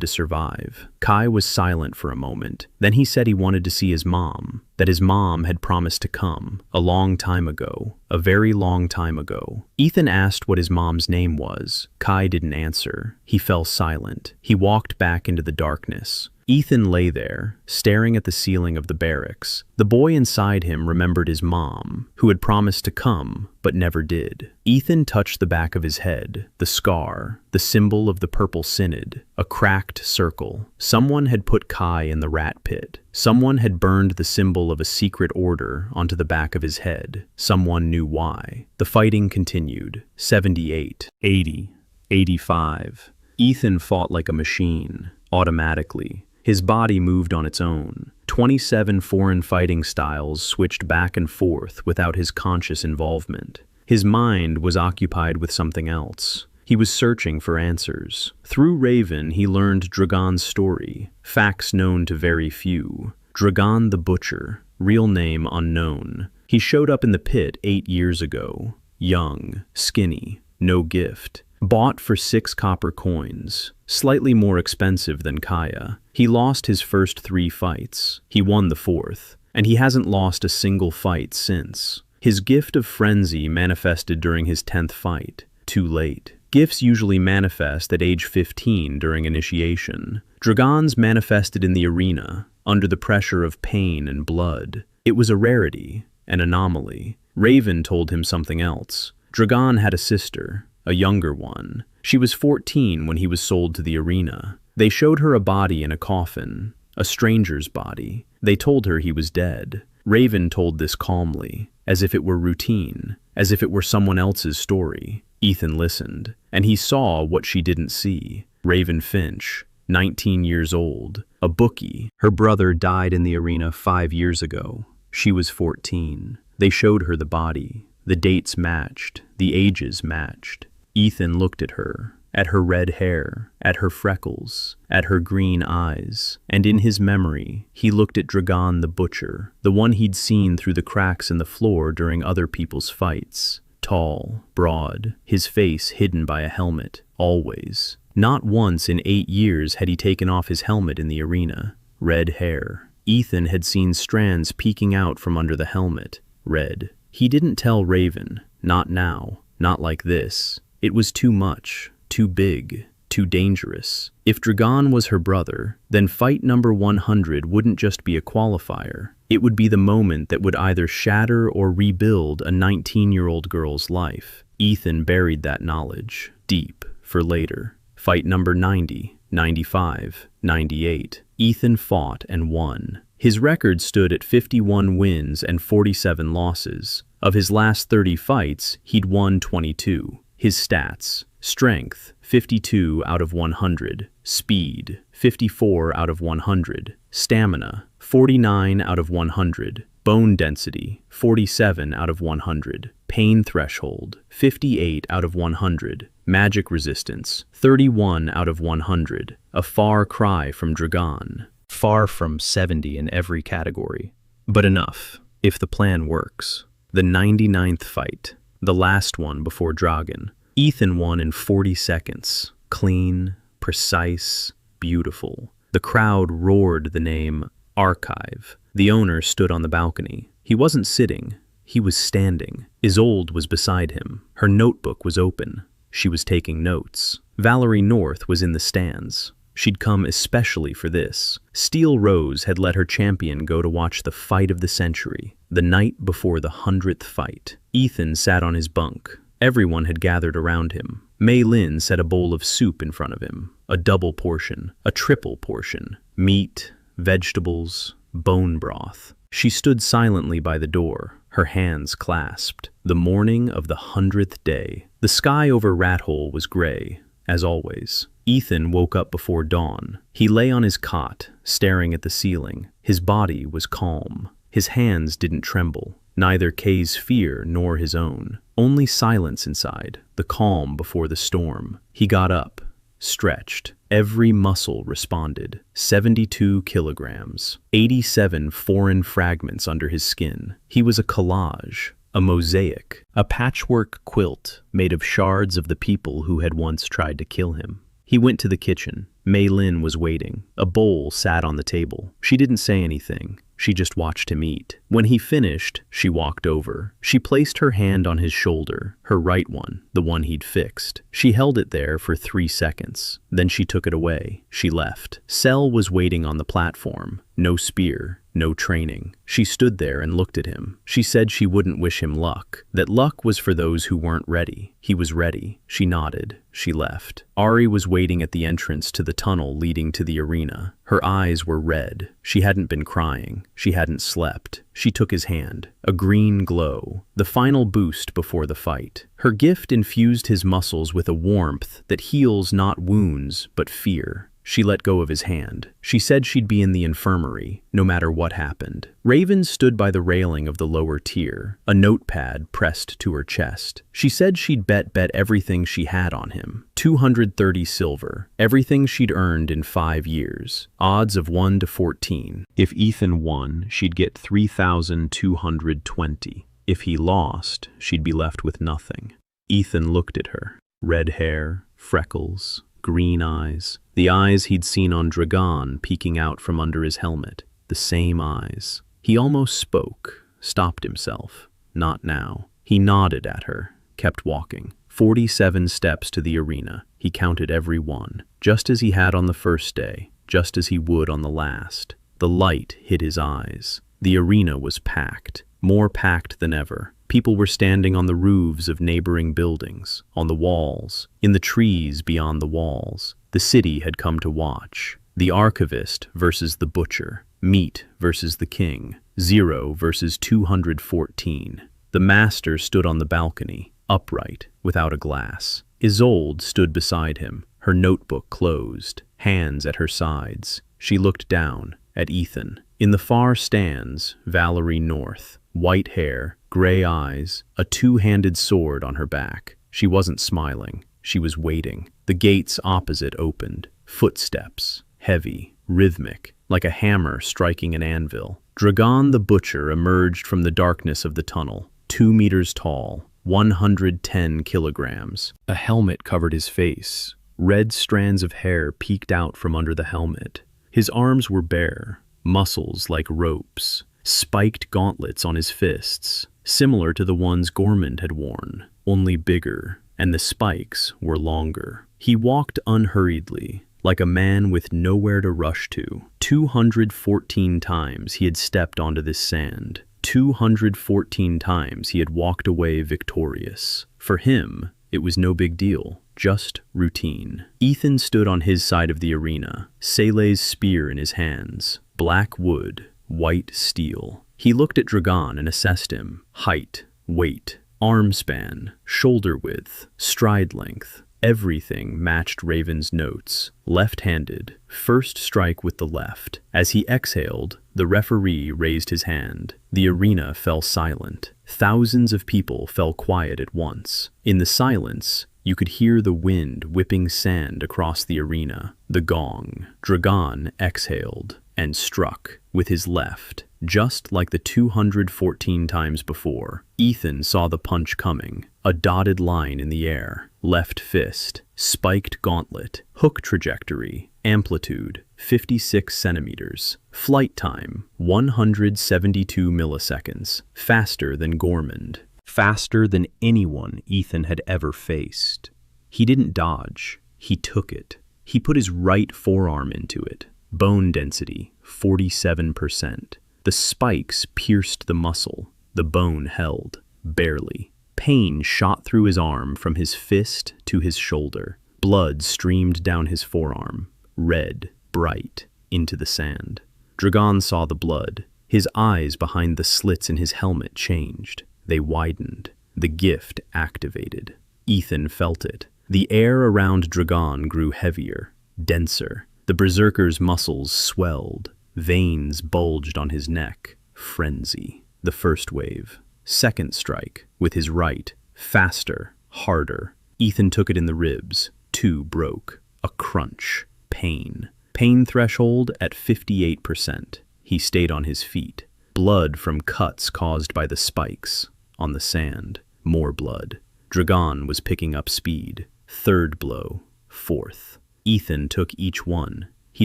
to survive. Kai was silent for a moment. Then he said he wanted to see his mom, that his mom had promised to come, a long time ago, a very long time ago. Ethan asked what his mom's name was. Kai didn't answer. He fell silent. He walked back into the darkness. Ethan lay there, staring at the ceiling of the barracks. The boy inside him remembered his mom, who had promised to come, but never did. Ethan touched the back of his head, the scar, the symbol of the Purple Synod, a cracked circle. Someone had put Kai in the rat pit. Someone had burned the symbol of a secret order onto the back of his head. Someone knew why. The fighting continued. 78, 80, 85. Ethan fought like a machine, automatically. His body moved on its own. 27 foreign fighting styles switched back and forth without his conscious involvement. His mind was occupied with something else. He was searching for answers. Through Raven, he learned Dragon's story, facts known to very few. Dragon the Butcher, real name unknown. He showed up in the pit 8 years ago. Young, skinny, no gift. Bought for 6 copper coins, slightly more expensive than Kaya. He lost his first 3 fights. He won the 4th, and he hasn't lost a single fight since. His gift of frenzy manifested during his 10th fight. Too late. Gifts usually manifest at age 15 during initiation. Dragons manifested in the arena, under the pressure of pain and blood. It was a rarity, an anomaly. Raven told him something else. Dragon had a sister, a younger one. She was 14 when he was sold to the arena. They showed her a body in a coffin, a stranger's body. They told her he was dead. Raven told this calmly, as if it were routine, as if it were someone else's story. Ethan listened, and he saw what she didn't see. Raven Finch, 19 years old, a bookie. Her brother died in the arena 5 years ago. She was 14. They showed her the body. The dates matched. The ages matched. Ethan looked at her red hair, at her freckles, at her green eyes, and in his memory, he looked at Dragon the Butcher, the one he'd seen through the cracks in the floor during other people's fights. Tall, broad, his face hidden by a helmet, always. Not once in 8 years had he taken off his helmet in the arena. Red hair. Ethan had seen strands peeking out from under the helmet. Red. He didn't tell Raven. Not now. Not like this. It was too much. Too big. Too dangerous. If Dragon was her brother, then fight number 100 wouldn't just be a qualifier. It would be the moment that would either shatter or rebuild a 19-year-old girl's life. Ethan buried that knowledge deep for later. Fight number 90, 95, 98. Ethan fought and won. His record stood at 51 wins and 47 losses. Of his last 30 fights, he'd won 22. His stats: strength, 52 out of 100. Speed, 54 out of 100. Stamina, 49 out of 100. Bone density, 47 out of 100. Pain threshold, 58 out of 100. Magic resistance, 31 out of 100. A far cry from Dragon. Far from 70 in every category. But enough, if the plan works. The 99th fight, the last one before Dragon. Ethan won in 40 seconds. Clean, precise, beautiful. The crowd roared the name Archive. The owner stood on the balcony. He wasn't sitting, he was standing. Isolde was beside him. Her notebook was open. She was taking notes. Valerie North was in the stands. She'd come especially for this. Steel Rose had let her champion go to watch the fight of the century, the night before the 100th fight. Ethan sat on his bunk. Everyone had gathered around him. Mei Lin set a bowl of soup in front of him. A double portion, a triple portion. Meat, vegetables, bone broth. She stood silently by the door, her hands clasped. The morning of the 100th day. The sky over Rat Hole was gray, as always. Ethan woke up before dawn. He lay on his cot, staring at the ceiling. His body was calm. His hands didn't tremble. Neither Kay's fear nor his own. Only silence inside, the calm before the storm. He got up, stretched. Every muscle responded. 72 kilograms. 87 foreign fragments under his skin. He was a collage, a mosaic, a patchwork quilt made of shards of the people who had once tried to kill him. He went to the kitchen. Mei Lin was waiting. A bowl sat on the table. She didn't say anything. She just watched him eat. When he finished, she walked over. She placed her hand on his shoulder, her right one, the one he'd fixed. She held it there for 3 seconds. Then she took it away. She left. Cell was waiting on the platform. No spear, no training. She stood there and looked at him. She said she wouldn't wish him luck, that luck was for those who weren't ready. He was ready. She nodded. She left. Ari was waiting at the entrance to the tunnel leading to the arena. Her eyes were red. She hadn't been crying. She hadn't slept. She took his hand. A green glow. The final boost before the fight. Her gift infused his muscles with a warmth that heals not wounds, but fear. She let go of his hand. She said she'd be in the infirmary, no matter what happened. Raven stood by the railing of the lower tier, a notepad pressed to her chest. She said she'd bet everything she had on him. 230 silver, everything she'd earned in 5 years. Odds of 1 to 14. If Ethan won, she'd get 3,220. If he lost, she'd be left with nothing. Ethan looked at her. Red hair, freckles, green eyes. The eyes he'd seen on Dragon peeking out from under his helmet. The same eyes. He almost spoke, stopped himself. Not now. He nodded at her, kept walking. 47 steps to the arena. He counted every one, just as he had on the first day, just as he would on the last. The light hit his eyes. The arena was packed, more packed than ever. People were standing on the roofs of neighboring buildings, on the walls, in the trees beyond the walls. The city had come to watch. The archivist versus the butcher. Meat versus the king. 0 versus 214. The master stood on the balcony, upright, without a glass. Isolde stood beside him, her notebook closed, hands at her sides. She looked down at Ethan. In the far stands, Valerie North, white hair, gray eyes, a two-handed sword on her back. She wasn't smiling. She was waiting. The gates opposite opened. Footsteps, heavy, rhythmic, like a hammer striking an anvil. Dragon the Butcher emerged from the darkness of the tunnel, 2 meters tall, 110 kilograms. A helmet covered his face. Red strands of hair peeked out from under the helmet. His arms were bare, muscles like ropes, spiked gauntlets on his fists, similar to the ones Gormand had worn, only bigger, and the spikes were longer. He walked unhurriedly, like a man with nowhere to rush to. 214 times he had stepped onto this sand. 214 times he had walked away victorious. For him, it was no big deal, just routine. Ethan stood on his side of the arena, Seele's spear in his hands, black wood, white steel. He looked at Dragon and assessed him. Height, weight, arm span, shoulder width, stride length. Everything matched Raven's notes. Left-handed, first strike with the left. As he exhaled, the referee raised his hand. The arena fell silent. Thousands of people fell quiet at once. In the silence, you could hear the wind whipping sand across the arena. The gong. Dragon exhaled and struck with his left, just like the 214 times before. Ethan saw the punch coming, a dotted line in the air, left fist, spiked gauntlet, hook trajectory, amplitude, 56 centimeters, flight time, 172 milliseconds, faster than Gormand, faster than anyone Ethan had ever faced. He didn't dodge, he took it. He put his right forearm into it. Bone density, 47%. The spikes pierced the muscle. The bone held, barely. Pain shot through his arm from his fist to his shoulder. Blood streamed down his forearm, red, bright, into the sand. Dragon saw the blood. His eyes behind the slits in his helmet changed. They widened. The gift activated. Ethan felt it. The air around Dragon grew heavier, denser. The berserker's muscles swelled. Veins bulged on his neck. Frenzy. The first wave. Second strike, with his right. Faster, harder. Ethan took it in the ribs. 2 broke. A crunch. Pain. Pain threshold at 58%. He stayed on his feet. Blood from cuts caused by the spikes. On the sand. More blood. Dragon was picking up speed. Third blow. Fourth. Ethan took each one. He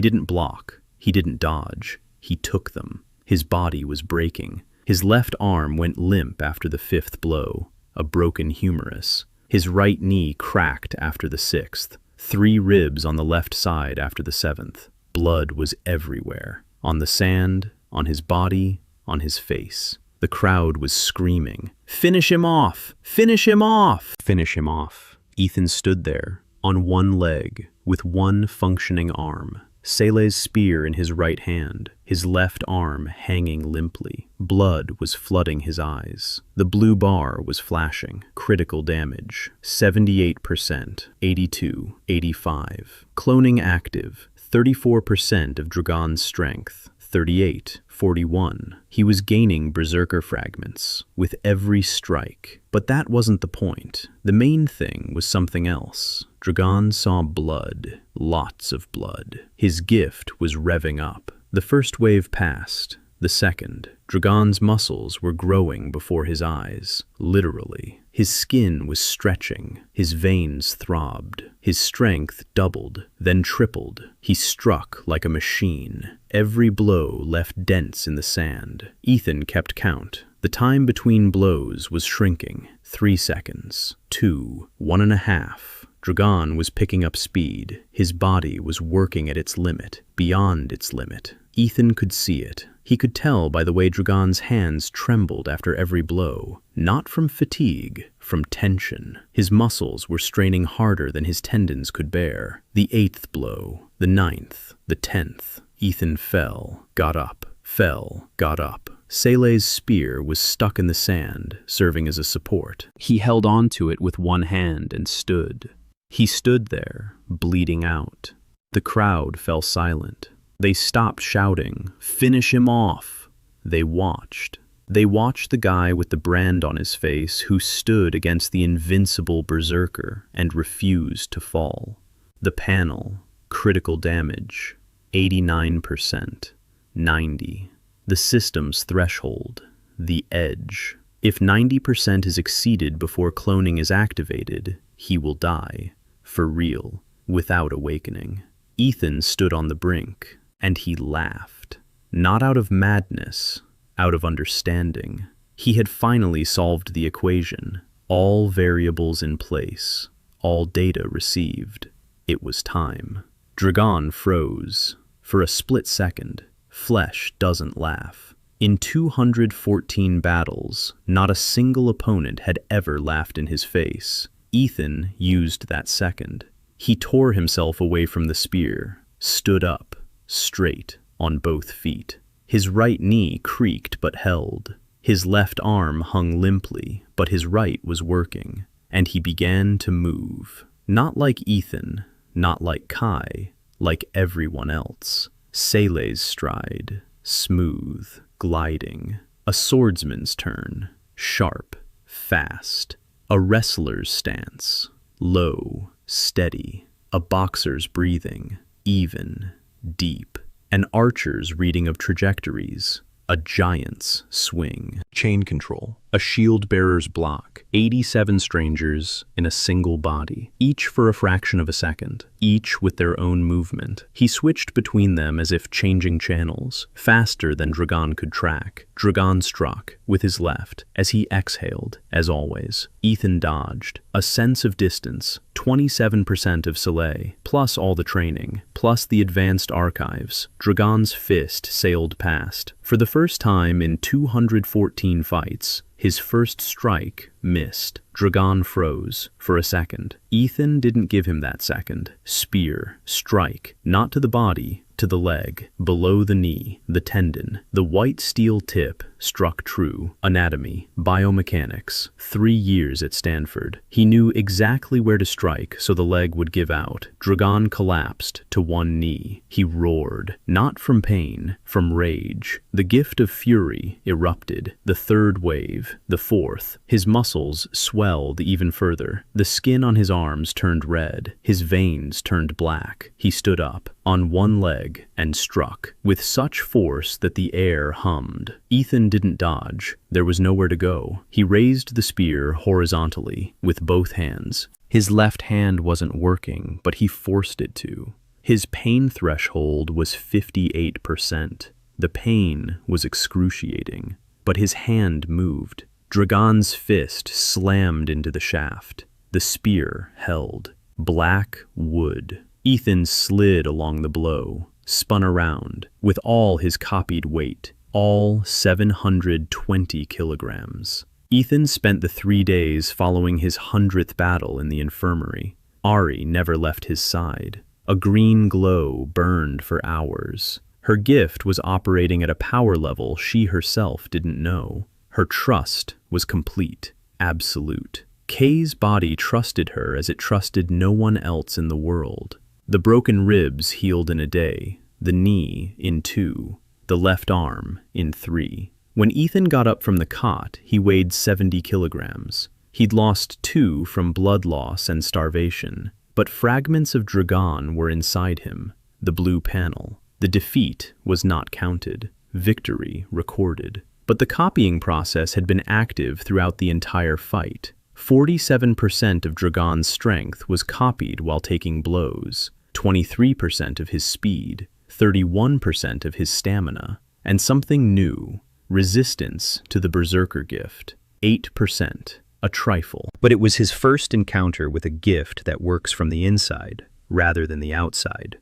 didn't block. He didn't dodge. He took them. His body was breaking. His left arm went limp after the 5th blow, a broken humerus. His right knee cracked after the 6th. 3 ribs on the left side after the 7th. Blood was everywhere. On the sand, on his body, on his face. The crowd was screaming, "Finish him off! Finish him off! Finish him off!" Ethan stood there, on one leg, with one functioning arm. Seele's spear in his right hand, his left arm hanging limply. Blood was flooding his eyes. The blue bar was flashing. Critical damage. 78%, 82, 85. Cloning active. 34% of Dragon's strength. 38, 41. He was gaining berserker fragments with every strike. But that wasn't the point. The main thing was something else. Dragon saw blood. Lots of blood. His gift was revving up. The first wave passed. The second. Dragon's muscles were growing before his eyes. Literally. His skin was stretching. His veins throbbed. His strength doubled, then tripled. He struck like a machine. Every blow left dents in the sand. Ethan kept count. The time between blows was shrinking. 3 seconds. 2. 1.5. Dragon was picking up speed. His body was working at its limit, beyond its limit. Ethan could see it. He could tell by the way Dragon's hands trembled after every blow. Not from fatigue, from tension. His muscles were straining harder than his tendons could bear. The 8th blow, the 9th, the 10th. Ethan fell, got up, fell, got up. Seele's spear was stuck in the sand, serving as a support. He held on to it with one hand and stood. He stood there, bleeding out. The crowd fell silent. They stopped shouting, "Finish him off!" They watched. They watched the guy with the brand on his face who stood against the invincible berserker and refused to fall. The panel, critical damage, 89%, 90. The system's threshold, the edge. If 90% is exceeded before cloning is activated, he will die, for real, without awakening. Ethan stood on the brink, and he laughed. Not out of madness, out of understanding. He had finally solved the equation. All variables in place, all data received. It was time. Dragon froze. For a split second, flesh doesn't laugh. In 214 battles, not a single opponent had ever laughed in his face. Ethan used that second. He tore himself away from the spear, stood up, straight, on both feet. His right knee creaked but held. His left arm hung limply, but his right was working. And he began to move. Not like Ethan, not like Kai, like everyone else. Sele's stride, smooth, gliding. A swordsman's turn, sharp, fast. A wrestler's stance, low, steady. A boxer's breathing, even, deep. An archer's reading of trajectories. A giant's swing. Chain control. A shield-bearer's block. 87 strangers in a single body, each for a fraction of a second, each with their own movement. He switched between them as if changing channels, faster than Dragon could track. Dragon struck, with his left, as he exhaled, as always. Ethan dodged. A sense of distance, 27% of Sele, plus all the training, plus the advanced archives. Dragon's fist sailed past. For the first time in 214 fights, his first strike missed. Dragon froze for a second. Ethan didn't give him that second. Spear, strike, not to the body, to the leg, below the knee, the tendon. The white steel tip struck true. Anatomy, biomechanics, 3 years at Stanford. He knew exactly where to strike so the leg would give out. Dragon collapsed to one knee. He roared, not from pain, from rage. The gift of fury erupted. The third wave, the fourth. His muscles swelled even further. The skin on his arms turned red. His veins turned black. He stood up, on one leg, and struck, with such force that the air hummed. Ethan didn't dodge. There was nowhere to go. He raised the spear horizontally, with both hands. His left hand wasn't working, but he forced it to. His pain threshold was 58%. The pain was excruciating, but his hand moved. Dragon's fist slammed into the shaft. The spear held. Black wood. Ethan slid along the blow, spun around, with all his copied weight, all 720 kilograms. Ethan spent the 3 days following his 100th battle in the infirmary. Ari never left his side. A green glow burned for hours. Her gift was operating at a power level she herself didn't know. Her trust was complete, absolute. Kay's body trusted her as it trusted no one else in the world. The broken ribs healed in a day, the knee in 2, the left arm in 3. When Ethan got up from the cot, he weighed 70 kilograms. He'd lost 2 from blood loss and starvation, but fragments of Dragon were inside him, the blue panel. The defeat was not counted, victory recorded. But the copying process had been active throughout the entire fight. 47% of Dragon's strength was copied while taking blows, 23% of his speed, 31% of his stamina, and something new, resistance to the berserker gift, 8%, a trifle. But it was his first encounter with a gift that works from the inside rather than the outside.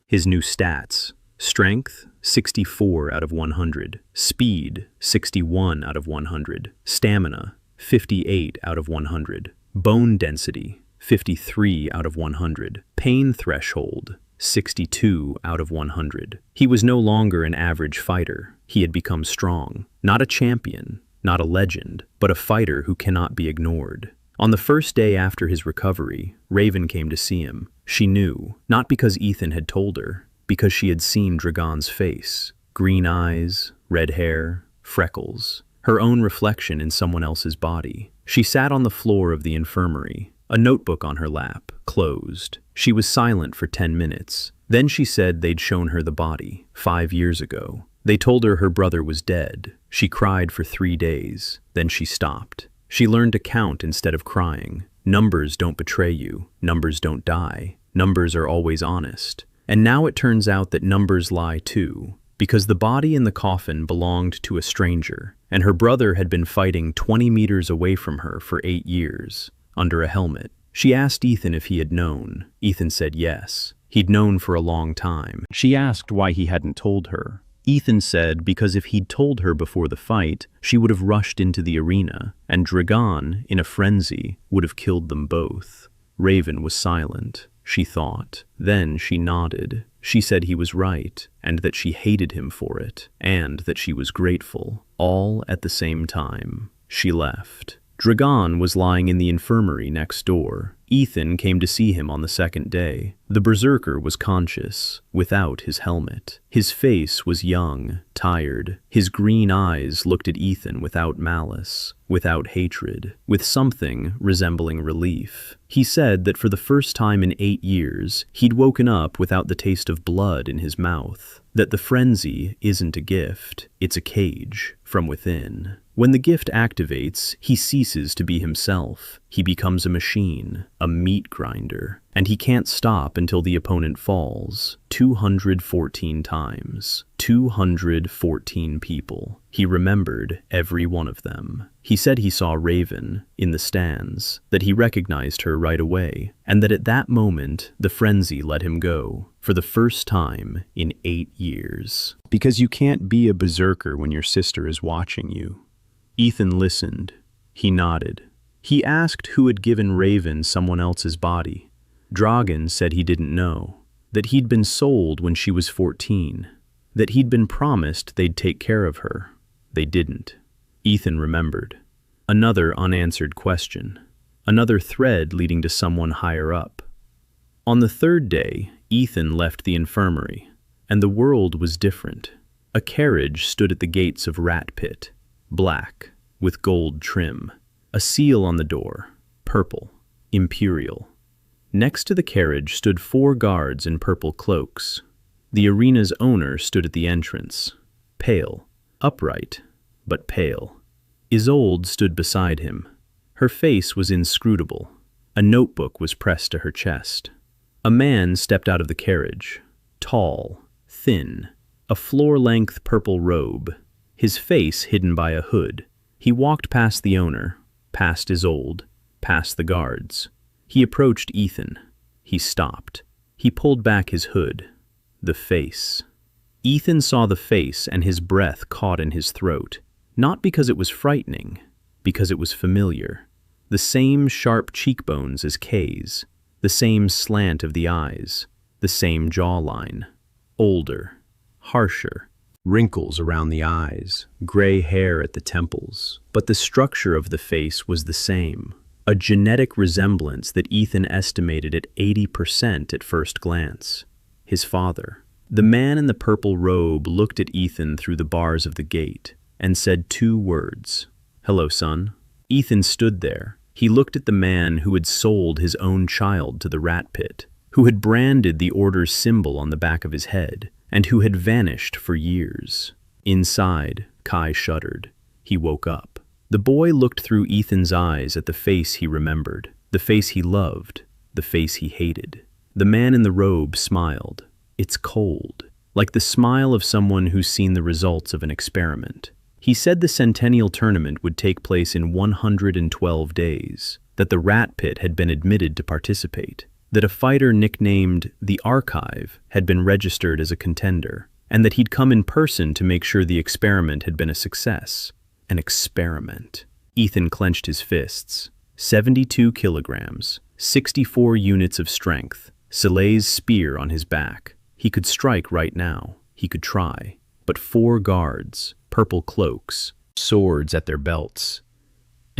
His new stats: strength, 64 out of 100, speed, 61 out of 100, stamina, 58 out of 100, bone density, 53 out of 100, pain threshold, 62 out of 100. He was no longer an average fighter. He had become strong. Not a champion, not a legend, but a fighter who cannot be ignored. On the first day after his recovery, Raven came to see him. She knew, not because Ethan had told her, because she had seen Dragon's face. Green eyes, red hair, freckles, her own reflection in someone else's body. She sat on the floor of the infirmary, a notebook on her lap, closed. She was silent for 10 minutes. Then she said they'd shown her the body, 5 years ago. They told her brother was dead. She cried for 3 days. Then she stopped. She learned to count instead of crying. Numbers don't betray you. Numbers don't die. Numbers are always honest. And now it turns out that numbers lie too, because the body in the coffin belonged to a stranger, and her brother had been fighting 20 meters away from her for 8 years, under a helmet. She asked Ethan if he had known. Ethan said yes. He'd known for a long time. She asked why he hadn't told her. Ethan said because if he'd told her before the fight, she would have rushed into the arena, and Dragon, in a frenzy, would have killed them both. Raven was silent. She thought. Then she nodded. She said he was right, and that she hated him for it, and that she was grateful, all at the same time. She left. Dragon was lying in the infirmary next door. Ethan came to see him on the second day. The berserker was conscious, without his helmet. His face was young, tired. His green eyes looked at Ethan without malice, without hatred, with something resembling relief. He said that for the first time in 8 years, he'd woken up without the taste of blood in his mouth. That the frenzy isn't a gift, it's a cage from within. When the gift activates, he ceases to be himself. He becomes a machine, a meat grinder, and he can't stop until the opponent falls. 214 times. 214 people. He remembered every one of them. He said he saw Raven in the stands, that he recognized her right away, and that at that moment, the frenzy let him go, for the first time in 8 years. Because you can't be a berserker when your sister is watching you. Ethan listened. He nodded. He asked who had given Raven someone else's body. Dragon said he didn't know, that he'd been sold when she was 14, that he'd been promised they'd take care of her. They didn't. Ethan remembered. Another unanswered question. Another thread leading to someone higher up. On the third day, Ethan left the infirmary, and the world was different. A carriage stood at the gates of Rat Pit, black, with gold trim. A seal on the door, purple, imperial. Next to the carriage stood 4 guards in purple cloaks. The arena's owner stood at the entrance, pale, upright, but pale. Isolde stood beside him. Her face was inscrutable. A notebook was pressed to her chest. A man stepped out of the carriage, tall, thin, a floor-length purple robe, his face hidden by a hood. He walked past the owner, past Isolde, past the guards. He approached Ethan. He stopped. He pulled back his hood. The face. Ethan saw the face and his breath caught in his throat, not because it was frightening, because it was familiar. The same sharp cheekbones as Kay's, the same slant of the eyes, the same jawline. Older, harsher, wrinkles around the eyes, gray hair at the temples, but the structure of the face was the same. A genetic resemblance that Ethan estimated at 80% at first glance. His father. The man in the purple robe looked at Ethan through the bars of the gate and said 2 words. "Hello, son." Ethan stood there. He looked at the man who had sold his own child to the rat pit, who had branded the order's symbol on the back of his head, and who had vanished for years. Inside, Kai shuddered. He woke up. The boy looked through Ethan's eyes at the face he remembered, the face he loved, the face he hated. The man in the robe smiled. It's cold, like the smile of someone who's seen the results of an experiment. He said the Centennial Tournament would take place in 112 days, that the Rat Pit had been admitted to participate, that a fighter nicknamed the Archive had been registered as a contender, and that he'd come in person to make sure the experiment had been a success. An experiment. Ethan clenched his fists. 72 kilograms, 64 units of strength, Soleil's spear on his back. He could strike right now. He could try. But 4 guards, purple cloaks, swords at their belts.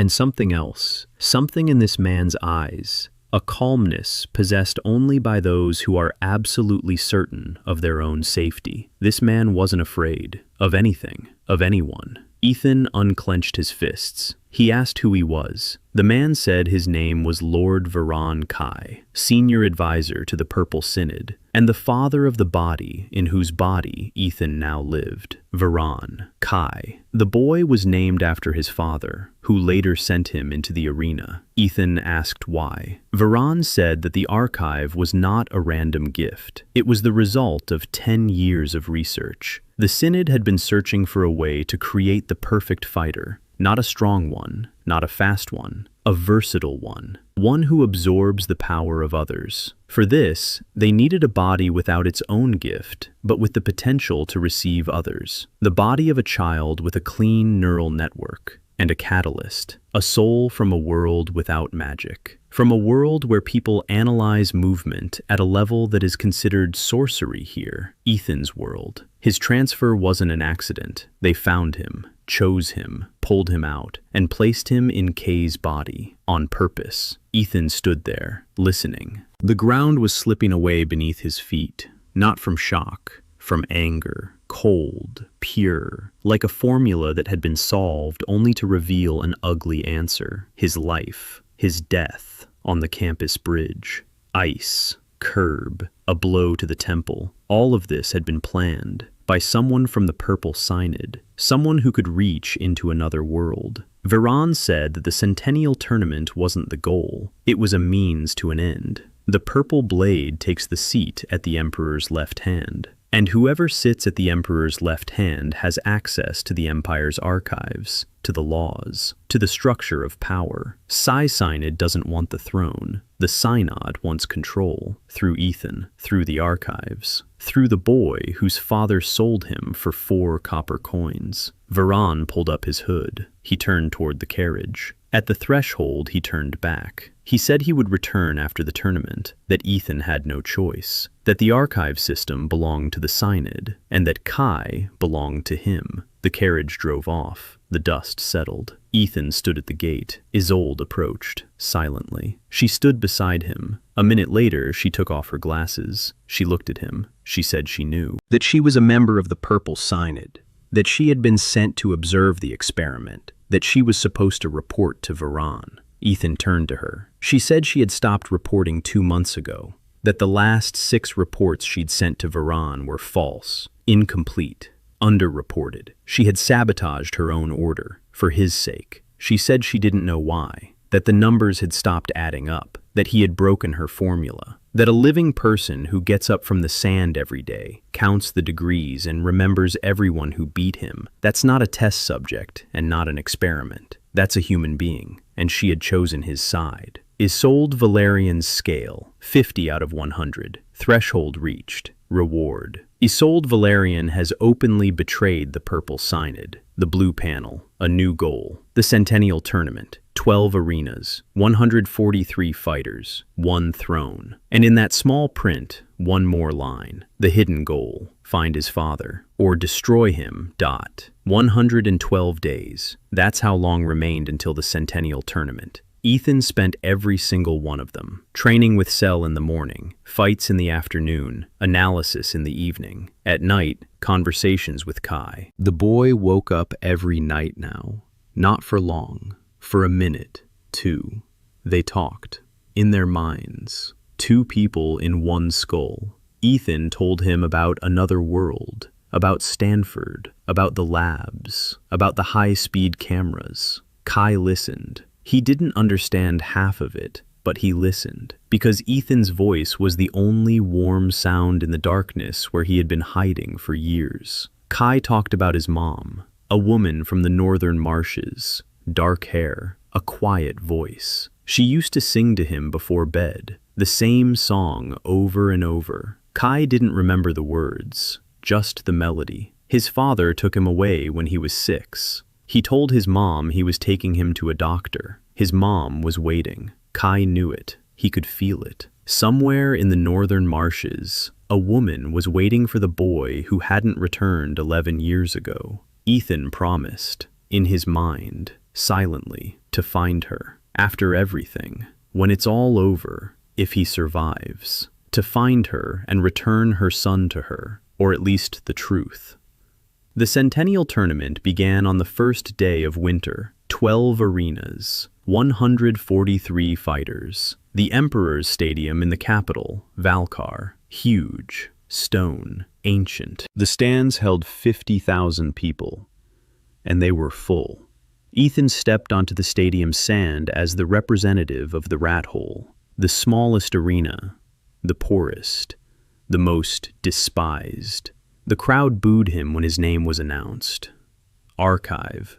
And something else, something in this man's eyes, a calmness possessed only by those who are absolutely certain of their own safety. This man wasn't afraid of anything, of anyone. Ethan unclenched his fists. He asked who he was. The man said his name was Lord Varan Kai, senior advisor to the Purple Synod, and the father of the body in whose body Ethan now lived. Varan Kai. The boy was named after his father, who later sent him into the arena. Ethan asked why. Varan said that the archive was not a random gift. It was the result of 10 years of research. The Synod had been searching for a way to create the perfect fighter. Not a strong one, not a fast one, a versatile one, one who absorbs the power of others. For this, they needed a body without its own gift, but with the potential to receive others. The body of a child with a clean neural network and a catalyst, a soul from a world without magic. From a world where people analyze movement at a level that is considered sorcery here, Ethan's world. His transfer wasn't an accident. They found him, chose him, pulled him out, and placed him in Kay's body, on purpose. Ethan stood there, listening. The ground was slipping away beneath his feet, not from shock, from anger, cold, pure, like a formula that had been solved only to reveal an ugly answer. His life, his death, on the campus bridge. Ice, curb, a blow to the temple. All of this had been planned by someone from the Purple Synod, someone who could reach into another world. Varan said that the Centennial Tournament wasn't the goal. It was a means to an end. The purple blade takes the seat at the Emperor's left hand, and whoever sits at the Emperor's left hand has access to the Empire's archives, to the laws, to the structure of power. Synod doesn't want the throne. The Synod wants control, through Ethan, through the archives, through the boy whose father sold him for 4 copper coins. Varan pulled up his hood. He turned toward the carriage. At the threshold, he turned back. He said he would return after the tournament, that Ethan had no choice, that the archive system belonged to the Synod, and that Kai belonged to him. The carriage drove off. The dust settled. Ethan stood at the gate. Isolde approached, silently. She stood beside him. A minute later, she took off her glasses. She looked at him. She said she knew. That she was a member of the Purple Synod. That she had been sent to observe the experiment. That she was supposed to report to Varan. Ethan turned to her. She said she had stopped reporting 2 months ago. That the last 6 reports she'd sent to Varan were false, incomplete, underreported. She had sabotaged her own order, for his sake. She said she didn't know why, that the numbers had stopped adding up, that he had broken her formula, that a living person who gets up from the sand every day, counts the degrees and remembers everyone who beat him, that's not a test subject and not an experiment. That's a human being, and she had chosen his side. Isolde Valerian's scale, 50 out of 100. Threshold reached. Reward. Isolde Valerian has openly betrayed the Purple Synod. The blue panel, a new goal. The Centennial Tournament, 12 arenas, 143 fighters, 1 throne. And in that small print, one more line. The hidden goal, find his father, or destroy him, 112 days. That's how long remained until the Centennial Tournament. Ethan spent every single one of them. Training with Cell in the morning, fights in the afternoon, analysis in the evening. At night, conversations with Kai. The boy woke up every night now. Not for long. For a minute, 2. They talked. In their minds. 2 people in one skull. Ethan told him about another world. About Stanford. About the labs. About the high-speed cameras. Kai listened. He didn't understand half of it, but he listened, because Ethan's voice was the only warm sound in the darkness where he had been hiding for years. Kai talked about his mom, a woman from the northern marshes, dark hair, a quiet voice. She used to sing to him before bed, the same song over and over. Kai didn't remember the words, just the melody. His father took him away when he was 6. He told his mom he was taking him to a doctor. His mom was waiting. Kai knew it. He could feel it. Somewhere in the northern marshes, a woman was waiting for the boy who hadn't returned 11 years ago. Ethan promised, in his mind, silently, to find her. After everything, when it's all over, if he survives, to find her and return her son to her, or at least the truth. The Centennial Tournament began on the first day of winter. 12 arenas, 143 fighters. The Emperor's Stadium in the capital, Valkar, huge, stone, ancient. The stands held 50,000 people, and they were full. Ethan stepped onto the stadium's sand as the representative of the rat hole, the smallest arena, the poorest, the most despised. The crowd booed him when his name was announced. Archive.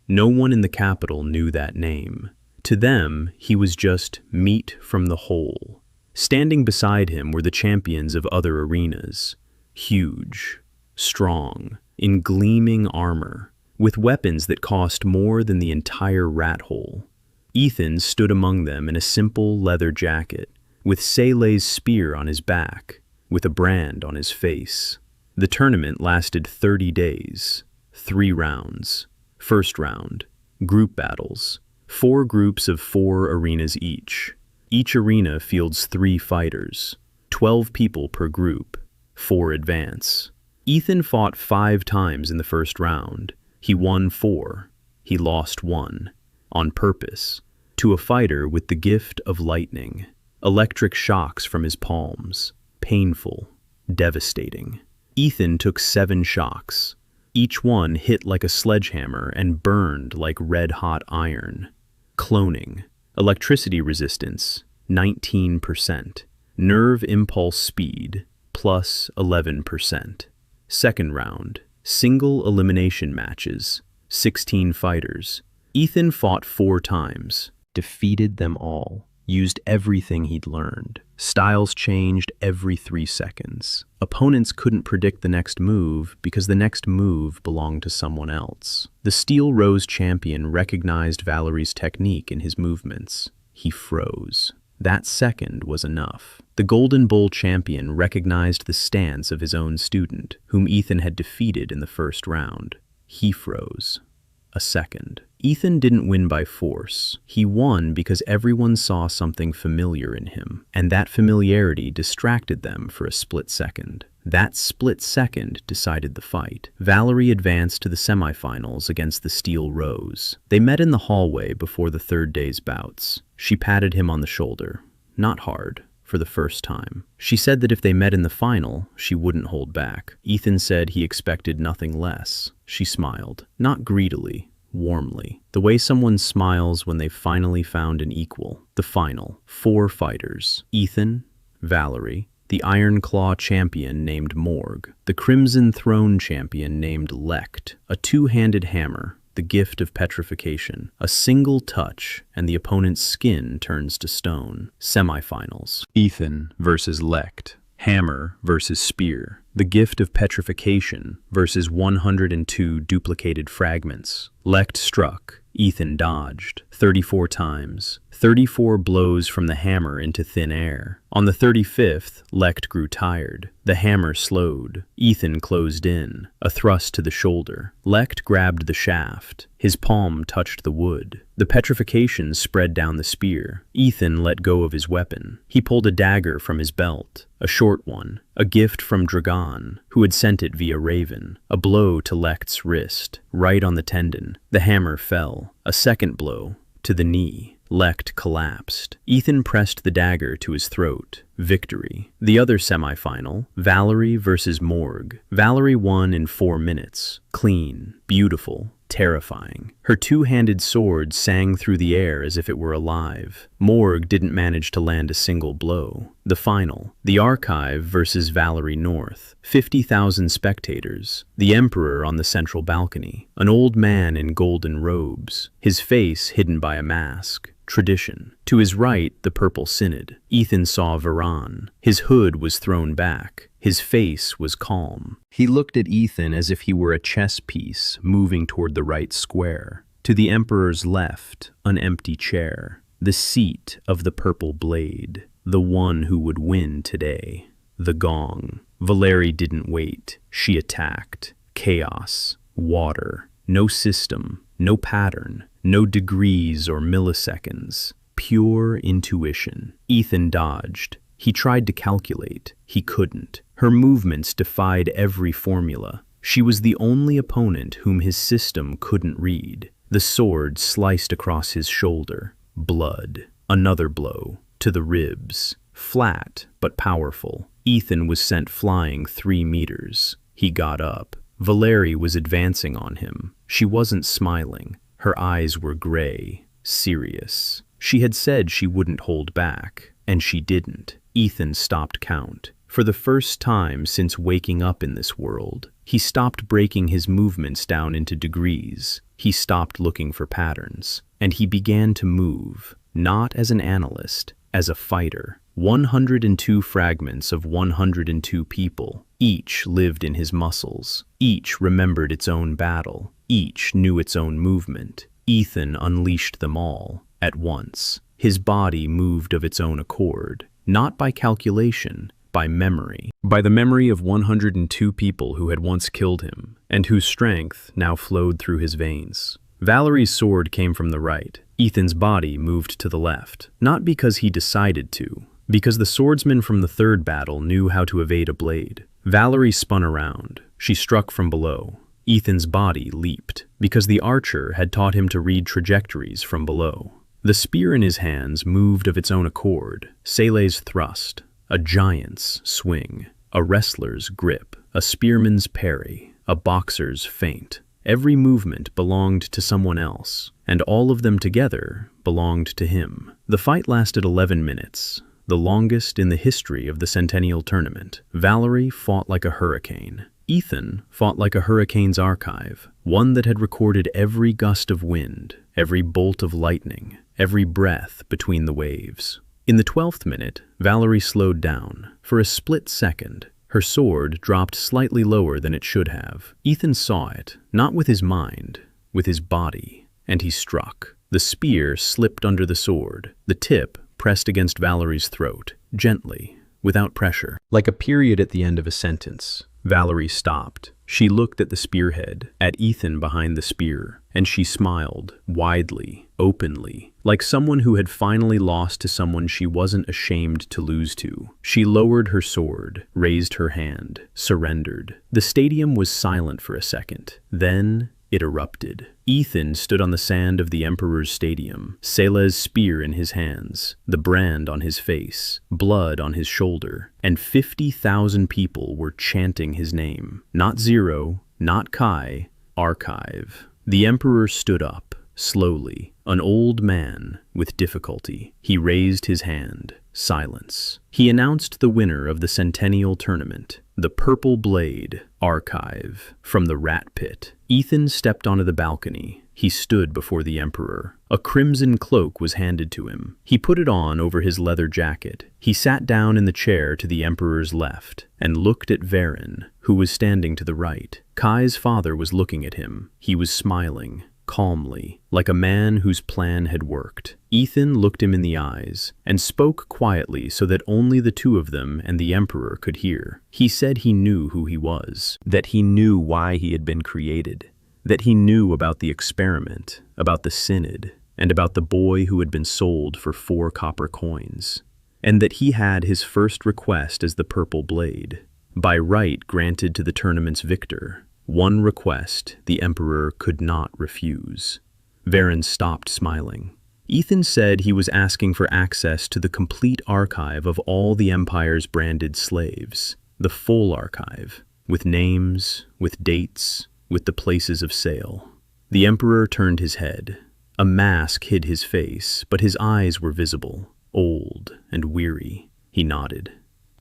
No one in the capital knew that name. To them, he was just meat from the hole. Standing beside him were the champions of other arenas, huge, strong, in gleaming armor, with weapons that cost more than the entire rat hole. Ethan stood among them in a simple leather jacket, with Sele's spear on his back, with a brand on his face. The tournament lasted 30 days, 3 rounds. First round, group battles, 4 groups of 4 arenas each. Each arena fields 3 fighters, 12 people per group, 4 advance. Ethan fought 5 times in the first round. He won 4, he lost 1, on purpose, to a fighter with the gift of lightning. Electric shocks from his palms, painful, devastating. Ethan took 7 shocks. Each one hit like a sledgehammer and burned like red-hot iron. Cloning. Electricity resistance, 19%. Nerve impulse speed, plus 11%. Second round. Single elimination matches, 16 fighters. Ethan fought 4 times, defeated them all, used everything he'd learned. Styles changed every 3 seconds. Opponents couldn't predict the next move because the next move belonged to someone else. The Steel Rose champion recognized Valerie's technique in his movements. He froze. That second was enough. The Golden Bull champion recognized the stance of his own student, whom Ethan had defeated in the first round. He froze. A second. Ethan didn't win by force. He won because everyone saw something familiar in him, and that familiarity distracted them for a split second. That split second decided the fight. Valerie advanced to the semifinals against the Steel Rose. They met in the hallway before the third day's bouts. She patted him on the shoulder. Not hard, for the first time. She said that if they met in the final, she wouldn't hold back. Ethan said he expected nothing less. She smiled, not greedily, warmly. The way someone smiles when they've finally found an equal. The final. 4 fighters. Ethan, Valerie, the Iron Claw champion named Morg, the Crimson Throne champion named Lekt, a 2-handed hammer, the gift of petrification. A single touch, and the opponent's skin turns to stone. Semifinals. Ethan versus Lekt. Hammer versus spear. The gift of petrification versus 102 duplicated fragments. Lekt struck. Ethan dodged 34 times. 34 blows from the hammer into thin air. On the 35th, Lekt grew tired. The hammer slowed. Ethan closed in. A thrust to the shoulder. Lekt grabbed the shaft. His palm touched the wood. The petrification spread down the spear. Ethan let go of his weapon. He pulled a dagger from his belt. A short one. A gift from Dragon, who had sent it via Raven. A blow to Lekt's wrist, right on the tendon. The hammer fell. A second blow, to the knee. Lekt collapsed. Ethan pressed the dagger to his throat. Victory. The other semifinal, Valerie versus Morg. Valerie won in 4 minutes. Clean, beautiful, terrifying. Her 2-handed sword sang through the air as if it were alive. Morg didn't manage to land a single blow. The final, the Archive versus Valerie North. 50,000 spectators. The Emperor on the central balcony. An old man in golden robes, his face hidden by a mask. Tradition. To his right, the Purple Synod. Ethan saw Varan. His hood was thrown back. His face was calm. He looked at Ethan as if he were a chess piece moving toward the right square. To the Emperor's left, an empty chair. The seat of the Purple Blade. The one who would win today. The gong. Valerie didn't wait. She attacked. Chaos. Water. No system. No pattern, no degrees or milliseconds. Pure intuition. Ethan dodged. He tried to calculate. He couldn't. Her movements defied every formula. She was the only opponent whom his system couldn't read. The sword sliced across his shoulder. Blood. Another blow. To the ribs. Flat, but powerful. Ethan was sent flying 3 meters. He got up. Valeri was advancing on him. She wasn't smiling. Her eyes were gray, serious. She had said she wouldn't hold back, and she didn't. Ethan stopped count. For the first time since waking up in this world, he stopped breaking his movements down into degrees. He stopped looking for patterns, and he began to move, not as an analyst, as a fighter. 102 fragments of 102 people. Each lived in his muscles. Each remembered its own battle. Each knew its own movement. Ethan unleashed them all at once. His body moved of its own accord, not by calculation, by memory. By the memory of 102 people who had once killed him, and whose strength now flowed through his veins. Valerie's sword came from the right. Ethan's body moved to the left, not because he decided to, because the swordsman from the third battle knew how to evade a blade. Valerie spun around. She struck from below. Ethan's body leaped, because the archer had taught him to read trajectories from below. The spear in his hands moved of its own accord. Sele's thrust, a giant's swing, a wrestler's grip, a spearman's parry, a boxer's feint. Every movement belonged to someone else, and all of them together belonged to him. The fight lasted 11 minutes, the longest in the history of the Centennial Tournament. Valerie fought like a hurricane. Ethan fought like a hurricane's archive, one that had recorded every gust of wind, every bolt of lightning, every breath between the waves. In the 12th minute, Valerie slowed down. For a split second, her sword dropped slightly lower than it should have. Ethan saw it, not with his mind, with his body, and he struck. The spear slipped under the sword. The tip pressed against Valerie's throat, gently, without pressure. Like a period at the end of a sentence, Valerie stopped. She looked at the spearhead, at Ethan behind the spear, and she smiled, widely, openly, like someone who had finally lost to someone she wasn't ashamed to lose to. She lowered her sword, raised her hand, surrendered. The stadium was silent for a second. Then it erupted. Ethan stood on the sand of the Emperor's Stadium, Sele's spear in his hands, the brand on his face, blood on his shoulder, and 50,000 people were chanting his name. Not Zero, not Kai, Archive. The Emperor stood up, slowly, an old man, with difficulty. He raised his hand. Silence. He announced the winner of the Centennial Tournament, the Purple Blade, Archive, from the Rat Pit. Ethan stepped onto the balcony. He stood before the Emperor. A crimson cloak was handed to him. He put it on over his leather jacket. He sat down in the chair to the Emperor's left and looked at Varen, who was standing to the right. Kai's father was looking at him. He was smiling, calmly, like a man whose plan had worked. Ethan looked him in the eyes and spoke quietly so that only the two of them and the Emperor could hear. He said he knew who he was, that he knew why he had been created, that he knew about the experiment, about the synod, and about the boy who had been sold for 4 copper coins, and that he had his first request as the Purple Blade, by right granted to the tournament's victor. One request the Emperor could not refuse. Varen stopped smiling. Ethan said he was asking for access to the complete archive of all the Empire's branded slaves, the full archive, with names, with dates, with the places of sale. The Emperor turned his head. A mask hid his face, but his eyes were visible, old and weary. He nodded.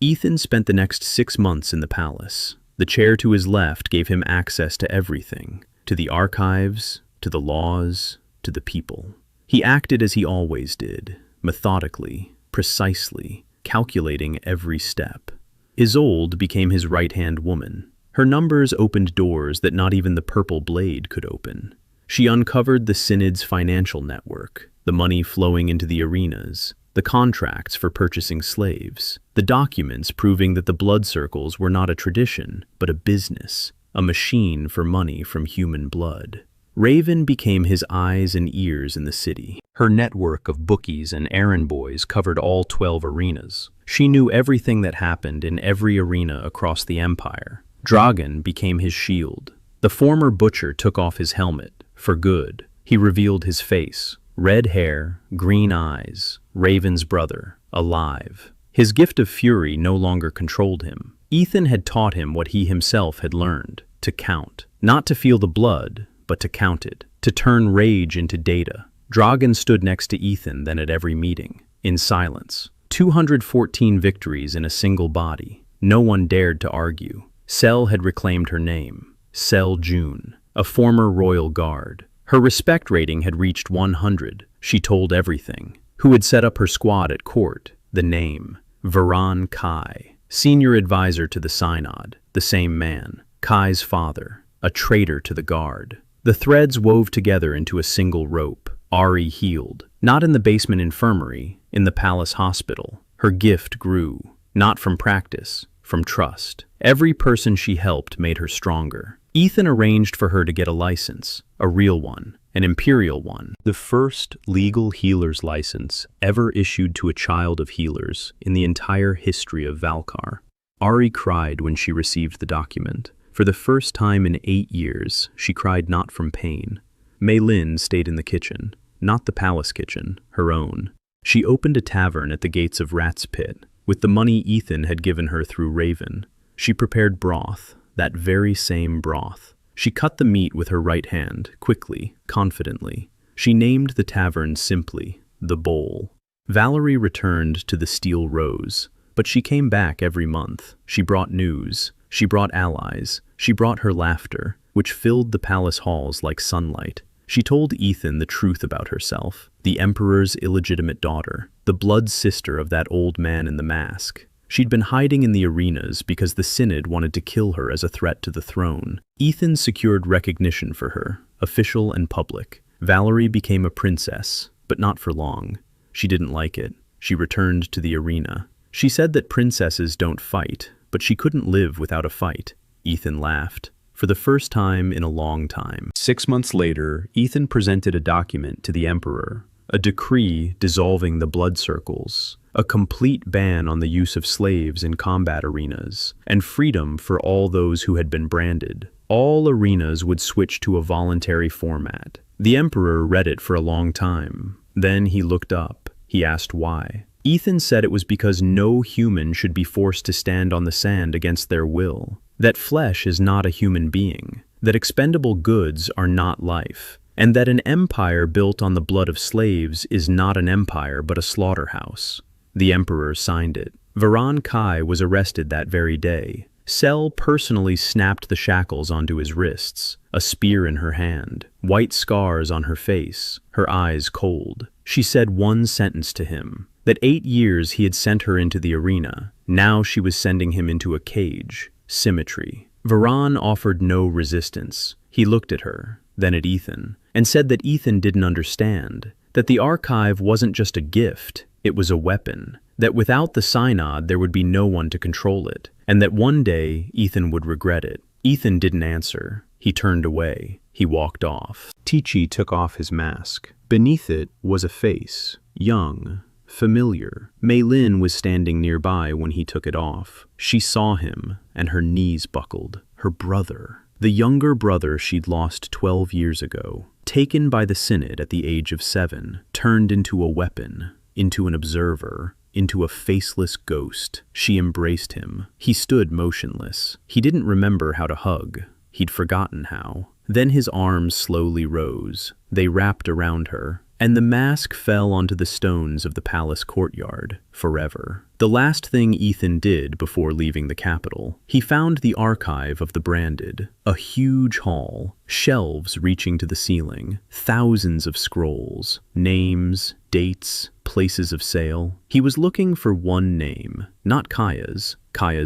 Ethan spent the next 6 months in the palace. The chair to his left gave him access to everything, to the archives, to the laws, to the people. He acted as he always did, methodically, precisely, calculating every step. Isolde became his right-hand woman. Her numbers opened doors that not even the Purple Blade could open. She uncovered the Synod's financial network, the money flowing into the arenas, the contracts for purchasing slaves, the documents proving that the blood circles were not a tradition, but a business, a machine for money from human blood. Raven became his eyes and ears in the city. Her network of bookies and errand boys covered all 12 arenas. She knew everything that happened in every arena across the empire. Dragon became his shield. The former butcher took off his helmet, for good. He revealed his face, red hair, green eyes, Raven's brother, alive. His gift of fury no longer controlled him. Ethan had taught him what he himself had learned, to count. Not to feel the blood, but to count it, to turn rage into data. Dragon stood next to Ethan then at every meeting, in silence. 214 victories in a single body. No one dared to argue. Cell had reclaimed her name, Cell June, a former royal guard. Her respect rating had reached 100. She told everything. Who had set up her squad at court? The name, Varan Kai, senior advisor to the synod, the same man, Kai's father, a traitor to the guard. The threads wove together into a single rope. Ari healed, not in the basement infirmary, in the palace hospital. Her gift grew, not from practice, from trust. Every person she helped made her stronger. Ethan arranged for her to get a license, a real one, an imperial one. The first legal healer's license ever issued to a child of healers in the entire history of Valkar. Ari cried when she received the document. For the first time in 8 years, she cried not from pain. Mei Lin stayed in the kitchen, not the palace kitchen, her own. She opened a tavern at the gates of Rat's Pit, with the money Ethan had given her through Raven. She prepared broth, that very same broth. She cut the meat with her right hand, quickly, confidently. She named the tavern simply, The Bowl. Valerie returned to the Steel Rose, but she came back every month. She brought news. She brought allies. She brought her laughter, which filled the palace halls like sunlight. She told Ethan the truth about herself, the Emperor's illegitimate daughter, the blood sister of that old man in the mask. She'd been hiding in the arenas because the Synod wanted to kill her as a threat to the throne. Ethan secured recognition for her, official and public. Valerie became a princess, but not for long. She didn't like it. She returned to the arena. She said that princesses don't fight, but she couldn't live without a fight. Ethan laughed. For the first time in a long time. 6 months later, Ethan presented a document to the Emperor, a decree dissolving the blood circles, a complete ban on the use of slaves in combat arenas, and freedom for all those who had been branded. All arenas would switch to a voluntary format. The Emperor read it for a long time. Then he looked up. He asked why. Ethan said it was because no human should be forced to stand on the sand against their will. That flesh is not a human being, that expendable goods are not life, and that an empire built on the blood of slaves is not an empire but a slaughterhouse. The Emperor signed it. Varan Kai was arrested that very day. Cell personally snapped the shackles onto his wrists, a spear in her hand, white scars on her face, her eyes cold. She said one sentence to him, that 8 years he had sent her into the arena. Now she was sending him into a cage. Symmetry. Varan offered no resistance. He looked at her, then at Ethan, and said that Ethan didn't understand, that the archive wasn't just a gift, it was a weapon, that without the synod there would be no one to control it, and that one day Ethan would regret it. Ethan didn't answer. He turned away. He walked off. Tichi took off his mask. Beneath it was a face, young, familiar. Mei Lin was standing nearby when he took it off. She saw him, and her knees buckled. Her brother. The younger brother she'd lost 12 years ago. Taken by the Synod at the age of 7. Turned into a weapon, into an observer, into a faceless ghost. She embraced him. He stood motionless. He didn't remember how to hug. He'd forgotten how. Then his arms slowly rose. They wrapped around her, and the mask fell onto the stones of the palace courtyard, forever. The last thing Ethan did before leaving the capital, he found the archive of the branded, a huge hall, shelves reaching to the ceiling, thousands of scrolls, names, dates, places of sale. He was looking for one name, not Kaya's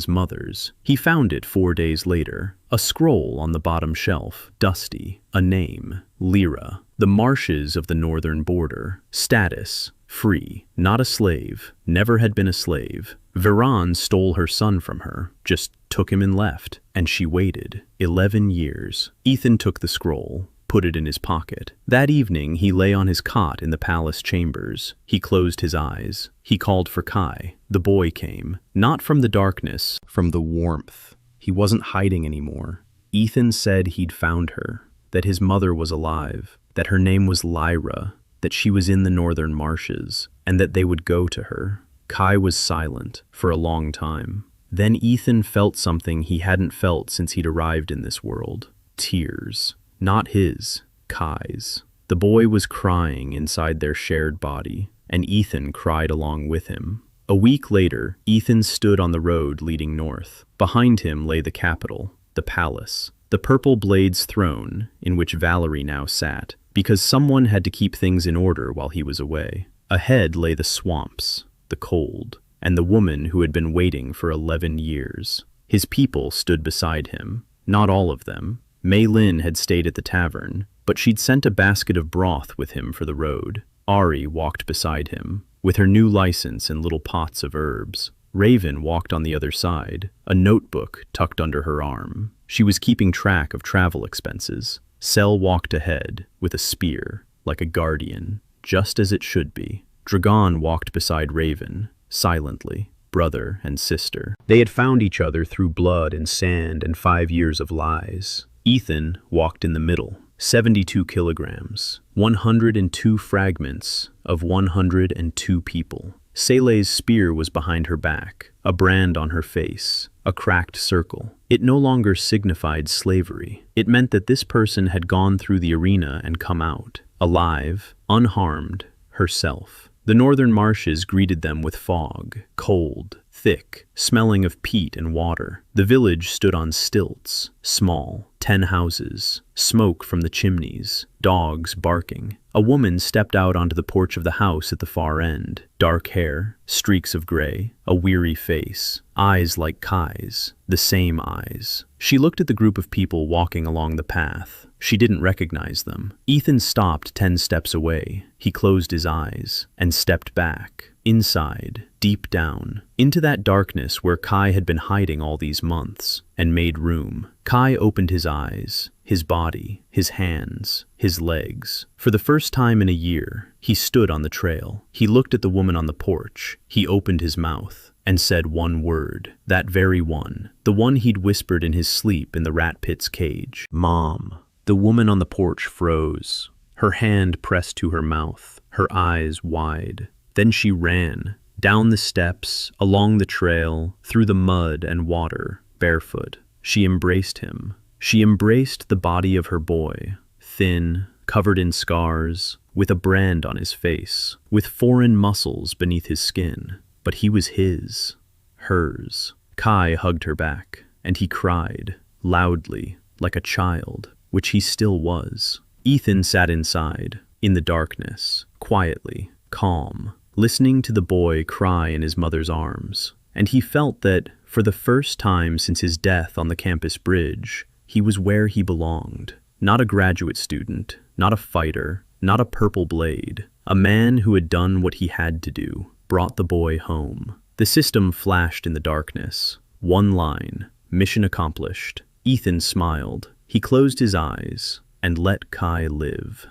mother's. He found it 4 days later, a scroll on the bottom shelf, dusty, a name, Lyra, the marshes of the northern border, status, free, not a slave, never had been a slave. Varan stole her son from her, just took him and left, and she waited 11 years. Ethan took the scroll. put it in his pocket. That evening, he lay on his cot in the palace chambers. He closed his eyes. He called for Kai. The boy came, not from the darkness, from the warmth. He wasn't hiding anymore. Ethan said he'd found her, that his mother was alive, that her name was Lyra, that she was in the northern marshes, and that they would go to her. Kai was silent for a long time. Then Ethan felt something he hadn't felt since he'd arrived in this world. Tears. Not his, Kai's. The boy was crying inside their shared body, and Ethan cried along with him. A week later, Ethan stood on the road leading north. Behind him lay the capital, the palace, the purple blade's throne in which Valerie now sat, because someone had to keep things in order while he was away. Ahead lay the swamps, the cold, and the woman who had been waiting for 11 years. His people stood beside him. Not all of them. Mei Lin had stayed at the tavern, but she'd sent a basket of broth with him for the road. Ari walked beside him, with her new license and little pots of herbs. Raven walked on the other side, a notebook tucked under her arm. She was keeping track of travel expenses. Sel walked ahead, with a spear, like a guardian, just as it should be. Dragon walked beside Raven, silently, brother and sister. They had found each other through blood and sand and 5 years of lies. Ethan walked in the middle, 72 kilograms, 102 fragments of 102 people. Sele's spear was behind her back, a brand on her face, a cracked circle. It no longer signified slavery. It meant that this person had gone through the arena and come out, alive, unharmed, herself. The northern marshes greeted them with fog, cold, thick, smelling of peat and water. The village stood on stilts, small, 10 houses, smoke from the chimneys, dogs barking. A woman stepped out onto the porch of the house at the far end. Dark hair, streaks of gray, a weary face, eyes like Kai's, the same eyes. She looked at the group of people walking along the path. She didn't recognize them. Ethan stopped 10 steps away. He closed his eyes and stepped back, inside, deep down, into that darkness where Kai had been hiding all these months, and made room. Kai opened his eyes, his body, his hands, his legs. For the first time in a year, he stood on the trail. He looked at the woman on the porch. He opened his mouth and said one word, that very one, the one he'd whispered in his sleep in the rat pit's cage. Mom. The woman on the porch froze, her hand pressed to her mouth, her eyes wide. Then she ran, down the steps, along the trail, through the mud and water, barefoot. She embraced him. She embraced the body of her boy, thin, covered in scars, with a brand on his face, with foreign muscles beneath his skin. But he was his, hers. Kai hugged her back, and he cried, loudly, like a child, which he still was. Ethan sat inside, in the darkness, quietly, calm, listening to the boy cry in his mother's arms. And he felt that, for the first time since his death on the campus bridge, he was where he belonged. Not a graduate student, not a fighter, not a purple blade. A man who had done what he had to do, brought the boy home. The system flashed in the darkness. One line, mission accomplished. Ethan smiled. He closed his eyes and let Kai live.